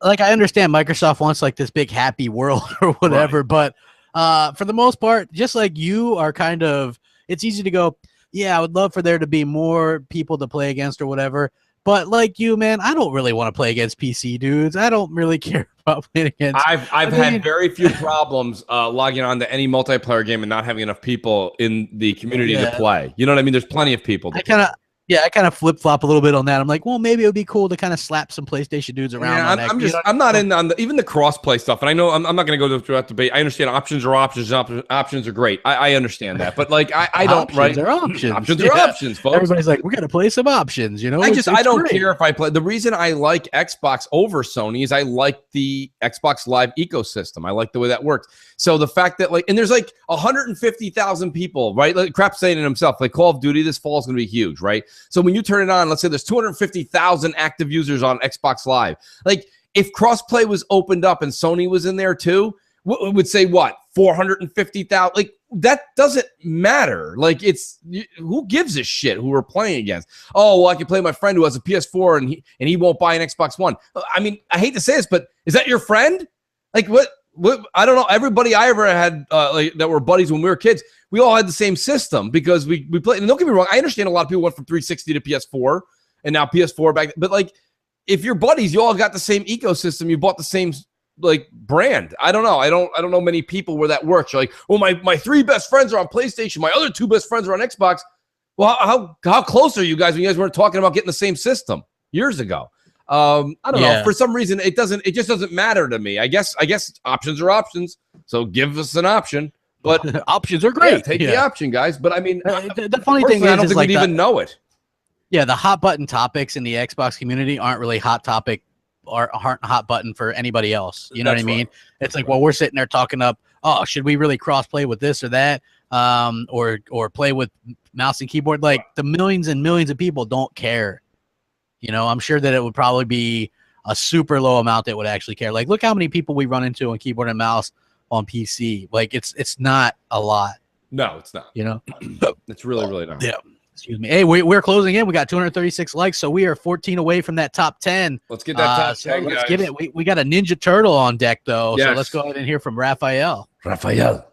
Like I understand Microsoft wants like this big happy world or whatever, but for the most part, just like you are kind of, it's easy to go, yeah, I would love for there to be more people to play against or whatever. But like you, man, I don't really want to play against PC dudes. I don't really care about playing against. I've had very few problems logging on to any multiplayer game and not having enough people in the community to play. You know what I mean? There's plenty of people. I kind of flip flop a little bit on that. I'm like, well, maybe it would be cool to kind of slap some PlayStation dudes around. Yeah, I'm not in on even the cross-play stuff. And I know I'm not going to go through that debate. I understand options are options. Options are great. I understand that. But like, I don't. Options are options. Options are options, folks. Everybody's like, we're going to play some options. You know, I don't care if I play. The reason I like Xbox over Sony is I like the Xbox Live ecosystem. I like the way that works. So the fact that like, and there's like 150,000 people, right? Like Crap's saying it himself, like Call of Duty, this fall is going to be huge, right? So when you turn it on, let's say there's 250,000 active users on Xbox Live. Like if crossplay was opened up and Sony was in there too, would say what? 450,000? Like that doesn't matter. Like who gives a shit who we're playing against? Oh, well, I can play my friend who has a PS4 and he won't buy an Xbox One. I mean, I hate to say this, but is that your friend? Like what I don't know. Everybody I ever had like that were buddies when we were kids, we all had the same system because we played. And don't get me wrong, I understand a lot of people went from 360 to PS4 and now PS4 back. But like, if you're buddies, you all got the same ecosystem. You bought the same like brand. I don't know. I don't know many people where that works. You're like, well, my 3 best friends are on PlayStation. My other 2 best friends are on Xbox. Well, how close are you guys when you guys weren't talking about getting the same system years ago? I don't know. For some reason, it just doesn't matter to me. I guess options are options. So give us an option. But options are great. Yeah, take the option, guys. But I mean, the funny thing is, I don't think like we'd even know it. Yeah, the hot button topics in the Xbox community aren't really hot topic or aren't hot button for anybody else. You know what I mean? Right. It's like, well, we're sitting there talking up, oh, should we really cross play with this or that? Or play with mouse and keyboard? Like the millions and millions of people don't care. You know, I'm sure that it would probably be a super low amount that would actually care. Like, look how many people we run into on keyboard and mouse on PC. Like, it's not a lot. No, it's not. You know, it's really not. Yeah. Excuse me. Hey, we're closing in. We got 236 likes, so we are 14 away from that top 10. Let's get that top 10, let's guys. get it. We got a Ninja Turtle on deck, though. Yes. So let's go ahead and hear from Raphael. Raphael.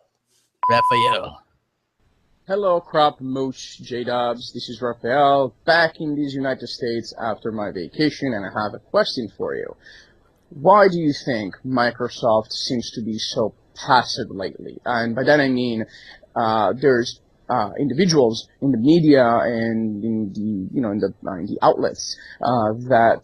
Hello, Crop Mooch J-Dubs. This is Raphael, back in these United States after my vacation, and I have a question for you. Why do you think Microsoft seems to be so passive lately? And by that I mean, there's individuals in the media and in the outlets that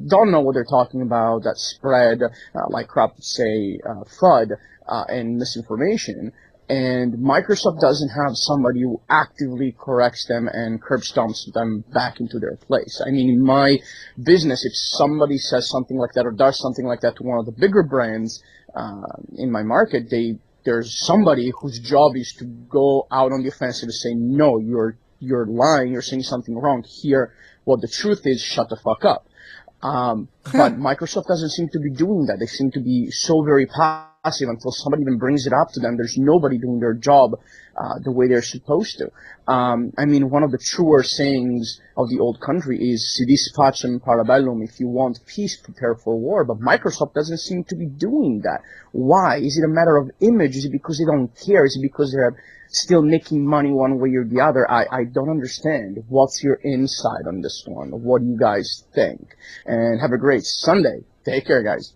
don't know what they're talking about, that spread, like Crop would say, FUD and misinformation. And Microsoft doesn't have somebody who actively corrects them and curb stomps them back into their place. I mean, in my business, if somebody says something like that or does something like that to one of the bigger brands in my market, there's somebody whose job is to go out on the offensive and say, no, you're lying, you're saying something wrong. Here, what the truth is, shut the fuck up. But Microsoft doesn't seem to be doing that. They seem to be so very passive until somebody even brings it up to them. There's nobody doing their job the way they're supposed to. I mean, one of the truer sayings of the old country is "Si vis pacem para bellum." If you want peace, prepare for war. But Microsoft doesn't seem to be doing that. Why? Is it a matter of image? Is it because they don't care? Is it because they're still making money one way or the other? I don't understand. What's your insight on this one? What do you guys think? And have a great Sunday. Take care, guys.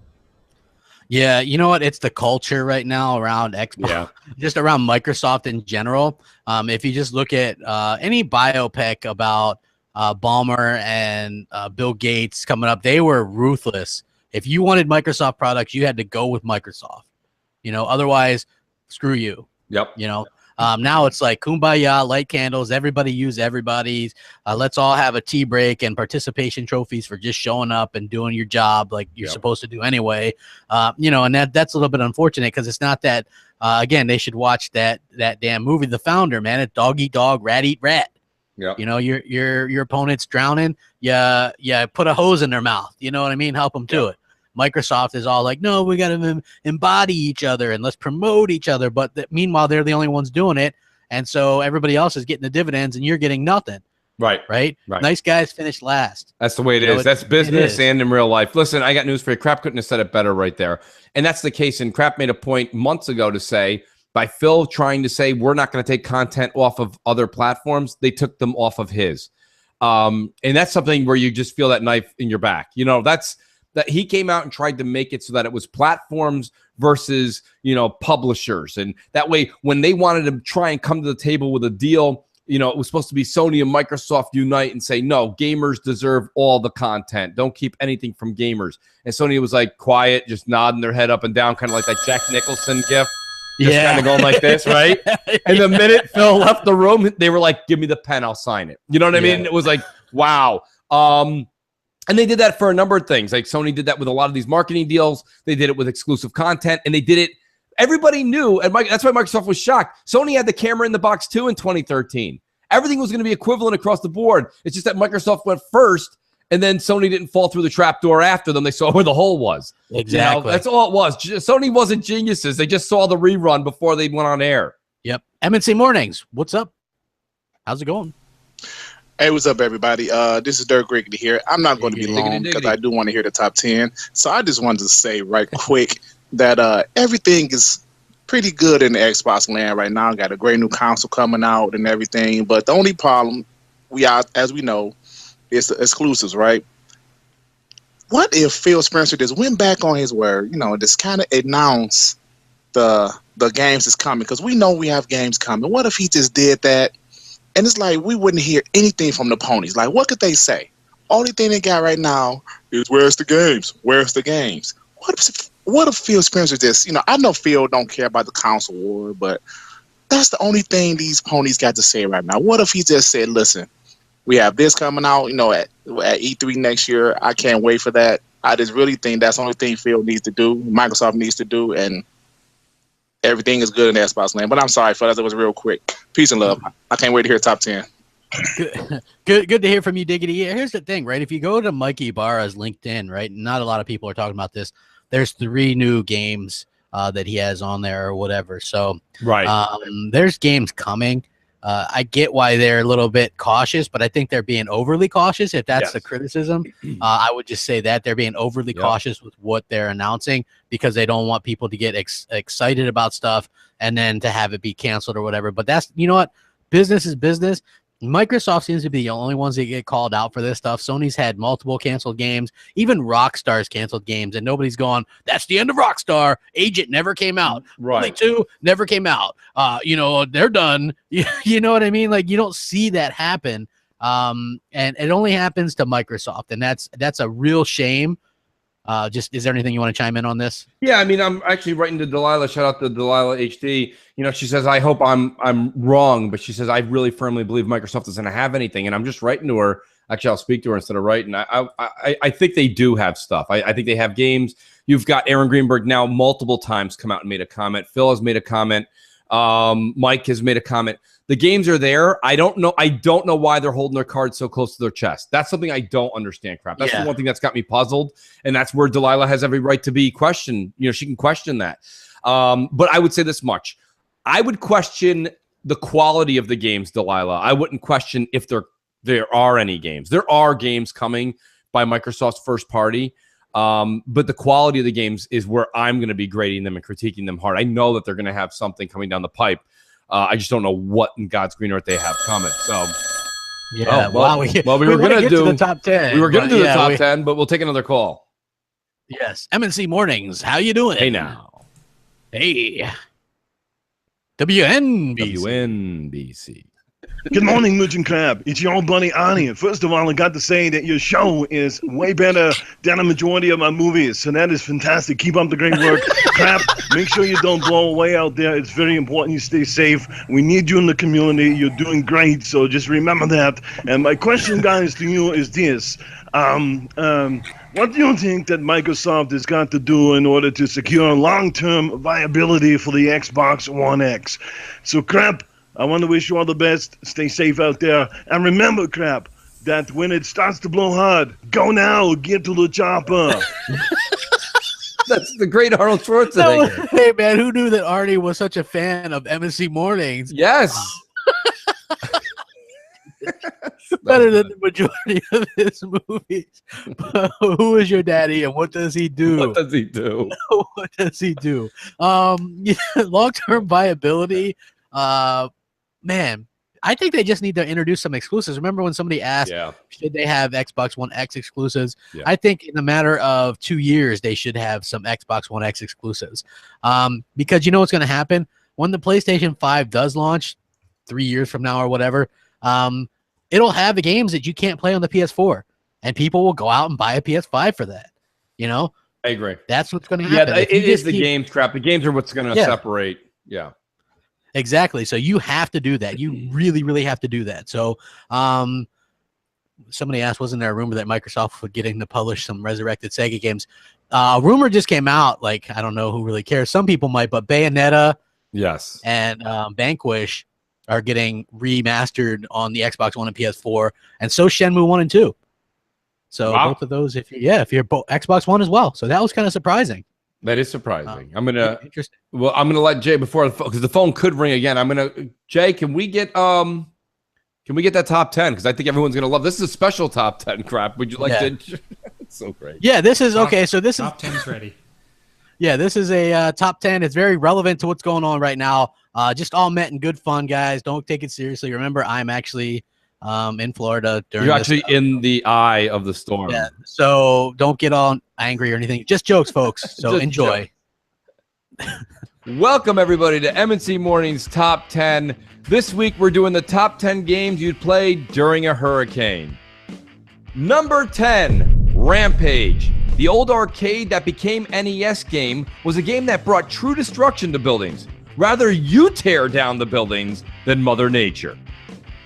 Yeah, you know what? It's the culture right now around Xbox, just around Microsoft in general. If you just look at any biopic about Ballmer and Bill Gates coming up, they were ruthless. If you wanted Microsoft products, you had to go with Microsoft. You know, otherwise, screw you. Yep. You know. Now it's like kumbaya, light candles, everybody use everybody's. Let's all have a tea break and participation trophies for just showing up and doing your job like you're supposed to do anyway. You know, and that's a little bit unfortunate because it's not that. Again, they should watch that damn movie, The Founder. Man, it's dog eat dog, rat eat rat. Yeah. You know, your opponent's drowning. Yeah, put a hose in their mouth. You know what I mean? Help them to it. Microsoft is all like, no, we got to embody each other and let's promote each other. But meanwhile, they're the only ones doing it. And so everybody else is getting the dividends and you're getting nothing. Right. Nice guys finish last. That's the way it is. That's business and in real life. Listen, I got news for you. Crap couldn't have said it better right there. And that's the case. And Crap made a point months ago to say, by Phil trying to say, we're not going to take content off of other platforms, they took them off of his. And that's something where you just feel that knife in your back. You know, that he came out and tried to make it so that it was platforms versus, you know, publishers. And that way, when they wanted to try and come to the table with a deal, you know, it was supposed to be Sony and Microsoft unite and say, no, gamers deserve all the content. Don't keep anything from gamers. And Sony was like quiet, just nodding their head up and down, kind of like that Jack Nicholson gif. Just kind of going like this, right? And the minute Phil left the room, they were like, give me the pen, I'll sign it. You know what I mean? It was like, wow. And they did that for a number of things. Like Sony did that with a lot of these marketing deals. They did it with exclusive content, and they did it. Everybody knew, and that's why Microsoft was shocked. Sony had the camera in the box too in 2013. Everything was going to be equivalent across the board. It's just that Microsoft went first, and then Sony didn't fall through the trapdoor after them. They saw where the hole was. Exactly. You know, that's all it was. Sony wasn't geniuses. They just saw the rerun before they went on air. Yep. MNC Mornings, what's up? How's it going? Hey, what's up, everybody? This is Dirk Riggedy here. I'm not going to be long because I do want to hear the top 10. So I just wanted to say right quick that everything is pretty good in the Xbox land right now. Got a great new console coming out and everything. But the only problem as we know, is the exclusives, right? what if Phil Spencer just went back on his word, just kind of announced the games is coming, because we know we have games coming. What if he just did that? And it's like we wouldn't hear anything from the ponies. Like, what could they say? Only thing they got right now is, where's the games? Where's the games? What if Phil Spencer just, I know Phil don't care about the console war, but that's the only thing these ponies got to say right now. What if he just said, listen, we have this coming out, at E3 next year. I can't wait for that. I just really think that's the only thing Phil needs to do, Microsoft needs to do, and everything is good in Xbox land. But I'm sorry, fellas, it was real quick. Peace and love. I can't wait to hear top 10. Good to hear from you, Diggity. Here's the thing, right? If you go to Mikey Ibarra's LinkedIn, right, not a lot of people are talking about this. There's 3 new games that he has on there or whatever. So there's games coming. I get why they're a little bit cautious, but I think they're being overly cautious. If that's the criticism, I would just say that they're being overly cautious with what they're announcing, because they don't want people to get excited about stuff and then to have it be canceled or whatever. But that's, you know what? Business is business. Microsoft seems to be the only ones that get called out for this stuff. Sony's had multiple canceled games. Even Rockstar's canceled games, and nobody's gone, that's the end of Rockstar. Agent never came out. Right. 2 never came out. They're done. You know what I mean? Like, you don't see that happen. And it only happens to Microsoft, and that's a real shame. Is there anything you want to chime in on this? Yeah, I mean, I'm actually writing to Delilah. Shout out to Delilah HD. She says, I hope I'm wrong, but she says, I really firmly believe Microsoft isn't going to have anything. And I'm just writing to her. Actually, I'll speak to her instead of writing. I think they do have stuff. I think they have games. You've got Aaron Greenberg now multiple times come out and made a comment. Phil has made a comment. Mike has made a comment. The games are there. I don't know why they're holding their cards so close to their chest. That's something I don't understand, crap. That's the one thing that's got me puzzled, and that's where Delilah has every right to be questioned. She can question that. But I would say this much. I would question the quality of the games, Delilah. I wouldn't question if there are any games. There are games coming by Microsoft's first party. But the quality of the games is where I'm going to be grading them and critiquing them hard. I know that they're going to have something coming down the pipe. I just don't know what in God's green earth they have coming. So, we were going to do the top 10. We were going to do the top 10, but we'll take another call. Yes, MNC Mornings. How you doing? Hey now. Hey. WNBC. Good morning, Mooch and Crab. It's your old buddy Ani. First of all, I got to say that your show is way better than a majority of my movies, so that is fantastic. Keep up the great work. Crab, make sure you don't blow away out there. It's very important you stay safe. We need you in the community. You're doing great, so just remember that. And my question, guys, to you is this. What do you think that Microsoft has got to do in order to secure long-term viability for the Xbox One X? So, Crab, I want to wish you all the best. Stay safe out there. And remember, Crap, that when it starts to blow hard, go now. Get to the chopper. That's the great Arnold Schwarzenegger. No, hey, man, who knew that Arnie was such a fan of MNC Mornings? Yes. Better than the majority of his movies. But who is your daddy and what does he do? What does he do? What does he do? Long-term viability. Man, I think they just need to introduce some exclusives. Remember when somebody asked, should they have Xbox One X exclusives? Yeah. I think in a matter of 2 years, they should have some Xbox One X exclusives. Because you know what's going to happen? When the PlayStation 5 does launch 3 years from now or whatever, it'll have the games that you can't play on the PS4. And people will go out and buy a PS5 for that. You know? I agree. That's what's going to happen. Yeah, it is the games crap. The games are what's going to separate. Yeah. Exactly. So you have to do that. You really, really have to do that. So somebody asked, wasn't there a rumor that Microsoft was getting to publish some resurrected Sega games? Rumor just came out. Like, I don't know who really cares. Some people might, but Bayonetta and Vanquish are getting remastered on the Xbox One and PS4. And so Shenmue 1 and 2. So both of those, if you're Xbox One as well. So that was kind of surprising. That is surprising. I'm gonna let Jay before because the phone could ring again. Jay, can we get that top 10? Because I think everyone's gonna love this. Is a special top 10 crap. Would you like to? It's so great. Yeah, this is okay. So this top 10 is ready. Yeah, this is a top 10. It's very relevant to what's going on right now. Just all meant in good fun, guys. Don't take it seriously. Remember, I'm actually in Florida during. You're actually in the eye of the storm. Yeah. So don't get all angry or anything. Just jokes, folks. So enjoy. Welcome everybody to M&C Morning's Top 10. This week we're doing the top 10 games you'd play during a hurricane. Number 10, Rampage. The old arcade that became NES game was a game that brought true destruction to buildings. Rather you tear down the buildings than Mother Nature.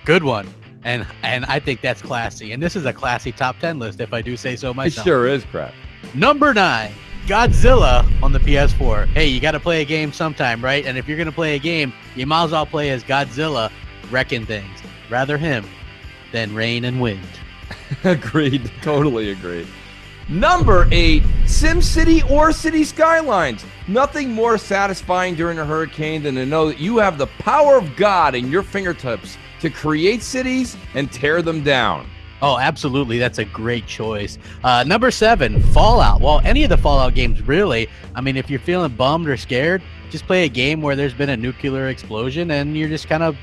Good one. And I think that's classy. And this is a classy top 10 list, if I do say so myself. It sure is, crap. Number 9, Godzilla on the PS4. Hey, you got to play a game sometime, right? And if you're going to play a game, you might as well play as Godzilla wrecking things. Rather him than rain and wind. Agreed. Totally agreed. Number 8, SimCity or City Skylines. Nothing more satisfying during a hurricane than to know that you have the power of God in your fingertips to create cities and tear them down. Oh, absolutely. That's a great choice. Number 7, Fallout. Well, any of the Fallout games, really. I mean, if you're feeling bummed or scared, just play a game where there's been a nuclear explosion and you're just kind of,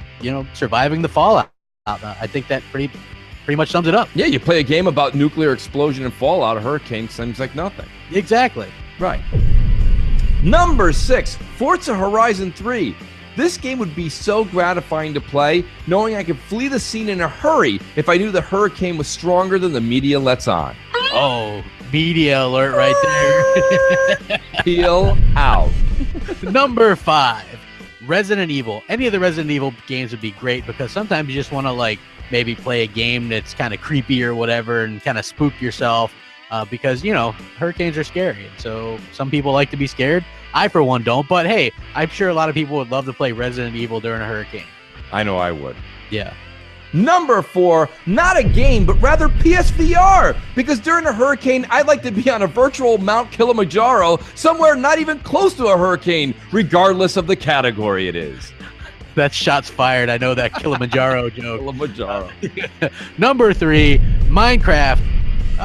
surviving the fallout. I think that pretty much sums it up. Yeah, you play a game about nuclear explosion and fallout. A hurricane seems like nothing. Exactly. Right. Number 6, Forza Horizon 3. This game would be so gratifying to play, knowing I could flee the scene in a hurry if I knew the hurricane was stronger than the media lets on. Oh, media alert right there. Peel out. Number 5, Resident Evil. Any of the Resident Evil games would be great because sometimes you just want to maybe play a game that's kind of creepy or whatever and kind of spook yourself because, hurricanes are scary. So some people like to be scared. I, for one, don't. But, hey, I'm sure a lot of people would love to play Resident Evil during a hurricane. I know I would. Yeah. Number 4, not a game, but rather PSVR. Because during a hurricane, I'd like to be on a virtual Mount Kilimanjaro, somewhere not even close to a hurricane, regardless of the category it is. That's shots fired. I know that Kilimanjaro joke. Kilimanjaro. Number 3, Minecraft.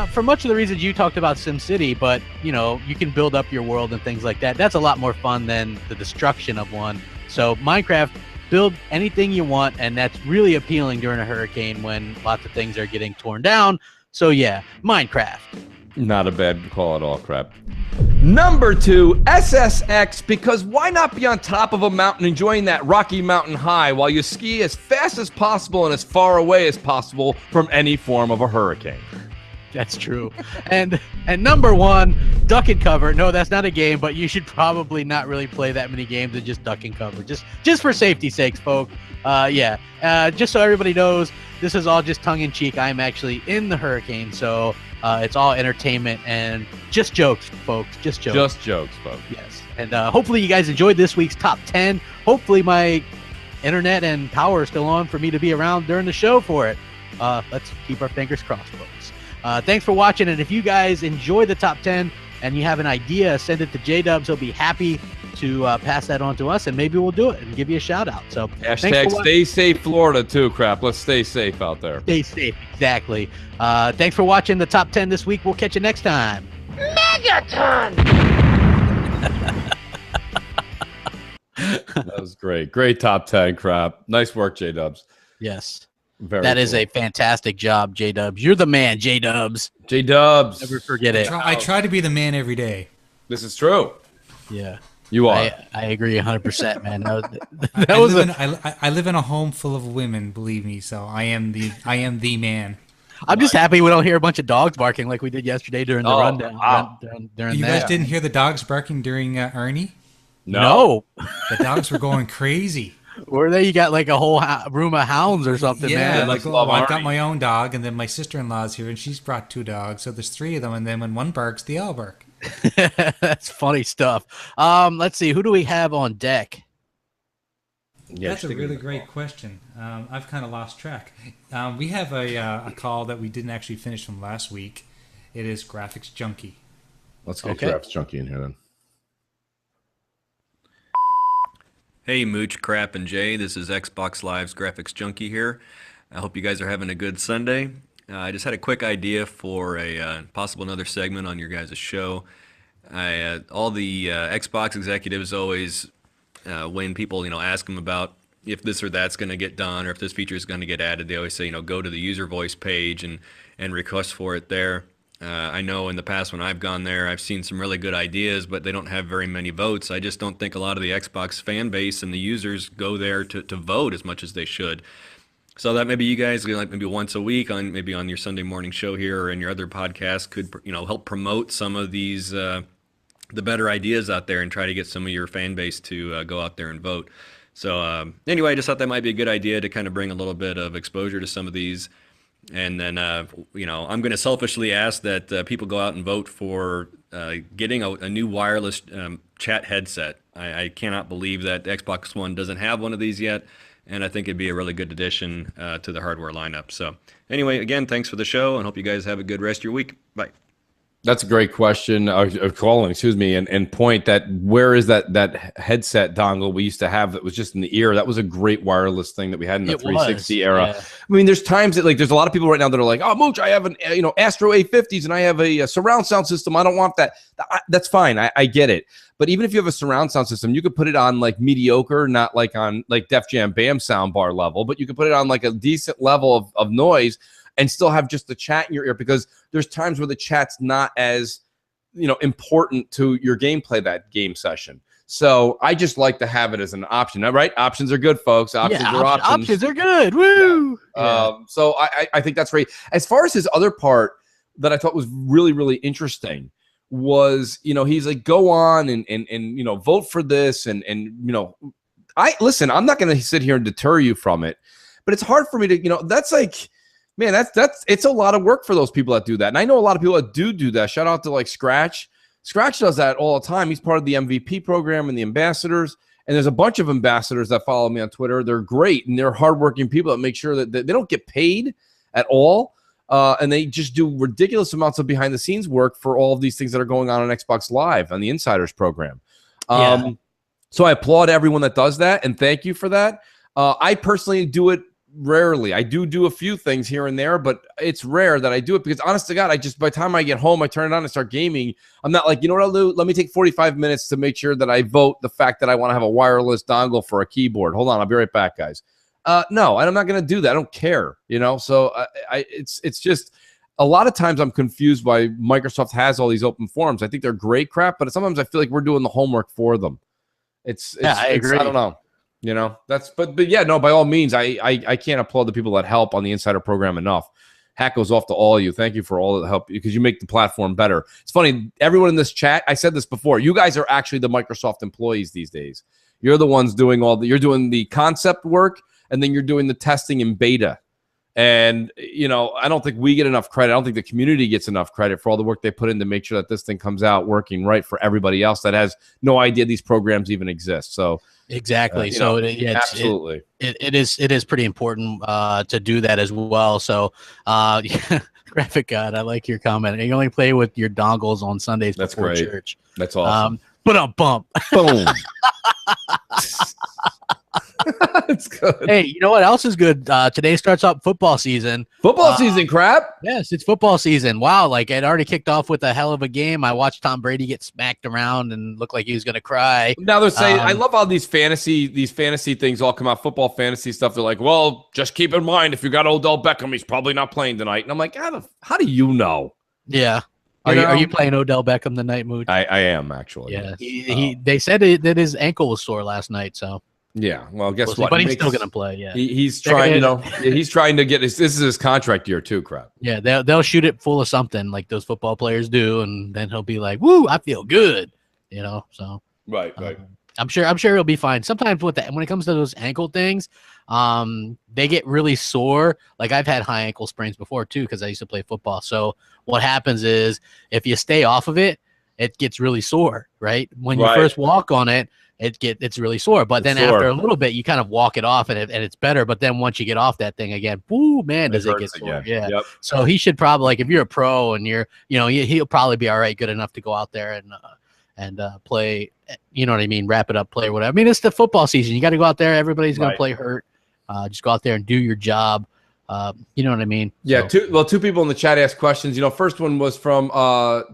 For much of the reasons you talked about SimCity, but, you can build up your world and things like that. That's a lot more fun than the destruction of one. So Minecraft, build anything you want, and that's really appealing during a hurricane when lots of things are getting torn down. So yeah, Minecraft. Not a bad call at all, crap. Number 2, SSX, because why not be on top of a mountain enjoying that Rocky Mountain high while you ski as fast as possible and as far away as possible from any form of a hurricane? That's true. And number 1, duck and cover. No, that's not a game, but you should probably not really play that many games and just duck and cover. Just for safety's sakes, folks. Just so everybody knows, this is all just tongue-in-cheek. I'm actually in the hurricane, so it's all entertainment and just jokes, folks. Just jokes. Just jokes, folks. Yes. And hopefully you guys enjoyed this week's top 10. Hopefully my internet and power is still on for me to be around during the show for it. Let's keep our fingers crossed, folks. Thanks for watching, and if you guys enjoy the top 10 and you have an idea, send it to J-Dubs. He'll be happy to pass that on to us, and maybe we'll do it and give you a shout out. So hashtag stay safe Florida too, crap. Let's stay safe out there. Stay safe, exactly. Thanks for watching the top 10 this week. We'll catch you next time. Megaton! That was great. Great top 10, crap. Nice work, J-Dubs. Yes. Very that cool. is a fantastic job, J-Dubs. You're the man, J-Dubs. J-Dubs. Never forget it. I try to be the man every day. This is true. Yeah. You are. I agree 100%, man. I live in a home full of women, believe me, so I am the man. I'm just happy we don't hear a bunch of dogs barking like we did yesterday during the rundown. Wow. You guys didn't hear the dogs barking during Ernie? No. The dogs were going crazy. Were they? You got like a whole room of hounds or something, yeah, man. I've got my own dog, and then my sister-in-law's here, and she's brought 2 dogs, so there's 3 of them, and then when one barks, they all bark. That's funny stuff. Let's see, who do we have on deck? That's a really great question. I've kind of lost track. We have a call that we didn't actually finish from last week. It is Graphics Junkie. Let's get Graphics Junkie in here then. Hey, Mooch, Crap, and Jay. This is Xbox Live's Graphics Junkie here. I hope you guys are having a good Sunday. I just had a quick idea for a possible another segment on your guys' show. All the Xbox executives always, when people ask them about if this or that's going to get done, or if this feature is going to get added. They always say, go to the user voice page and request for it there. I know in the past when I've gone there, I've seen some really good ideas, but they don't have very many votes. I just don't think a lot of the Xbox fan base and the users go there to vote as much as they should. So that maybe you guys, like maybe once a week on your Sunday morning show here or in your other podcast, could help promote some of these the better ideas out there and try to get some of your fan base to go out there and vote. So anyway, I just thought that might be a good idea to kind of bring a little bit of exposure to some of these. And then, I'm going to selfishly ask that people go out and vote for getting a new wireless chat headset. I cannot believe that Xbox One doesn't have one of these yet. And I think it'd be a really good addition to the hardware lineup. So anyway, again, thanks for the show, and hope you guys have a good rest of your week. Bye. That's a great question, Colin, excuse me, and point that where is that headset dongle we used to have that was just in the ear? That was a great wireless thing that we had in the 360 era. Yeah. I mean, there's times that there's a lot of people right now that are like, oh, Mooch, I have an Astro A50s and I have a surround sound system. I don't want that. That's fine. I get it. But even if you have a surround sound system, you could put it on like mediocre, not like on like Def Jam Bam soundbar level, but you could put it on like a decent level of noise and still have just the chat in your ear, because there's times where the chat's not as important to your gameplay that game session. So I just like to have it as an option. All right, options are good, folks. Options are options. Options are good. Woo! Yeah. So I think that's great. As far as his other part that I thought was really, really interesting was, he's like, go on and vote for this and I listen. I'm not going to sit here and deter you from it, but it's hard for me to that's like. Man, that's it's a lot of work for those people that do that. And I know a lot of people that do that. Shout out to like Scratch. Scratch does that all the time. He's part of the MVP program and the ambassadors. And there's a bunch of ambassadors that follow me on Twitter. They're great, and they're hardworking people that make sure that they don't get paid at all. And they just do ridiculous amounts of behind the scenes work for all of these things that are going on Xbox Live on the Insiders program. So I applaud everyone that does that, and thank you for that. I personally do it rarely. I do a few things here and there, but it's rare that I do it because, honest to God, by the time I get home, I turn it on and start gaming. I'm not like, you know what I'll do? Let me take 45 minutes to make sure that I vote the fact that I want to have a wireless dongle for a keyboard. Hold on, I'll be right back, guys. No, I'm not going to do that. I don't care, So it's just a lot of times I'm confused why Microsoft has all these open forums. I think they're great crap, but sometimes I feel like we're doing the homework for them. I agree. I don't know. But yeah, no, by all means, I can't applaud the people that help on the Insider program enough. Hat goes off to all of you. Thank you for all the help because you make the platform better. It's funny, everyone in this chat, I said this before, you guys are actually the Microsoft employees these days. You're the ones doing you're doing the concept work, and then you're doing the testing in beta. And, I don't think we get enough credit. I don't think the community gets enough credit for all the work they put in to make sure that this thing comes out working right for everybody else that has no idea these programs even exist. So exactly. Absolutely. It is pretty important to do that as well. So Graphic God, I like your comment. You only play with your dongles on Sundays before church. That's awesome. But a bump. Boom. It's good. Hey, you know what else is good? Today starts up football season. Football season, crap. Yes, it's football season. Wow, it already kicked off with a hell of a game. I watched Tom Brady get smacked around and looked like he was going to cry. Now they're saying, I love how these fantasy things all come out, football fantasy stuff. They're like, well, just keep in mind, if you got Odell Beckham, he's probably not playing tonight. And I'm like, how do you know? Yeah. Are you playing Odell Beckham tonight, Mood? I am, actually. Yeah. They said that his ankle was sore last night, so. Yeah, well, guess what? But he's still going to play. Yeah, he's trying. He's trying to get. This is his contract year too. Crap. Yeah, they'll shoot it full of something like those football players do, and then he'll be like, "Woo, I feel good," So right. I'm sure he'll be fine. Sometimes when it comes to those ankle things, they get really sore. Like I've had high ankle sprains before too because I used to play football. So what happens is if you stay off of it, it gets really sore. Right when you first walk on it. It's really sore, but then after a little bit, you kind of walk it off, and it's better. But then once you get off that thing again, woo, man, does it get sore? Again. Yeah. Yep. So he should probably, like, if you're a pro and you're, he'll probably be all right, good enough to go out there and play. You know what I mean? Wrap it up, play or whatever. I mean, it's the football season. You got to go out there. Everybody's going to play hurt. Just go out there and do your job. You know what I mean? Yeah. So. Two people in the chat asked questions. First one was from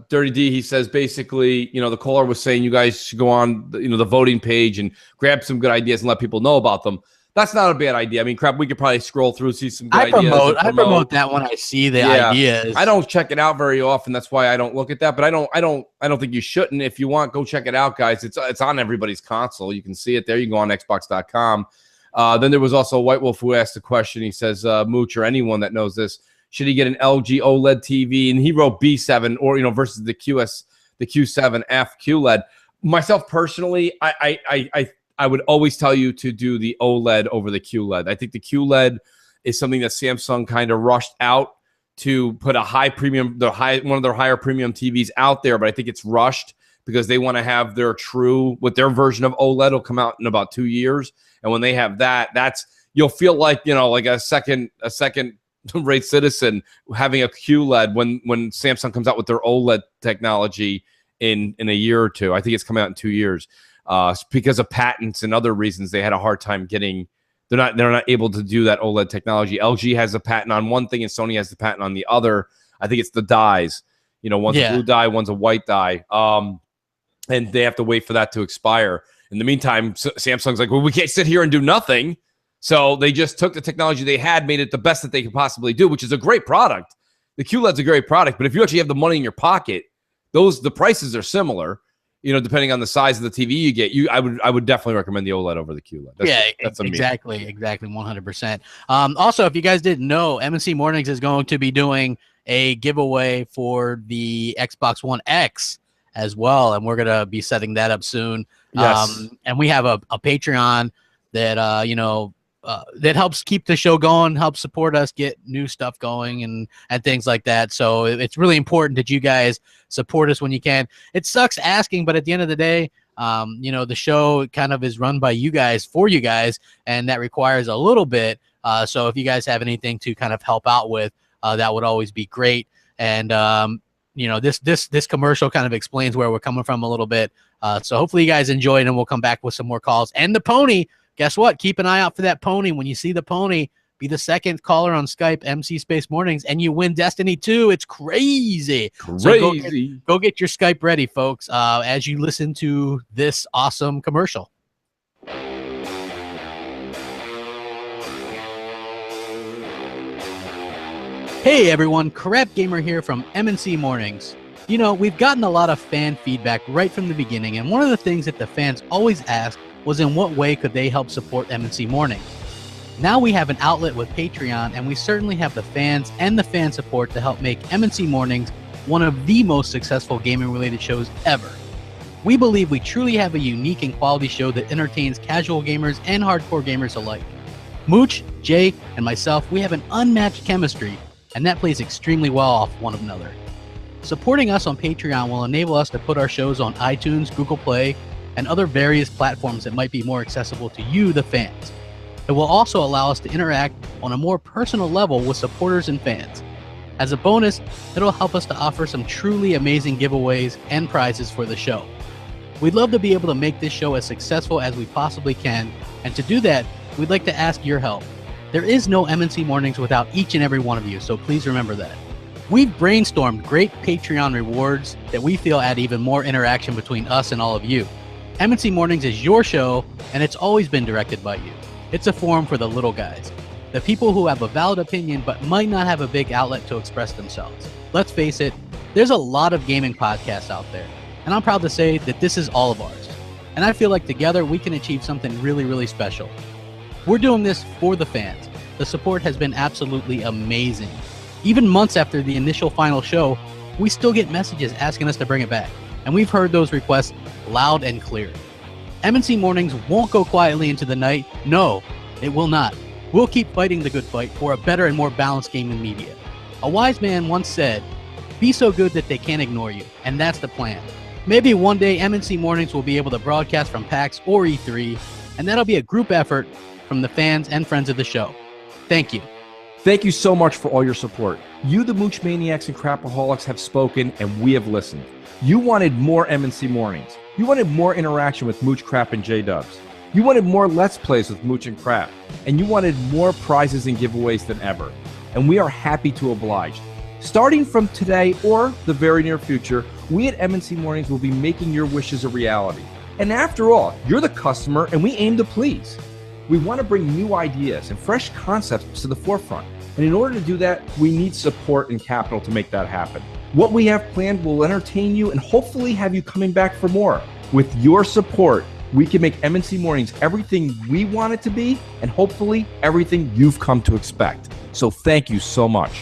Dirty D. He says basically, the caller was saying you guys should go on, the voting page and grab some good ideas and let people know about them. That's not a bad idea. I mean, crap, we could probably scroll through, see some good I ideas. I promote that when I see the ideas. I don't check it out very often. That's why I don't look at that. But I don't think you shouldn't. If you want, go check it out, guys. It's on everybody's console. You can see it there. You can go on Xbox.com. Then there was also White Wolf who asked the question. He says, Mooch or anyone that knows this, should he get an LG OLED TV? And he wrote B7 or versus the Q7F QLED. Myself personally, I would always tell you to do the OLED over the QLED. I think the QLED is something that Samsung kind of rushed out to put a high premium, one of their higher premium TVs out there, but I think it's rushed because they want to have their their version of OLED will come out in about 2 years. And when they have that, you'll feel like, like a second rate citizen having a QLED when Samsung comes out with their OLED technology in a year or two. I think it's coming out in 2 years. Because of patents and other reasons, they had a hard time getting. They're not able to do that OLED technology. LG has a patent on one thing, and Sony has the patent on the other. I think it's the dyes. One's a blue dye, one's a white dye, and they have to wait for that to expire. In the meantime, Samsung's like, well, we can't sit here and do nothing. So they just took the technology they had, made it the best that they could possibly do, which is a great product. The QLED's a great product, but if you actually have the money in your pocket, the prices are similar. Depending on the size of the TV you get, I would definitely recommend the OLED over the QLED. That's exactly, 100%. Also, if you guys didn't know, MNC Mornings is going to be doing a giveaway for the Xbox One X as well, and we're gonna be setting that up soon. Yes. And we have a Patreon that that helps keep the show going, helps support us get new stuff going and things like that. So it's really important that you guys support us when you can. It sucks asking, but at the end of the day, the show kind of is run by you guys for you guys, and that requires a little bit. So if you guys have anything to kind of help out with, that would always be great. And this commercial kind of explains where we're coming from a little bit. So hopefully you guys enjoyed, and we'll come back with some more calls. And the pony. Guess what? Keep an eye out for that pony. When you see the pony, be the second caller on Skype, MC Space Mornings, and you win Destiny 2. It's crazy. So go get your Skype ready, folks, as you listen to this awesome commercial. Hey, everyone. Crap Gamer here from MNC Mornings. We've gotten a lot of fan feedback right from the beginning, and one of the things that the fans always ask was in what way could they help support MNC Mornings. Now we have an outlet with Patreon, and we certainly have the fans and the fan support to help make MNC Mornings one of the most successful gaming-related shows ever. We believe we truly have a unique and quality show that entertains casual gamers and hardcore gamers alike. Mooch, Jay, and myself, we have an unmatched chemistry, and that plays extremely well off one another. Supporting us on Patreon will enable us to put our shows on iTunes, Google Play, and other various platforms that might be more accessible to you, the fans. It will also allow us to interact on a more personal level with supporters and fans. As a bonus, it'll help us to offer some truly amazing giveaways and prizes for the show. We'd love to be able to make this show as successful as we possibly can, and to do that, we'd like to ask your help. There is no MNC Mornings without each and every one of you, so please remember that. We've brainstormed great Patreon rewards that we feel add even more interaction between us and all of you. MNC Mornings is your show, and it's always been directed by you. It's a forum for the little guys, the people who have a valid opinion but might not have a big outlet to express themselves. Let's face it, there's a lot of gaming podcasts out there, and I'm proud to say that this is all of ours. And I feel like together we can achieve something really, really special. We're doing this for the fans. The support has been absolutely amazing. Even months after the initial final show, we still get messages asking us to bring it back. And we've heard those requests loud and clear. MNC Mornings won't go quietly into the night. No, it will not. We'll keep fighting the good fight for a better and more balanced gaming media. A wise man once said, be so good that they can't ignore you. And that's the plan. Maybe one day MNC Mornings will be able to broadcast from PAX or E3, and that'll be a group effort from the fans and friends of the show. Thank you. Thank you so much for all your support. You, the Mooch Maniacs and Crapaholics, have spoken, and we have listened. You wanted more MNC Mornings. You wanted more interaction with Mooch, Crap, and J-Dubs. You wanted more Let's Plays with Mooch and Crap. And you wanted more prizes and giveaways than ever. And we are happy to oblige. Starting from today or the very near future, we at MNC Mornings will be making your wishes a reality. And after all, you're the customer, and we aim to please. We want to bring new ideas and fresh concepts to the forefront. And in order to do that, we need support and capital to make that happen. What we have planned will entertain you and hopefully have you coming back for more. With your support, we can make MNC Mornings everything we want it to be and hopefully everything you've come to expect. So thank you so much.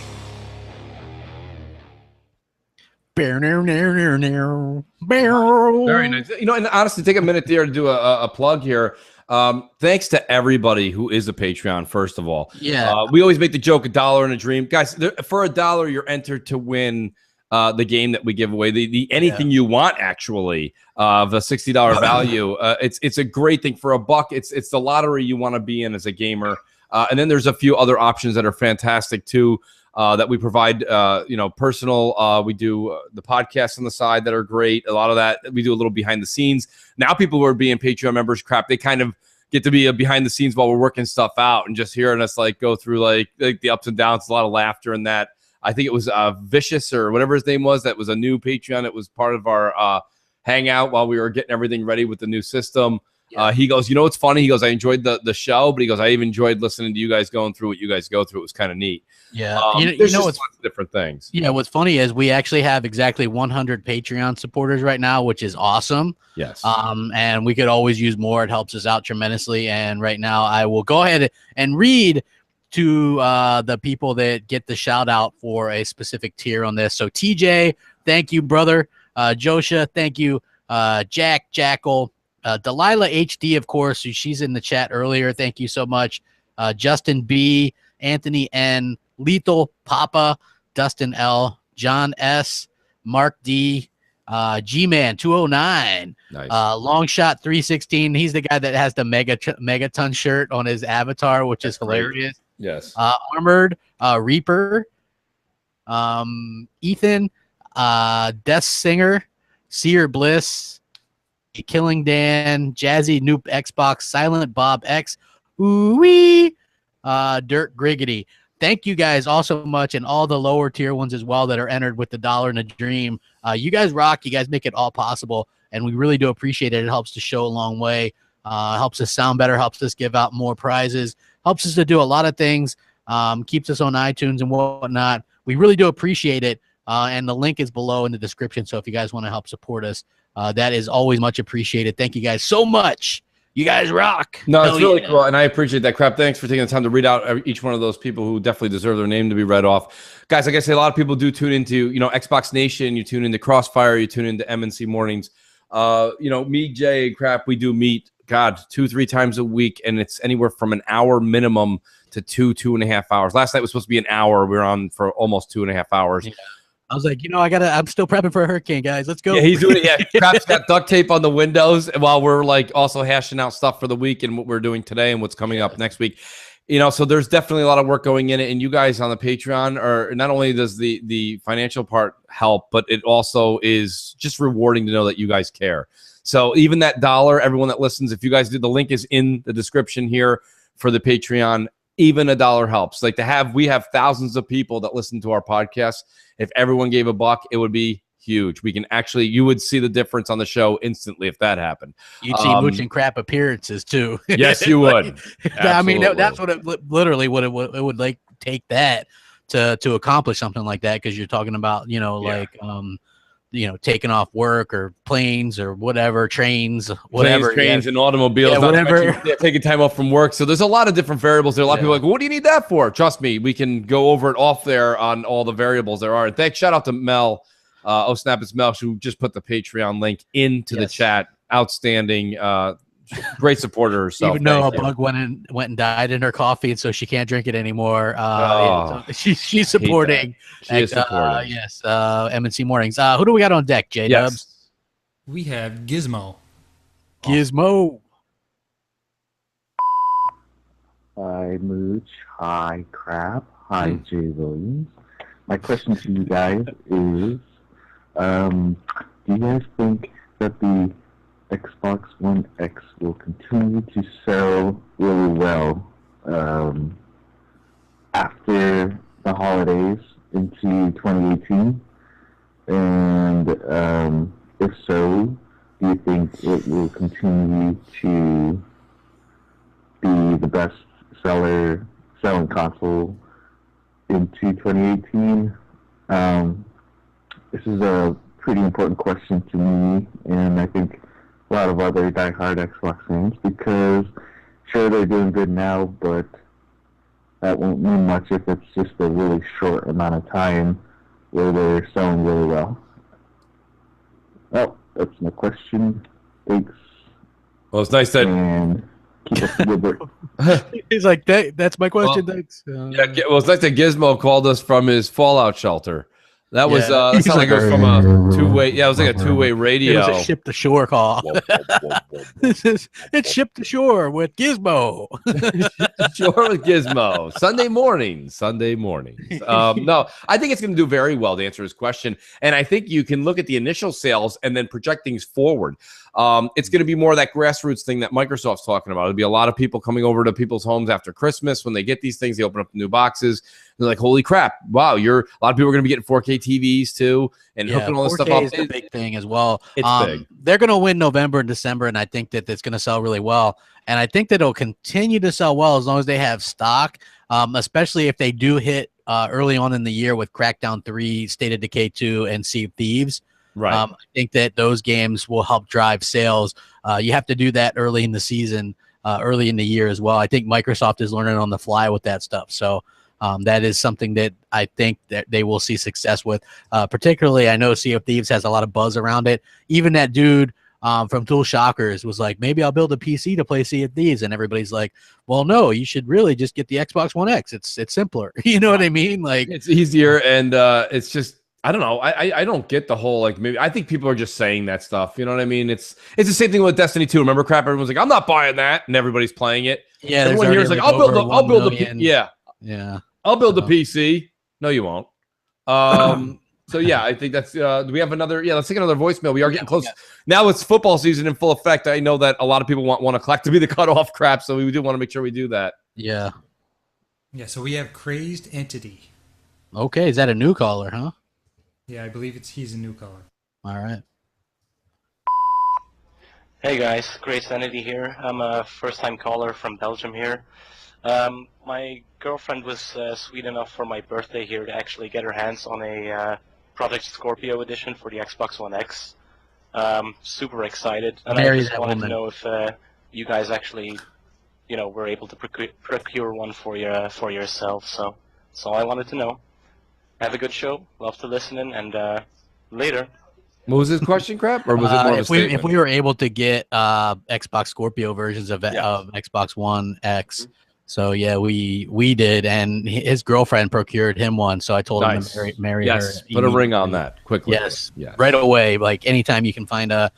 Very nice. You know, and honestly, take a minute there to do a plug here. Thanks to everybody who is a Patreon, first of all. Yeah. We always make the joke, $1 and a dream. Guys, for $1, you're entered to win the game that we give away. The anything you want, actually, of a $60 value. It's a great thing. For $1, it's the lottery you want to be in as a gamer. And then there's a few other options that are fantastic, too. That we provide, personal. We do the podcasts on the side that are great. A lot of that we do a little behind the scenes. Now people who are being Patreon members, they kind of get to be behind the scenes while we're working stuff out and just hearing us go through like the ups and downs. A lot of laughter in that. I think it was Vicious or whatever his name was. That was a new Patreon. It was part of our hangout while we were getting everything ready with the new system. He goes, it's funny. He goes, I enjoyed the show, but he goes, I even enjoyed listening to you guys going through what you guys go through. It was kind of neat. Yeah. There's just lots of different things. Yeah. What's funny is we actually have exactly 100 Patreon supporters right now, which is awesome. Yes. And we could always use more. It helps us out tremendously. And right now I will go ahead and read to the people that get the shout out for a specific tier on this. So TJ, thank you, brother. Josha, thank you. Jack, Jackal, Delilah HD, of course, she's in the chat earlier. Thank you so much. Justin B, Anthony N, Lethal Papa, Dustin L, John S, Mark D, G-Man 209, nice. Longshot 316. He's the guy that has the Megaton shirt on his avatar, which is hilarious. Yes. Armored, Reaper, Ethan, Death Singer, Seer Bliss, Killing Dan, Jazzy Noop Xbox, Silent Bob X, Dirt Griggity. Thank you guys all so much, and all the lower tier ones as well that are entered with the $1 and a dream. You guys rock. You guys make it all possible, and we really do appreciate it. It helps the show a long way. Helps us sound better, helps us give out more prizes, helps us to do a lot of things, keeps us on iTunes and whatnot. We really do appreciate it, and the link is below in the description, so if you guys want to help support us, that is always much appreciated. Thank you guys so much. You guys rock. No, it's really cool, and I appreciate that. Crap, thanks for taking the time to read out each one of those people who definitely deserve their name to be read off. Guys, like I say, a lot of people do tune into, Xbox Nation, you tune into Crossfire, you tune into MNC Mornings. Me, Jay, and Crap, we do meet, 2-3 times a week, and it's anywhere from an hour minimum to 2.5 hours. Last night was supposed to be an hour. We were on for almost 2.5 hours. Yeah. I was like, I'm still prepping for a hurricane, guys. Let's go. Yeah, he's doing it. Yeah, Crap's got duct tape on the windows while we're also hashing out stuff for the week and what we're doing today and what's coming up next week. So there's definitely a lot of work going in it. And you guys on the Patreon are not only does the financial part help, but it also is just rewarding to know that you guys care. So even that $1, everyone that listens, if you guys do, the link is in the description here for the Patreon. Even $1 helps. We have thousands of people that listen to our podcast. If everyone gave $1, it would be huge. You would see the difference on the show instantly if that happened. You'd see Mooch and Crap appearances too. Yes, you would. I mean, that's what it literally would it would take that to accomplish something like that, because you're talking about taking off work or planes or whatever, trains, and automobiles, whatever. Taking time off from work. So there's a lot of different variables there. A lot of people are like, what do you need that for? Trust me, we can go over it off there on all the variables there are. And shout out to Mel, Snap, it's Mel, who just put the Patreon link into the chat. Outstanding, great supporter herself. Even though a bug went and died in her coffee, and so she can't drink it anymore. She's supporting. She is supporting. Yes, MNC Mornings. Who do we got on deck, J Dubs? We have Gizmo. Gizmo. Hi, Mooch. Hi, Crap. Hi, Jay Williams. My question to you guys is, do you guys think that the Xbox One X will continue to sell really well after the holidays into 2018? And if so, do you think it will continue to be the best selling console into 2018? This is a pretty important question to me, and I think a lot of other diehard Xbox fans, because sure, they're doing good now, but that won't mean much if it's just a really short amount of time where they're selling really well. Well, that's my question. Thanks. Well, it's nice that. And keep up the good work. He's like, that's my question. Well, thanks. Yeah, well, it's nice that Gizmo called us from his Fallout shelter. That was Yeah. it sounded like it was from a two-way. Yeah, it was like a two-way radio. It was a ship to shore call. It's ship to shore with Gizmo. Shore with Gizmo. Sunday mornings. No, I think it's going to do very well to answer his question. And I think you can look at the initial sales and then project things forward. It's going to be more of that grassroots thing that Microsoft's talking about. It'll be a lot of people coming over to people's homes after Christmas. When they get these things, they open up the new boxes. They're like, holy crap. Wow, a lot of people are going to be getting 4K TVs too and hooking all this stuff 4K up. is the big thing as well. It's big. They're going to win November and December, and I think that it's going to sell really well. And I think that it'll continue to sell well as long as they have stock, especially if they do hit early on in the year with Crackdown 3, State of Decay 2, and Sea of Thieves. Right. I think that those games will help drive sales. You have to do that early in the season, early in the year as well. I think Microsoft is learning on the fly with that stuff. So that is something that I think that they will see success with. Particularly, I know Sea of Thieves has a lot of buzz around it. Even that dude from Tool Shockers was like, maybe I'll build a PC to play Sea of Thieves. And everybody's like, well, no, you should really just get the Xbox One X. It's simpler. You know what I mean? Like, it's easier, and it's just, I don't know. I don't get the whole, like, maybe I think people are just saying that stuff. You know what I mean? It's the same thing with Destiny 2. Remember, crap? Everyone's like, I'm not buying that, and everybody's playing it. Yeah, everyone here is like, I'll build a I'll build a PC. No, you won't. So yeah, I think that's. Do we have another? Yeah, let's take another voicemail. We are getting close. Now it's football season in full effect. I know that a lot of people want 1 o'clock to be the cutoff, crap. So we do want to make sure we do that. Yeah. Yeah. So we have Crazed Entity. Okay, is that a new caller, huh? Yeah, I believe he's a new caller. All right. Hey guys, Crazed Entity here. I'm a first-time caller from Belgium here. My girlfriend was sweet enough for my birthday here to actually get her hands on a Project Scorpio edition for the Xbox One X. Super excited, and I just wanted to know if you guys actually, were able to procure one for yourself. So that's all I wanted to know. Have a good show. Love to listen in, and later. What was his question, crap? Or was it more of a statement? If we were able to get Xbox Scorpio versions of Xbox One X. So yeah, we did, and his girlfriend procured him one. So I told him to marry her. Put a ring on that quickly. Yes, right away. Like anytime you can find a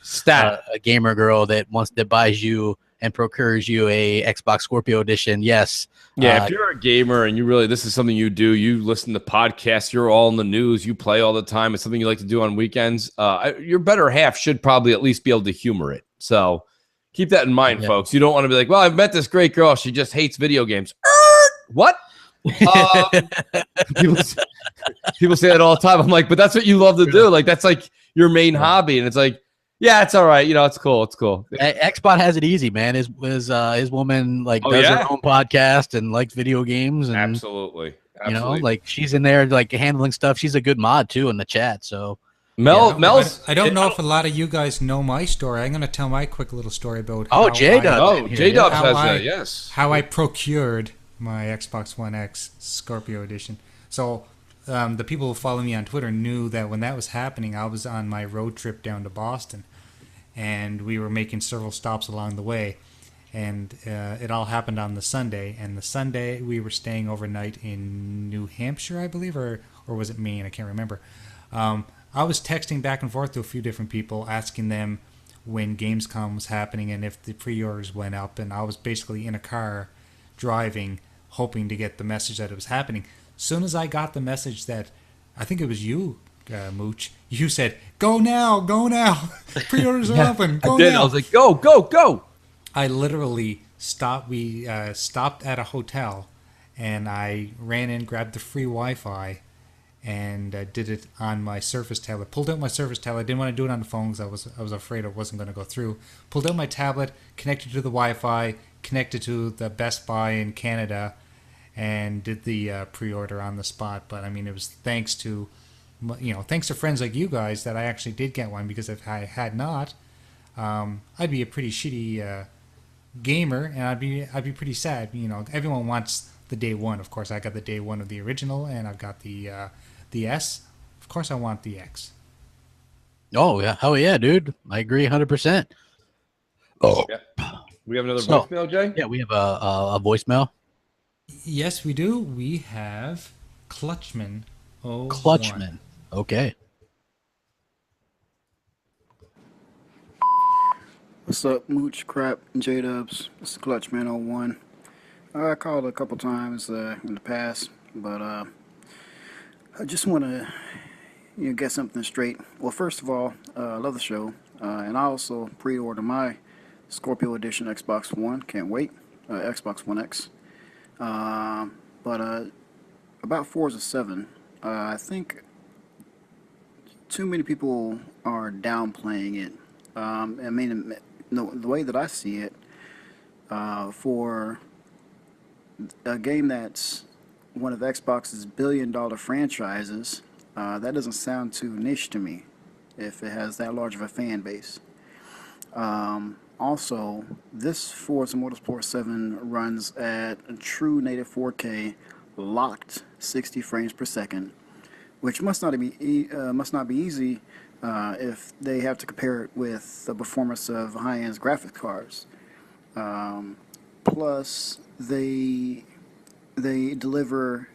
gamer girl that buys you and procures you a Xbox Scorpio edition. Yes. Yeah, if you're a gamer and this is something you do, you listen to podcasts, you're all in the news, you play all the time, it's something you like to do on weekends, your better half should probably at least be able to humor it. So keep that in mind, folks. You don't want to be like, well, I've met this great girl, she just hates video games. What? People say that all the time. I'm like, but that's what you love to do. Like, that's like your main hobby. And it's like, yeah, it's all right. It's cool. It's cool. Xbot has it easy, man. His woman does her own podcast and likes video games. And, Absolutely. Like she's in there like handling stuff. She's a good mod too in the chat. So Mel's. I don't know if a lot of you guys know my story. I'm going to tell my quick little story about. J-Dubs has how I procured my Xbox One X Scorpio edition. So. The people who follow me on Twitter knew that when that was happening, I was on my road trip down to Boston, and we were making several stops along the way, and it all happened on the Sunday. And the Sunday we were staying overnight in New Hampshire, I believe, or was it Maine? I can't remember. I was texting back and forth to a few different people, asking them when Gamescom was happening and if the pre-orders went up, and I was basically in a car driving, hoping to get the message that it was happening. Soon as I got the message that, I think it was you, Mooch, you said, go now, pre-orders are open, go now. I was like, go. I literally stopped, we stopped at a hotel, and I ran in, grabbed the free Wi-Fi, and did it on my Surface tablet. Pulled out my Surface tablet. I didn't want to do it on the phone because I was afraid it wasn't going to go through. Pulled out my tablet, connected to the Wi-Fi, connected to the Best Buy in Canada and did the pre-order on the spot. But I mean, it was thanks to friends like you guys that I actually did get one, because if I had not, I'd be a pretty shitty gamer, and I'd be pretty sad. Everyone wants the day one. Of course, I got the day one of the original, and I've got the S. Of course, I want the X. Oh yeah, hell yeah, dude! I agree 100%. Oh, yeah. We have another voicemail, Jay? Yeah, we have a voicemail. Yes, we do. We have Clutchman. Clutchman. Okay. What's up, Mooch, Crap, and J-Dubs? This is Clutchman 01. I called a couple times in the past, but I just want to get something straight. Well, first of all, I love the show, and I also pre-ordered my Scorpio Edition Xbox One. Can't wait. Xbox One X. But about Forza 7, I think too many people are downplaying it. I mean, the way that I see it, for a game that's one of Xbox's billion-dollar franchises, that doesn't sound too niche to me if it has that large of a fan base. Also, this Forza Motorsport 7 runs at a true native 4K, locked 60 frames per second, which must not be easy if they have to compare it with the performance of high-end graphics cards. Plus, they deliver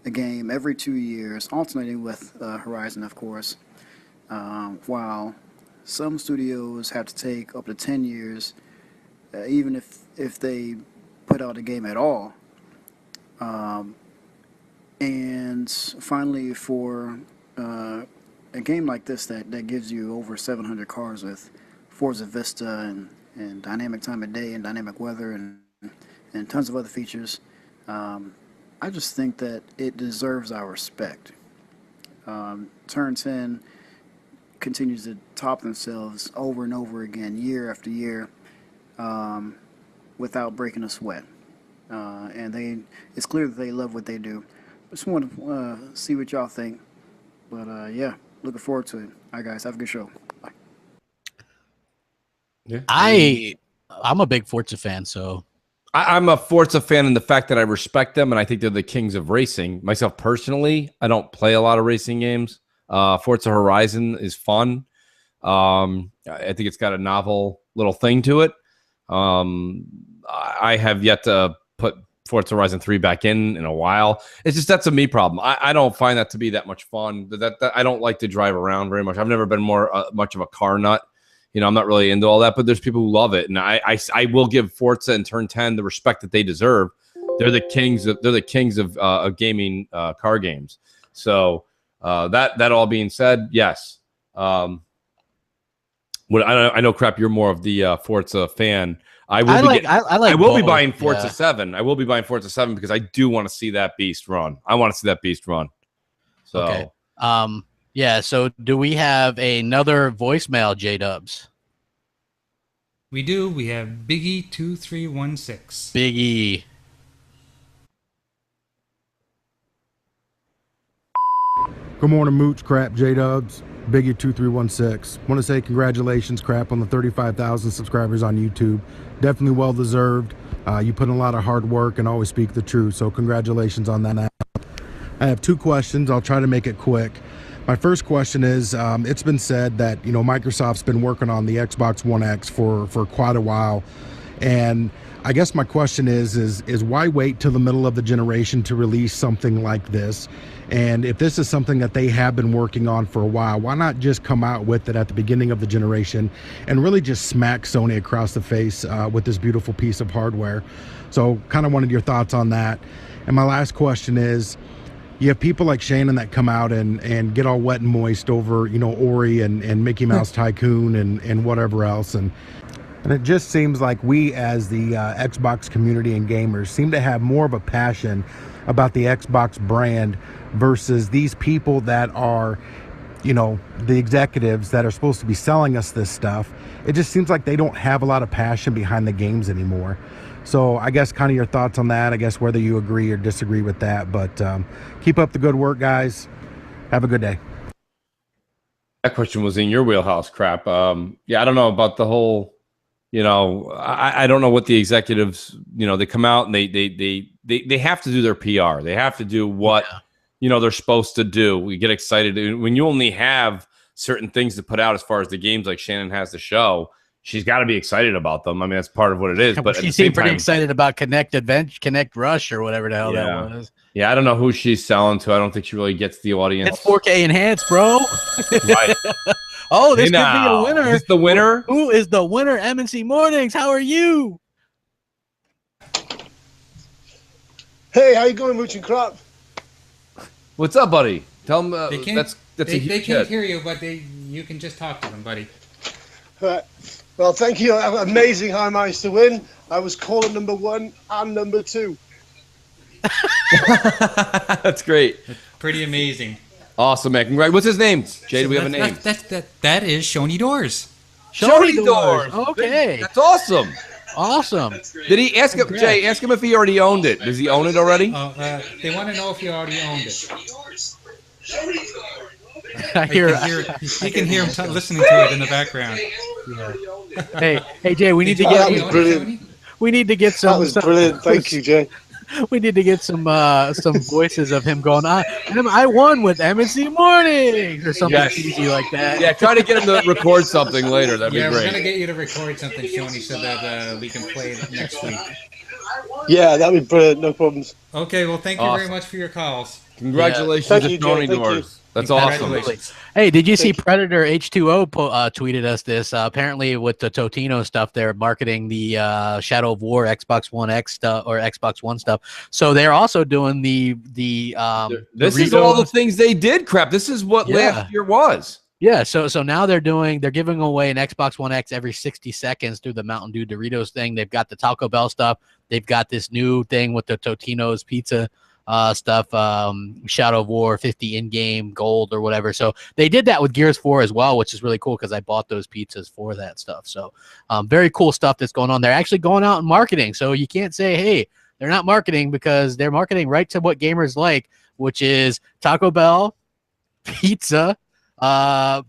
a game every 2 years, alternating with Horizon, of course, while some studios have to take up to 10 years, even if they put out a game at all. And finally, for a game like this that gives you over 700 cars with Forza Vista and dynamic time of day and dynamic weather and tons of other features, I just think that it deserves our respect. Turn 10 continues to top themselves over and over again, year after year, without breaking a sweat. And it's clear that they love what they do. Just want to see what y'all think. But yeah, looking forward to it. All right, guys, have a good show. Bye. Yeah. I'm a big Forza fan, so I'm a Forza fan in the fact that I respect them, and I think they're the kings of racing. Myself personally, I don't play a lot of racing games. Forza Horizon is fun. I think it's got a novel little thing to it. I have yet to put Forza Horizon 3 back in a while. It's just that's a me problem. I don't find that to be that much fun. That I don't like to drive around very much. I've never been much of a car nut. I'm not really into all that, but there's people who love it, and I will give Forza and Turn 10 the respect that they deserve. They're the kings of gaming car games. So that all being said, yes. I know, Crap, you're more of the Forza fan. I will be buying Forza 7. I will be buying Forza 7 because I do want to see that beast run. I want to see that beast run. So, okay. Yeah, so do we have another voicemail, J-Dubs? We do. We have Biggie2316. Biggie. Good morning, Mooch, Crap, J-Dubs. Biggie2316. Want to say congratulations, Crap, on the 35,000 subscribers on YouTube. Definitely well deserved. You put in a lot of hard work and always speak the truth, so congratulations on that. I have two questions. I'll try to make it quick. My first question is, it's been said that Microsoft's been working on the Xbox One X for quite a while, and I guess my question is why wait till the middle of the generation to release something like this? And if this is something that they have been working on for a while, why not just come out with it at the beginning of the generation and really just smack Sony across the face with this beautiful piece of hardware? So kind of wanted your thoughts on that. And my last question is, you have people like Shannon that come out and get all wet and moist over, Ori and Mickey Mouse Tycoon and whatever else. And it just seems like we as the Xbox community and gamers seem to have more of a passion about the Xbox brand versus these people that are the executives that are supposed to be selling us this stuff, it just seems like they don't have a lot of passion behind the games anymore. So I guess kind of your thoughts on that, I guess whether you agree or disagree with that, but keep up the good work, guys. Have a good day. That question was in your wheelhouse, Crap. Yeah, I don't know about the whole, I don't know what the executives, they come out and they have to do their PR. They have to do what, they're supposed to do. We get excited. When you only have certain things to put out as far as the games like Shannon has to show, she's got to be excited about them. I mean, that's part of what it is. But she seemed pretty excited about Connect Rush or whatever the hell that was. Yeah, I don't know who she's selling to. I don't think she really gets the audience. It's 4K enhanced, bro. Right. Oh, this could be a winner. Is this the winner? Who is the winner? MNC Mornings. How are you? Hey, how you going, Mooch and Crap? What's up, buddy? Tell them they can't hear you, but you can just talk to them, buddy. Well, thank you. Amazing how I managed to win. I was caller number 1 and number 2. That's great. Pretty amazing. Awesome, man. Congrats. What's his name? Jay, do we have a name? That is Shoney Doors. Shoney Doors. Okay. That's awesome. Awesome. Did he ask him, Jay, ask him if he already owned it. Does he own it already? They want to know if he already owned it. You can hear him listening to it in the background. Yeah. Hey, Jay, we need to get. That was brilliant. We need to get some. That was brilliant. Thank you, Jay. We need to get some voices of him going, I won with MNC Mornings or something cheesy like that. Yeah, try to get him to record something later. That'd be great. Yeah, we're going to get you to record something, Shoney, so that we can play it next week. Yeah, that'd be brilliant. No problems. Okay, well, thank you very much for your calls. Congratulations to Shoney Doors. That's awesome. Hey, did you see Predator H2O tweeted us this? Apparently, with the Totino stuff, they're marketing the Shadow of War Xbox One X stuff or Xbox One stuff. So they're also doing the This is all the things they did. Crap. This is what last year was. Yeah. So now they're giving away an Xbox One X every 60 seconds through the Mountain Dew Doritos thing. They've got the Taco Bell stuff. They've got this new thing with the Totino's pizza stuff, Shadow of War 50 in-game gold or whatever. So they did that with Gears 4 as well, which is really cool because I bought those pizzas for that stuff. So very cool stuff that's going on. They're actually going out and marketing. So you can't say, hey, they're not marketing, because they're marketing right to what gamers like, which is Taco Bell, pizza, Mountain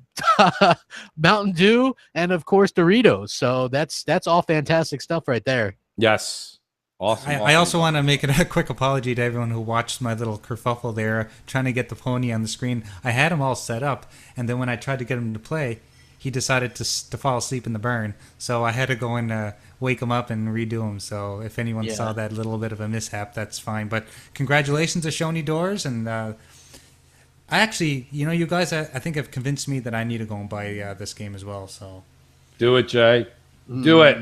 Dew, and of course Doritos. So that's all fantastic stuff right there. Yes. Awesome. I also want to make a quick apology to everyone who watched my little kerfuffle there, trying to get the pony on the screen. I had him all set up, and then when I tried to get him to play, he decided to fall asleep in the burn. So I had to go and wake him up and redo him. So if anyone saw that little bit of a mishap, that's fine. But congratulations to Shoney Doors. And I actually, you guys, I think have convinced me that I need to go and buy this game as well. So do it, Jay. Do it.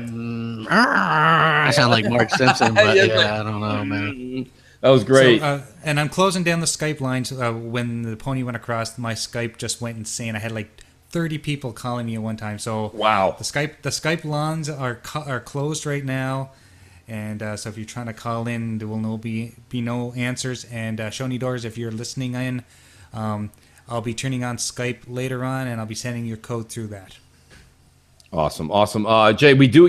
I sound like Mark Simpson, but I don't know, man. That was great. So, and I'm closing down the Skype lines. When the pony went across, my Skype just went insane. I had like 30 people calling me at one time. So wow, the Skype lines are closed right now, and so if you're trying to call in, there will be no answers. And Shoney Doors, if you're listening in, I'll be turning on Skype later on, and I'll be sending your code through that. Awesome. Jay, we do,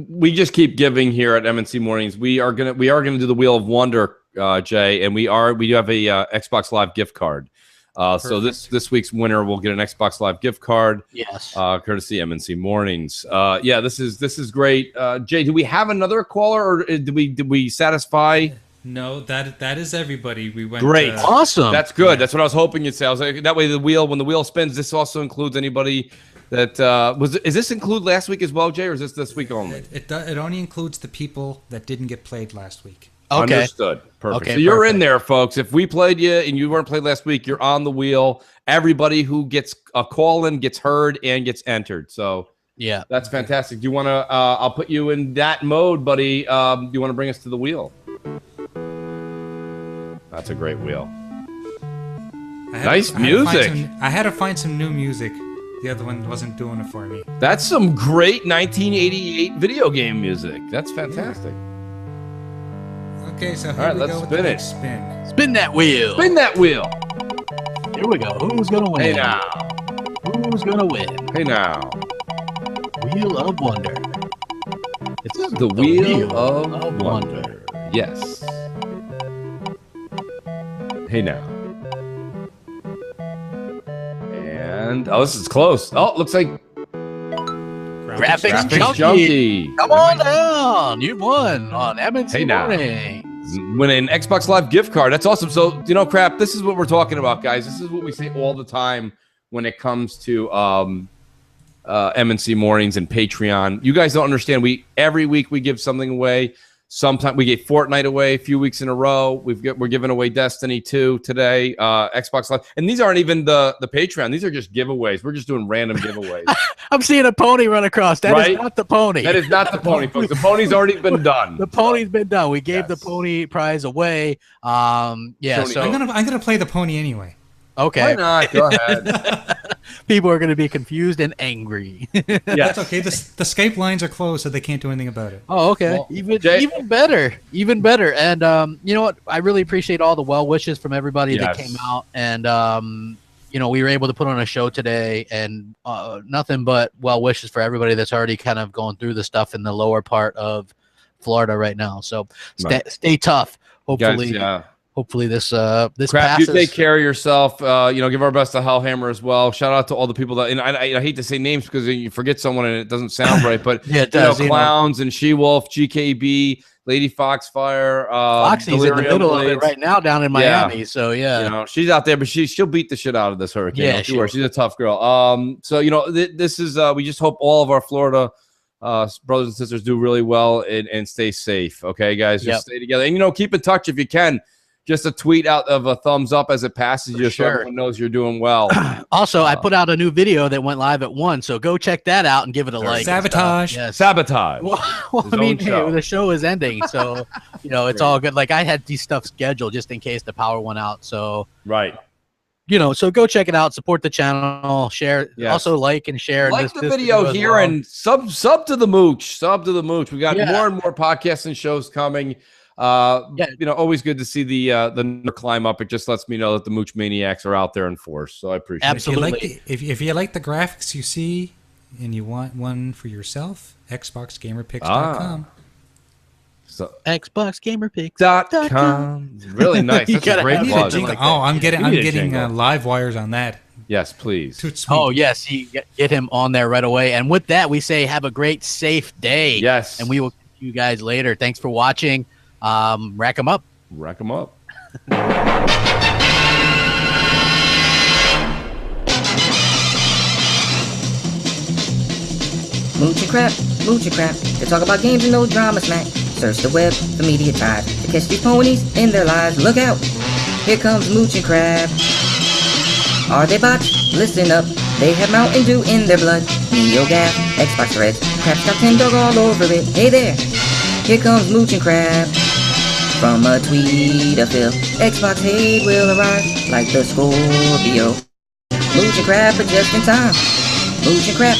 we just keep giving here at MNC Mornings. We are gonna do the Wheel of Wonder, Jay, and we do have a Xbox Live gift card. So this week's winner will get an Xbox Live gift card. Yes. Courtesy MNC Mornings. This is great. Jay, do we have another caller, or did we satisfy? No, that is everybody. We went great, awesome. That's good. Yeah. That's what I was hoping you'd say. I was like, that way when the wheel spins, this also includes anybody. Is this include last week as well, Jay, or is this week only? It only includes the people that didn't get played last week. Okay. Understood. Perfect. Okay, so you're in there, folks. If we played you and you weren't played last week, you're on the wheel. Everybody who gets a call in gets heard and gets entered. So yeah, that's fantastic. Do you want to? I'll put you in that mode, buddy. Do you want to bring us to the wheel? That's a great wheel. Nice music. I had to find some new music. The other one wasn't doing it for me. That's some great 1988 video game music. That's fantastic. Okay, so here we go. Spin it. Spin that wheel. Spin that wheel. Here we go. Who's gonna win? Hey now. Who's gonna win? Hey now. Wheel of Wonder. It's the Wheel of Wonder. Yes. Hey now. And this is close. Oh, looks like Graphics Junkie. Come on down. You won on MNC Morning. Win an Xbox Live gift card. That's awesome. So, Crap, this is what we're talking about, guys. This is what we say all the time when it comes to MNC Mornings and Patreon. You guys don't understand. Every week we give something away. Sometimes we gave Fortnite away a few weeks in a row. We're giving away Destiny 2 today, Xbox Live. And these aren't even the Patreon. These are just giveaways. We're just doing random giveaways. I'm seeing a pony run across. That is not the pony. That is not the pony, folks. The pony's already been done. The pony's been done. We gave the pony prize away. Yeah, so I'm gonna play the pony anyway. Okay. Why not? Go ahead. People are going to be confused and angry. Yeah, that's okay. The Skype lines are closed, so they can't do anything about it. Oh, okay. Well, even better. And you know what? I really appreciate all the well wishes from everybody that came out. And we were able to put on a show today, and nothing but well wishes for everybody that's already kind of going through the stuff in the lower part of Florida right now. So stay tough. Hopefully. Guys, Hopefully this Crap, passes. you take care of yourself. Give our best to Hellhammer as well. Shout out to all the people that, and I hate to say names because you forget someone and it doesn't sound right, but yeah, it does, Clowns and She-Wolf, GKB, Lady Foxfire. Foxy's in the middle of it right now down in Miami. So yeah, she's out there, but she'll beat the shit out of this hurricane. Yeah, she's a tough girl. So this is we just hope all of our Florida brothers and sisters do really well and stay safe. Okay, guys, just stay together and keep in touch if you can. Just a tweet out of a thumbs up as it passes you, so everyone knows you're doing well. Also, I put out a new video that went live at 1, so go check that out and give it a like. Sabotage. Yes. Sabotage. Well, I mean, the show is ending, so it's all good. Like I had these stuff scheduled just in case the power went out. So so go check it out. Support the channel. Share. Yes. Also like and share. Like the video here and sub to the Mooch. Sub to the Mooch. We got more and more podcasts and shows coming. Always good to see the number climb up. It just lets me know that the Mooch Maniacs are out there in force. So I appreciate it. Absolutely. If you like the graphics you see and you want one for yourself, XboxGamerPicks.com. So XboxGamerPicks.com. Really nice. That's a great plug. I'm getting live wires on that. Yes, please. Oh, yes. You get him on there right away. And with that, we say have a great, safe day. Yes. And we will see you guys later. Thanks for watching. Rack them up. Rack them up. Mooch and crap. They talk about games and no drama smack. Search the web for media tribe to catch these ponies in their lives. Look out! Here comes Mooch and Crab. Are they bots? Listen up. They have Mountain Dew in their blood. NeoGaf, Xbox Reds, Crap's got 10 dog all over it. Hey there! Here comes Mooch and Crab. From a tweet of Phil, Xbox hate will arrive like the Scorpio. Mooch and Crab are just in time. Mooch and Crab.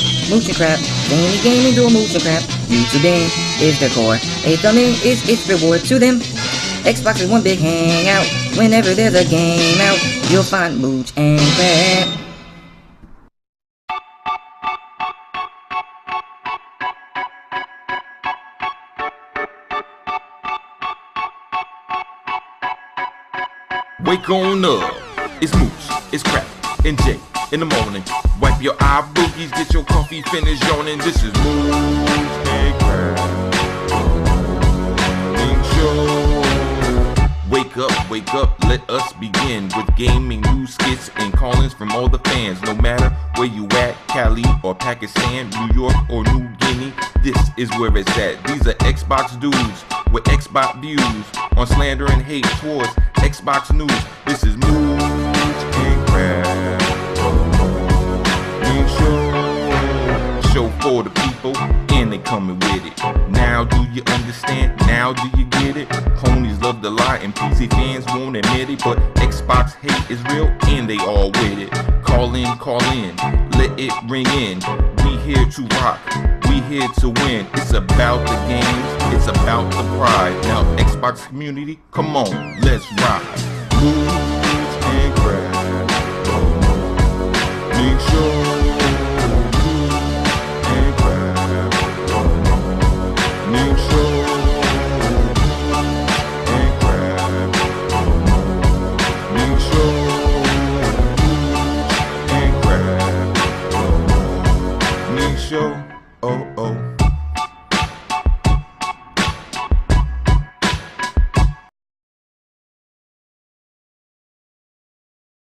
Any gaming do a Mooch and Crab. YouTube game is their core. A thumbnail is its reward to them. Xbox is one big hangout. Whenever there's a game out, you'll find Mooch and Crab. Wake on up, it's Mooch, it's Crap, and Jay in the morning. Wipe your eye boogies, get your coffee finished yawning. This is Mooch and Crap Show. Wake up, let us begin with gaming news, skits, and call-ins from all the fans. No matter where you at, Cali or Pakistan, New York or New Guinea, this is where it's at. These are Xbox dudes with Xbox views on slander and hate towards Xbox news. This is Mooch and Crab Show for the people, and they coming with it. Now do you understand? Now do you get it? Ponies love to lie and PC fans won't admit it, but Xbox hate is real and they all with it. Call in, let it ring in. We here to rock, we here to win. It's about the games, it's about the pride. Now Xbox community, come on, let's ride. Mooch